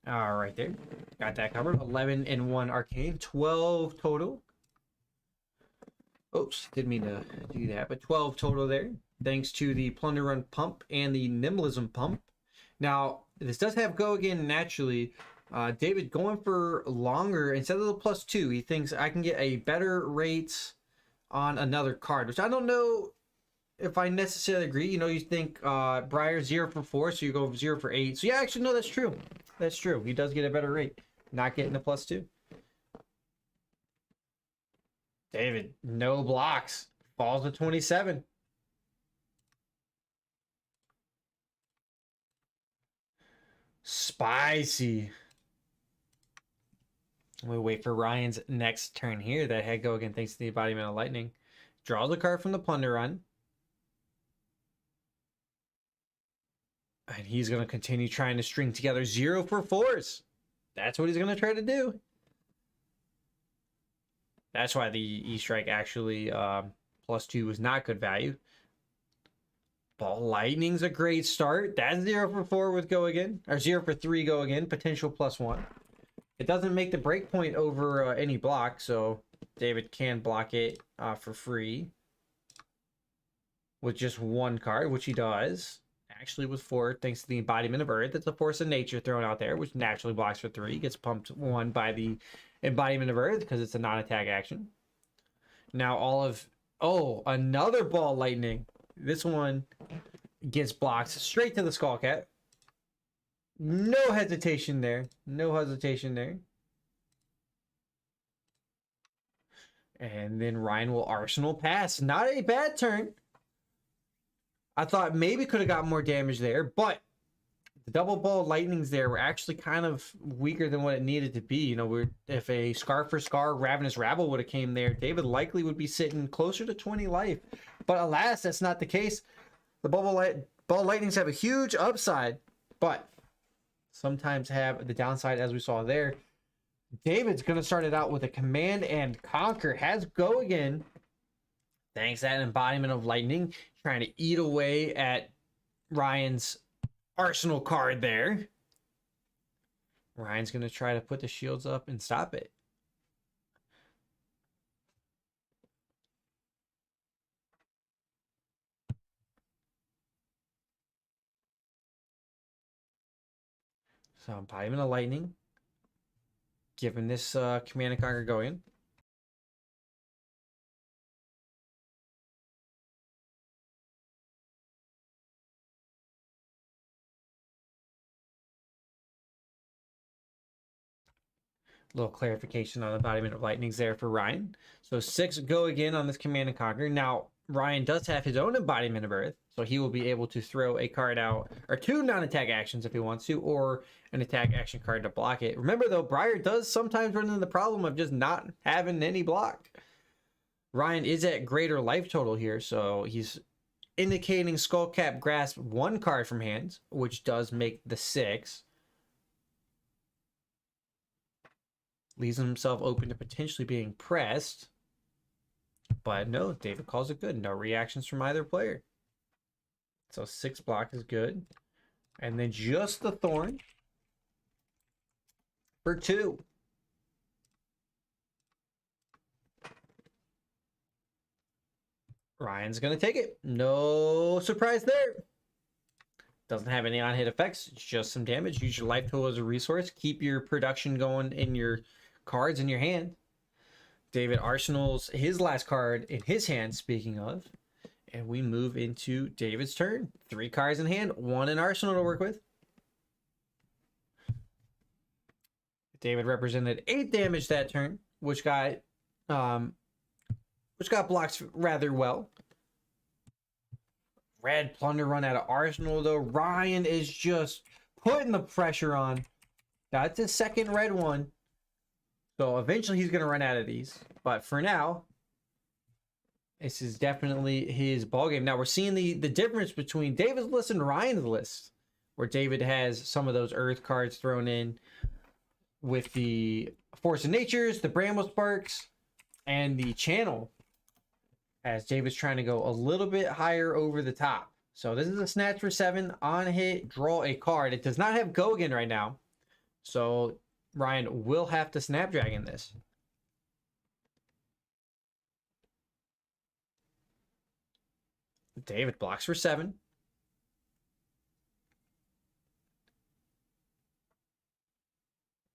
All right, there. Got that covered. 11 and 1 arcane. 12 total. Oops, didn't mean to do that, but 12 total there. Thanks to the Plunder Run pump and the Nimbleism pump. Now, this does have go again naturally. David going for longer. Instead of the +2, he thinks I can get a better rate on another card, which I don't know if I necessarily agree. You know, you think Briar 0 for 4, so you go 0 for 8. So yeah, actually, no, that's true. That's true. He does get a better rate. Not getting the +2. David, no blocks. Falls to 27. Spicy. We wait for Ryan's next turn here. That had go again thanks to the embodiment of lightning. Draws a card from the Plunder Run. And he's going to continue trying to string together 0 for 4s. That's what he's going to try to do. That's why the E-Strike actually +2 was not good value. Ball Lightning's a great start. That's 0 for 4 with go again. Or 0 for 3 go again. Potential +1. It doesn't make the break point over any block, so David can block it for free with just 1 card, which he does. Actually with 4, thanks to the embodiment of Earth. It's a force of nature thrown out there, which naturally blocks for 3. Gets pumped 1 by the embodiment of Earth because it's a non-attack action. Now all of... Oh, another Ball Lightning. This one gets blocked straight to the Skullcat. No hesitation there. No hesitation there. And then Ryan will Arsenal pass. Not a bad turn. I thought maybe could have got more damage there, but the double Ball Lightnings there were actually kind of weaker than what it needed to be. You know, if a Scar for Scar Ravenous Rabble would have came there, David likely would be sitting closer to 20 life. But alas, that's not the case. The Ball Lightnings have a huge upside, but sometimes have the downside, as we saw there. David's going to start it out with a Command and Conquer. Has go again. Thanks that embodiment of lightning, trying to eat away at Ryan's arsenal card there. Ryan's going to try to put the shields up and stop it. So embodiment of lightning. Given this command and conquer going. Little clarification on the embodiment of lightnings there for Ryan. So 6 go again on this command and conquer. Now Ryan does have his own embodiment of earth, so he will be able to throw a card out, or 2 non-attack actions if he wants to, or an attack action card to block it. Remember though, Briar does sometimes run into the problem of just not having any block. Ryan is at greater life total here, so he's indicating Skullcap grasp 1 card from hand, which does make the 6. Leaves himself open to potentially being pressed. But no, David calls it good. No reactions from either player. So 6 block is good. And then just the Thorn for 2. Ryan's going to take it. No surprise there. Doesn't have any on-hit effects. It's just some damage. Use your life total as a resource. Keep your production going in your cards in your hand. David arsenals his last card in his hand, speaking of. And we move into David's turn. 3 cards in hand, 1 in arsenal to work with. David represented 8 damage that turn, which got blocked rather well. Red plunder run out of arsenal though. Ryan is just putting the pressure on. That's his second red one. So eventually he's going to run out of these. But for now, this is definitely his ball game. Now we're seeing the difference between David's list and Ryan's list, where David has some of those earth cards thrown in with the Force of Natures, the Bramble Sparks, and the Channel, as David's trying to go a little bit higher over the top. So this is a snatch for 7. On hit, draw a card. It does not have go again right now. So Ryan will have to Snapdragon this. David blocks for 7.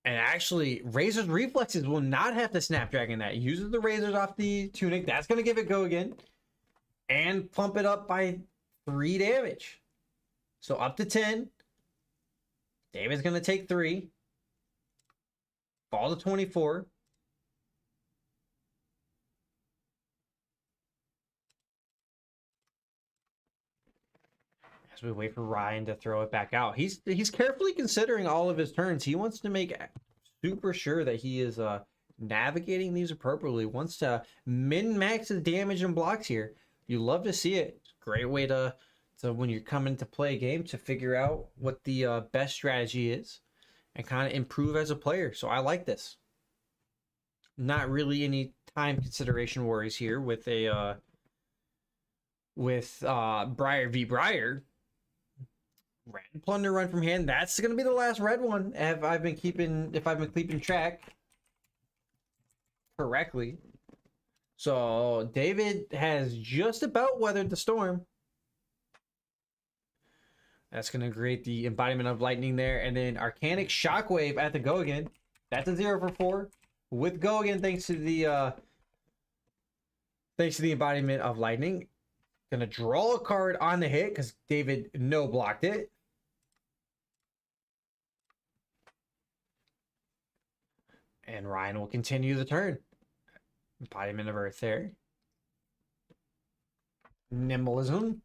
And actually, Razor's Reflexes will not have to Snapdragon that. Uses the Razors off the Tunic. That's going to give it go again. And pump it up by 3 damage. So up to 10. David's going to take 3. Fall to 24. As we wait for Ryan to throw it back out. He's carefully considering all of his turns. He wants to make super sure that he is navigating these appropriately. Wants to min-max his damage and blocks here. You love to see it. It's a great way to when you're coming to play a game, to figure out what the best strategy is and kind of improve as a player. So I like this. Not really any time consideration worries here with a Briar v. Briar. Red plunder run from hand. That's going to be the last red one if I've been keeping track correctly. So David has just about weathered the storm. That's going to create the embodiment of lightning there, and then Arcanic Shockwave at the go again. That's a 0 for 4 with go again, thanks to the embodiment of lightning. Gonna draw a card on the hit because David no blocked it. And Ryan will continue the turn. Embodiment of Earth there. Nimblism.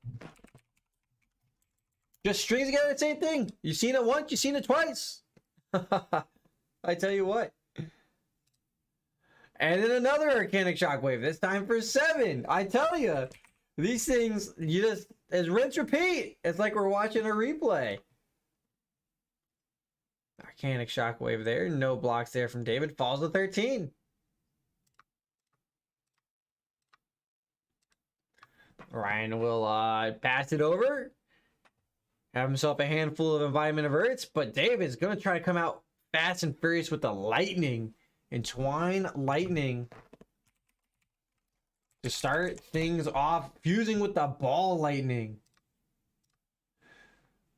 Just strings together the same thing. You've seen it once, you've seen it twice. I tell you what. And then another Arcanic Shockwave, this time for 7. I tell you, these things, you just, as rinse repeat. It's like we're watching a replay. Arcanic Shockwave there. No blocks there from David. Falls to 13. Ryan will pass it over. Have himself a handful of environment averts, but David's going to try to come out fast and furious with the lightning. Entwine lightning to start things off, fusing with the ball lightning.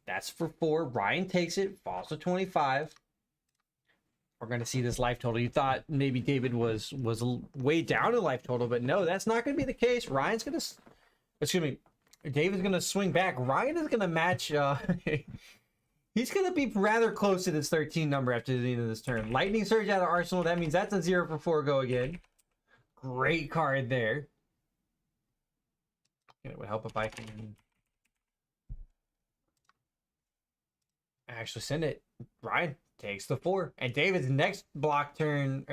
That's for 4. Ryan takes it, falls to 25. We're going to see this life total. You thought maybe David was way down in life total, but no, that's not going to be the case. Ryan's going to, excuse me, David's going to swing back. Ryan is going to match, he's going to be rather close to this 13 number after the end of this turn. Lightning Surge out of Arsenal. That means that's a 0 for 4 go again. Great card there. It would help if I can actually send it. Ryan takes the 4. And David's next turn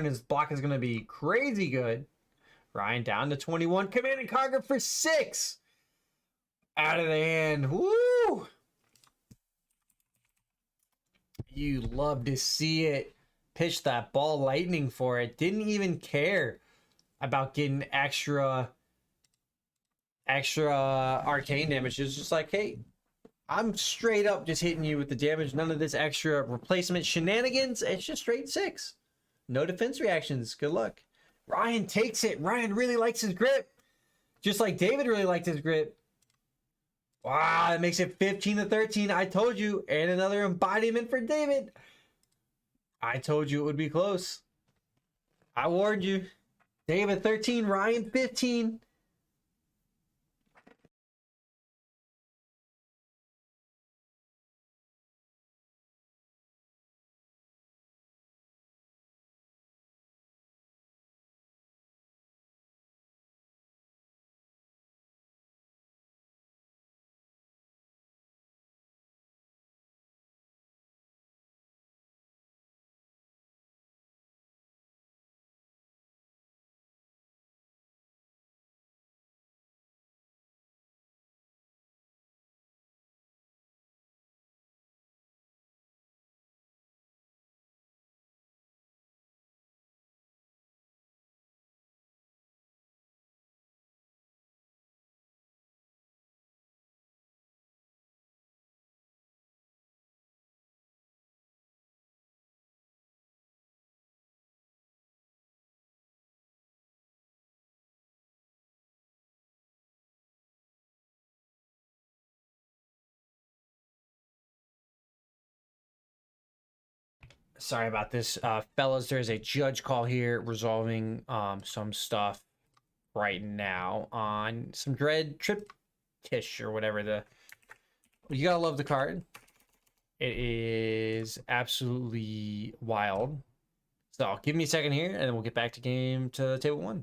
his block is going to be crazy good. Ryan down to 21. Command and Conquer for 6. Out of the hand. Woo! You love to see it. Pitch that ball lightning for it. Didn't even care about getting extra arcane damage. It's just like, hey, I'm straight up just hitting you with the damage. None of this extra replacement shenanigans. It's just straight 6. No defense reactions. Good luck. Ryan takes it. Ryan really likes his grip. Just like David really liked his grip. Wow, that makes it 15 to 13. I told you. And another embodiment for David. I told you it would be close. I warned you. David 13, Ryan 15. Sorry about this, fellas. There's a judge call here resolving some stuff right now on some Dread Trip Tish or whatever. You gotta love the card. It is absolutely wild. So give me a second here, and then we'll get back to table 1.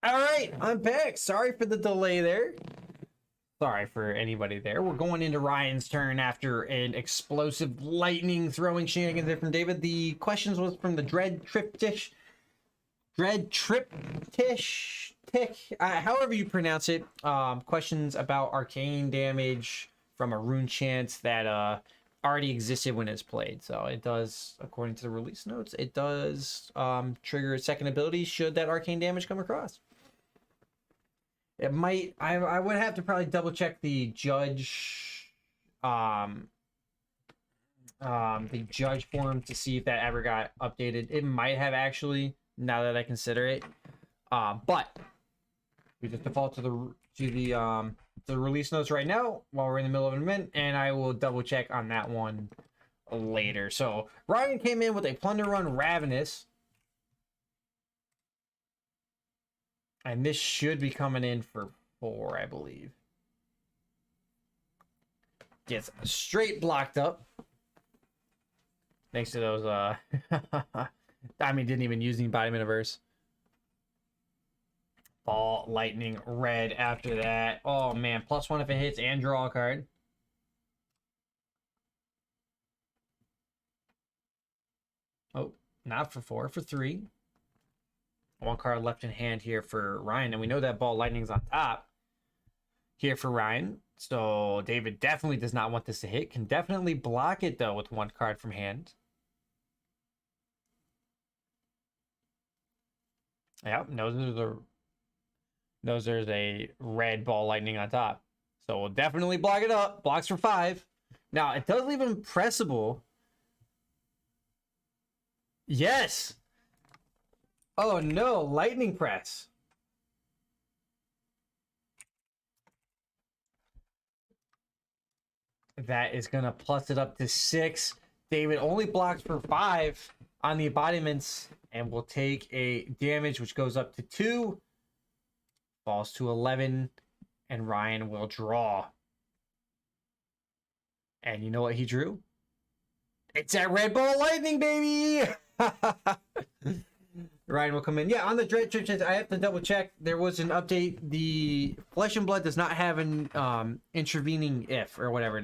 All right, I'm back. Sorry for the delay there. Sorry for anybody there. We're going into Ryan's turn after an explosive lightning throwing shenanigans there from David. The questions was from the Dread Triptych. However you pronounce it. Questions about arcane damage from a rune chant that already existed when it's played. So it does, according to the release notes, it does trigger a second ability should that arcane damage come across. It might. I would have to probably double check the judge form to see if that ever got updated. It might have actually, now that I consider it. But we just default to the release notes right now while we're in the middle of an event, and I will double check on that one later. So Ryan came in with a Plunder Run Ravenous. And this should be coming in for 4, I believe. Gets straight blocked up. Thanks to those, I mean, didn't even use the embodiment of verse. Ball, lightning, red after that. Oh, man. +1 if it hits and draw a card. Oh, not for 4, for 3. 1 card left in hand here for Ryan, and we know that ball lightning's on top here for Ryan. So David definitely does not want this to hit. Can definitely block it though with 1 card from hand. Yep, knows there's a red ball lightning on top. So we'll definitely block it up. Blocks for 5. Now it does leave him pressable. Yes. Oh no, lightning press. That is gonna plus it up to 6. David only blocks for 5 on the embodiments and will take a damage which goes up to 2. Falls to 11, and Ryan will draw. And you know what he drew? It's that red ball lightning, baby! Ryan will come in. Yeah, on the Dread Triptych, I have to double check. There was an update. The Flesh and Blood does not have an intervening if or whatever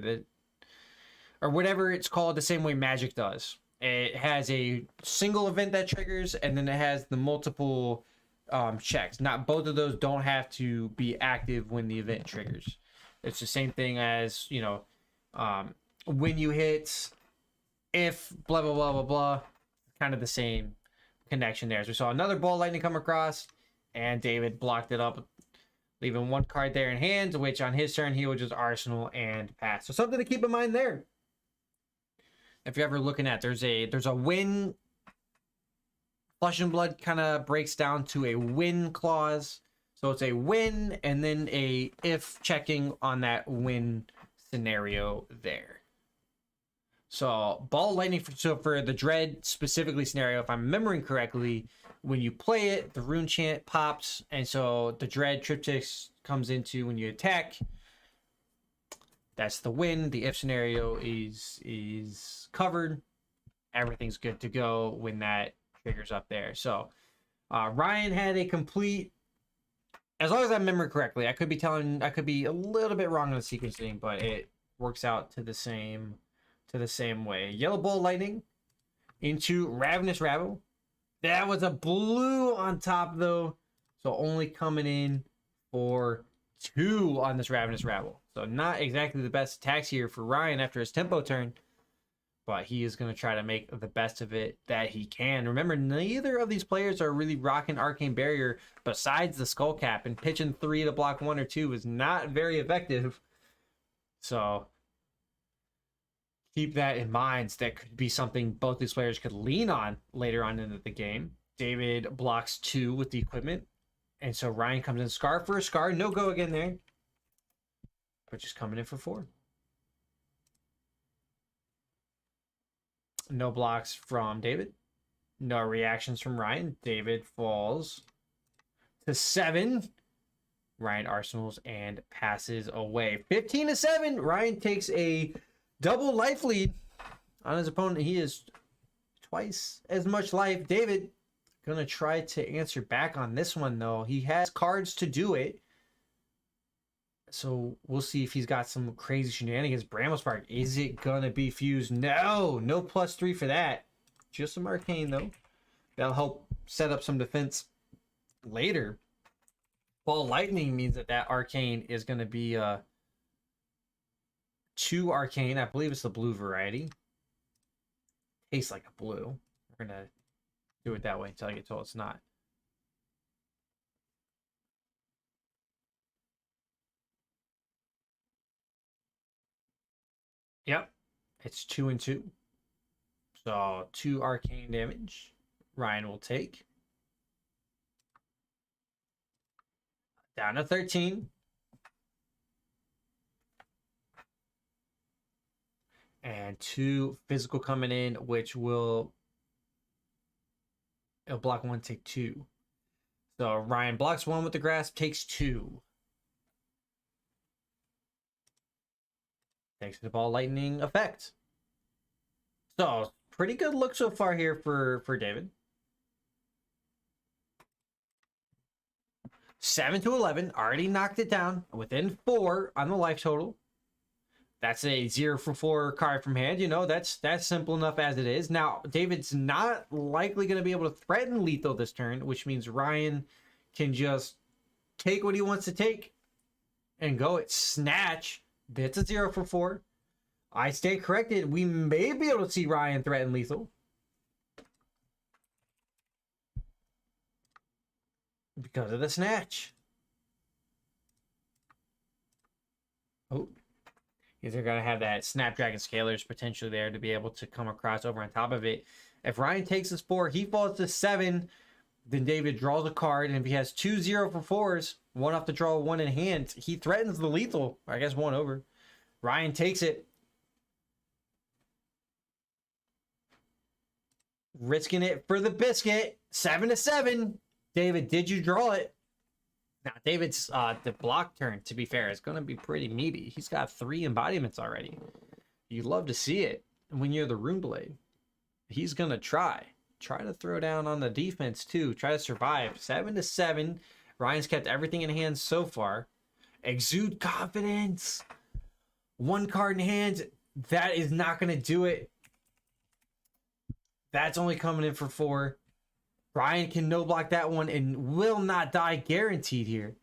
it's called, the same way Magic does. It has a single event that triggers, and then it has the multiple checks. Not both of those don't have to be active when the event triggers. It's the same thing as, you know, when you hit, if blah blah blah blah blah. Kind of the same connection there. So we saw another ball lightning come across, and David blocked it up, leaving 1 card there in hand, which on his turn he will just arsenal and pass. So something to keep in mind there. If you're ever looking at, there's a win. Flesh and Blood kind of breaks down to a win clause. So it's a win and then a if checking on that win scenario there. So ball lightning for the Dread specifically scenario, if I'm remembering correctly, when you play it, the rune chant pops, and so the Dread Triptych comes into when you attack. That's the win. The if scenario is covered. Everything's good to go when that triggers up there. So Ryan had a complete, as long as I remember correctly, I could be a little bit wrong on the sequencing, but it works out to the same way. Yellow ball lightning into Ravenous Rabble. That was a blue on top though, so only coming in for 2 on this Ravenous Rabble. So not exactly the best attacks here for Ryan after his tempo turn, but he is going to try to make the best of it that he can. Remember, neither of these players are really rocking Arcane Barrier besides the Skull Cap, and pitching 3 to block 1 or 2 is not very effective. So keep that in mind. That could be something both these players could lean on later on into the game. David blocks 2 with the equipment, and so Ryan comes in Scar for a Scar. No go again there, but just coming in for 4. No blocks from David. No reactions from Ryan. David falls to 7. Ryan arsenals and passes away. 15-7. Ryan takes a double life lead on his opponent. He is twice as much life. David gonna try to answer back on this one, though. He has cards to do it. So we'll see if he's got some crazy shenanigans. Bramble Spark, is it gonna be fused? No, no +3 for that. Just some arcane though. That'll help set up some defense later. Ball Lightning means that arcane is gonna be 2 arcane. I believe it's the blue variety. Tastes like a blue. We're gonna do it that way until I get told it's not. Yep, it's 2 and 2. So 2 arcane damage. Ryan will take. Down to 13. And 2 physical coming in, which will it'll block 1, take 2. So Ryan blocks 1 with the grasp, takes 2. Thanks to the Ball Lightning effect. So pretty good look so far here for David. 7 to 11, already knocked it down within 4 on the life total. That's a 0 for 4 card from hand. You know, that's simple enough as it is. Now, David's not likely going to be able to threaten lethal this turn, which means Ryan can just take what he wants to take and go at Snatch. That's a 0 for 4. I stay corrected. We may be able to see Ryan threaten lethal. Because of the Snatch. Oh. They're going to have that Snapdragon Scalers potentially there to be able to come across over on top of it. If Ryan takes his 4, he falls to 7. Then David draws a card. And if he has 2 0 for 4s, 1 off the draw, 1 in hand, he threatens the lethal. I guess 1 over. Ryan takes it. Risking it for the biscuit. 7 to 7. David, did you draw it? Now, David's the block turn, to be fair, is going to be pretty meaty. He's got 3 embodiments already. You'd love to see it when you're the Rune Blade. He's going to try to throw down on the defense, too. Try to survive. 7 to 7. Ryan's kept everything in hand so far. Exude Confidence. 1 card in hand. That is not going to do it. That's only coming in for 4. Ryan can no block that one and will not die guaranteed here.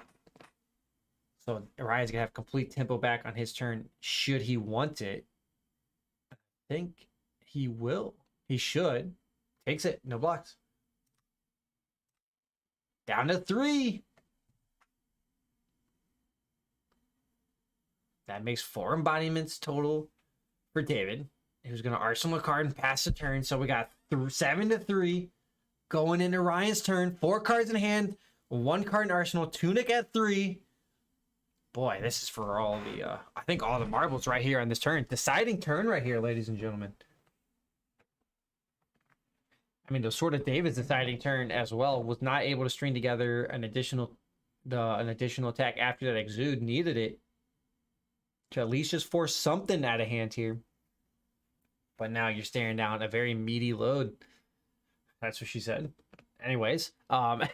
So Ryan's going to have complete tempo back on his turn should he want it. I think he will. He should. Takes it. No blocks. Down to 3. That makes 4 embodiments total for David, who's going to arsenal a card and pass the turn. So we got 7 to 3. Going into Ryan's turn, 4 cards in hand, 1 card in arsenal, Tunic at 3. Boy, this is for all the, I think all the marbles right here on this turn. Deciding turn right here, ladies and gentlemen. I mean, the Sword of David's deciding turn as well was not able to string together an additional attack after that Exude. Needed it to at least just force something out of hand here. But now you're staring down a very meaty load. That's what she said. Anyways, 7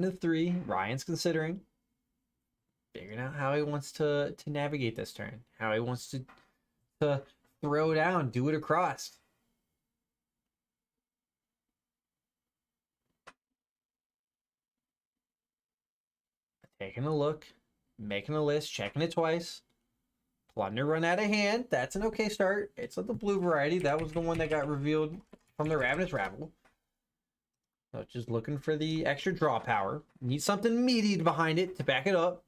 to 3. Ryan's considering figuring out how he wants to navigate this turn, how he wants to throw down, do it across. Taking a look, making a list, checking it twice. Plunder run out of hand. That's an okay start. It's of the blue variety. That was the one that got revealed from the Ravenous Rabble. So just looking for the extra draw power. Need something meaty behind it to back it up.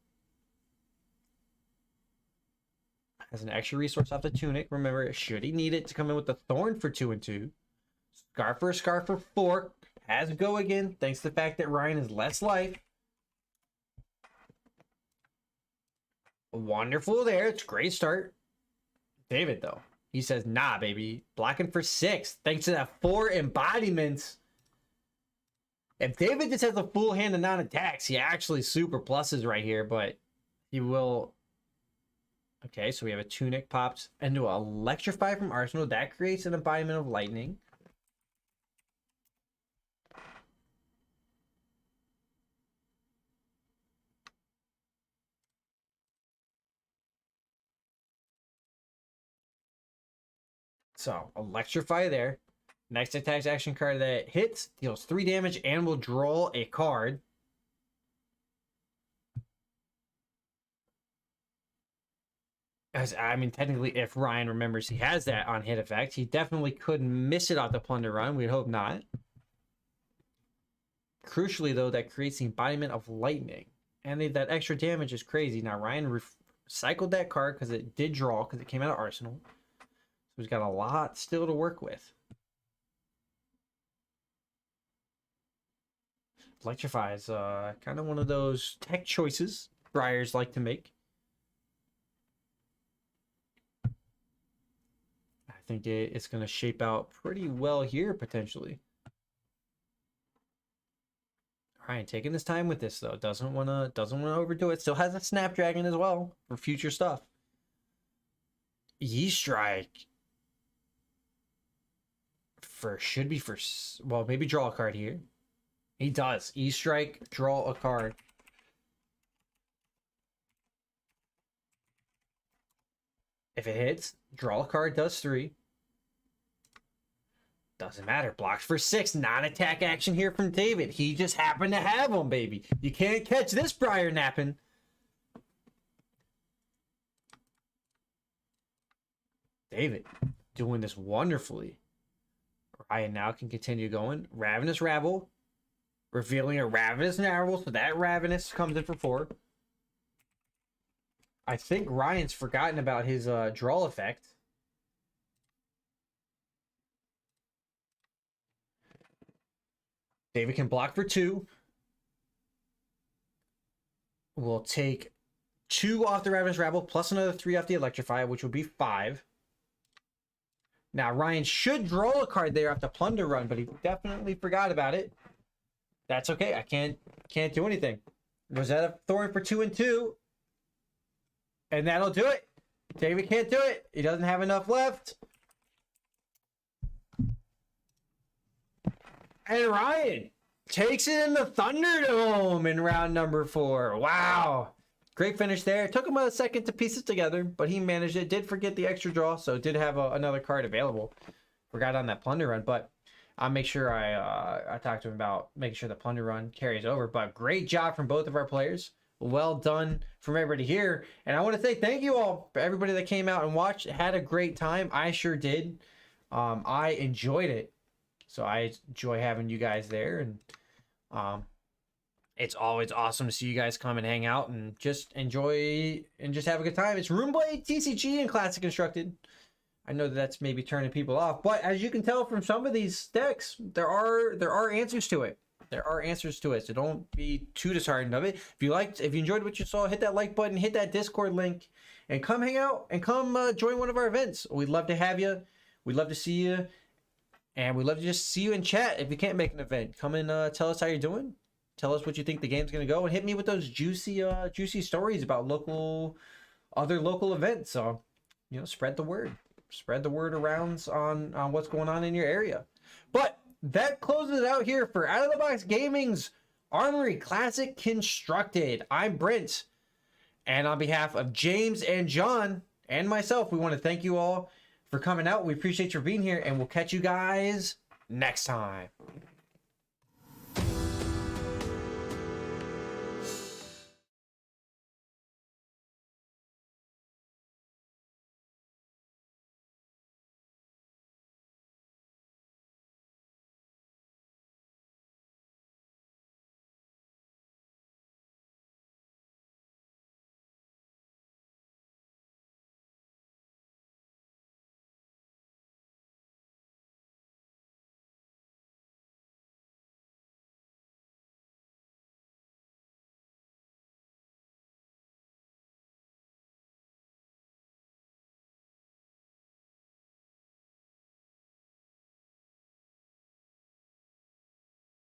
Has an extra resource off the Tunic. Remember, should he need it to come in with the Thorn for 2 and 2. Scarf for 4. Has to go again, thanks to the fact that Ryan has less life. Wonderful there. It's a great start. David, though, he says, nah, baby. Blocking for 6. Thanks to that 4 embodiments. If David just has a full hand of non-attacks, he actually super pluses right here, but he will Okay, so we have a Tunic popped into Electrify from Arsenal. That creates an embodiment of lightning. So Electrify there. Next attack action card that hits deals 3 damage and will draw a card. As I mean, technically, if Ryan remembers he has that on hit effect, he definitely could miss it off the plunder run. We'd hope not. Crucially, though, that creates the embodiment of lightning. And that extra damage is crazy. Now, Ryan recycled that card because it did draw, because it came out of Arsenal. So he's got a lot still to work with. Electrify is kind of one of those tech choices Briars like to make. I think it's going to shape out pretty well here, potentially. Ryan taking his time with this, though. Doesn't want to overdo it. Still has a Snapdragon as well for future stuff. Strike should be for, well, maybe draw a card here. He does. Strike, draw a card. If it hits, draw a card, does 3. Doesn't matter. Blocks for 6. Non-attack action here from David. He just happened to have them, baby. You can't catch this Briar napping. David doing this wonderfully. Ryan now can continue going. Ravenous Rabble. Revealing a Ravenous Rabble. So that Ravenous comes in for 4. I think Ryan's forgotten about his draw effect. David can block for 2. We'll take 2 off the Ravenous Rabble plus another 3 off the Electrify, which will be 5. Now, Ryan should draw a card there off the Plunder run, but he definitely forgot about it. That's okay. I can't do anything. Rosetta Thorn for 2 and 2. And that'll do it. David can't do it. He doesn't have enough left. And Ryan takes it in the Thunderdome in round number 4. Wow. Great finish there. It took him a second to piece it together, but he managed it. Did forget the extra draw, so did have another card available. Forgot on that Plunder run, but I'll make sure I talked to him about making sure the Plunder run carries over. But great job from both of our players. Well done from everybody here. And I want to say thank you all for everybody that came out and watched. Had a great time. I sure did. I enjoyed it. So I enjoy having you guys there. And it's always awesome to see you guys come and hang out and just enjoy and just have a good time. It's Runeblade, TCG, and Classic Constructed. I know that's maybe turning people off, but as you can tell from some of these decks, there are answers to it. There are answers to it, so don't be too disheartened of it. If you enjoyed what you saw, hit that like button, hit that Discord link, and come hang out and come join one of our events. We'd love to have you. We'd love to see you, and we'd love to just see you in chat. If you can't make an event, come and tell us how you're doing. Tell us what you think the game's gonna go, and hit me with those juicy stories about other local events. So, spread the word. Spread the word around on what's going on in your area. But that closes it out here for Out of the Box Gaming's Armory Classic Constructed. I'm Brent, and on behalf of James and John and myself, we want to thank you all for coming out. We appreciate you being here, and we'll catch you guys next time.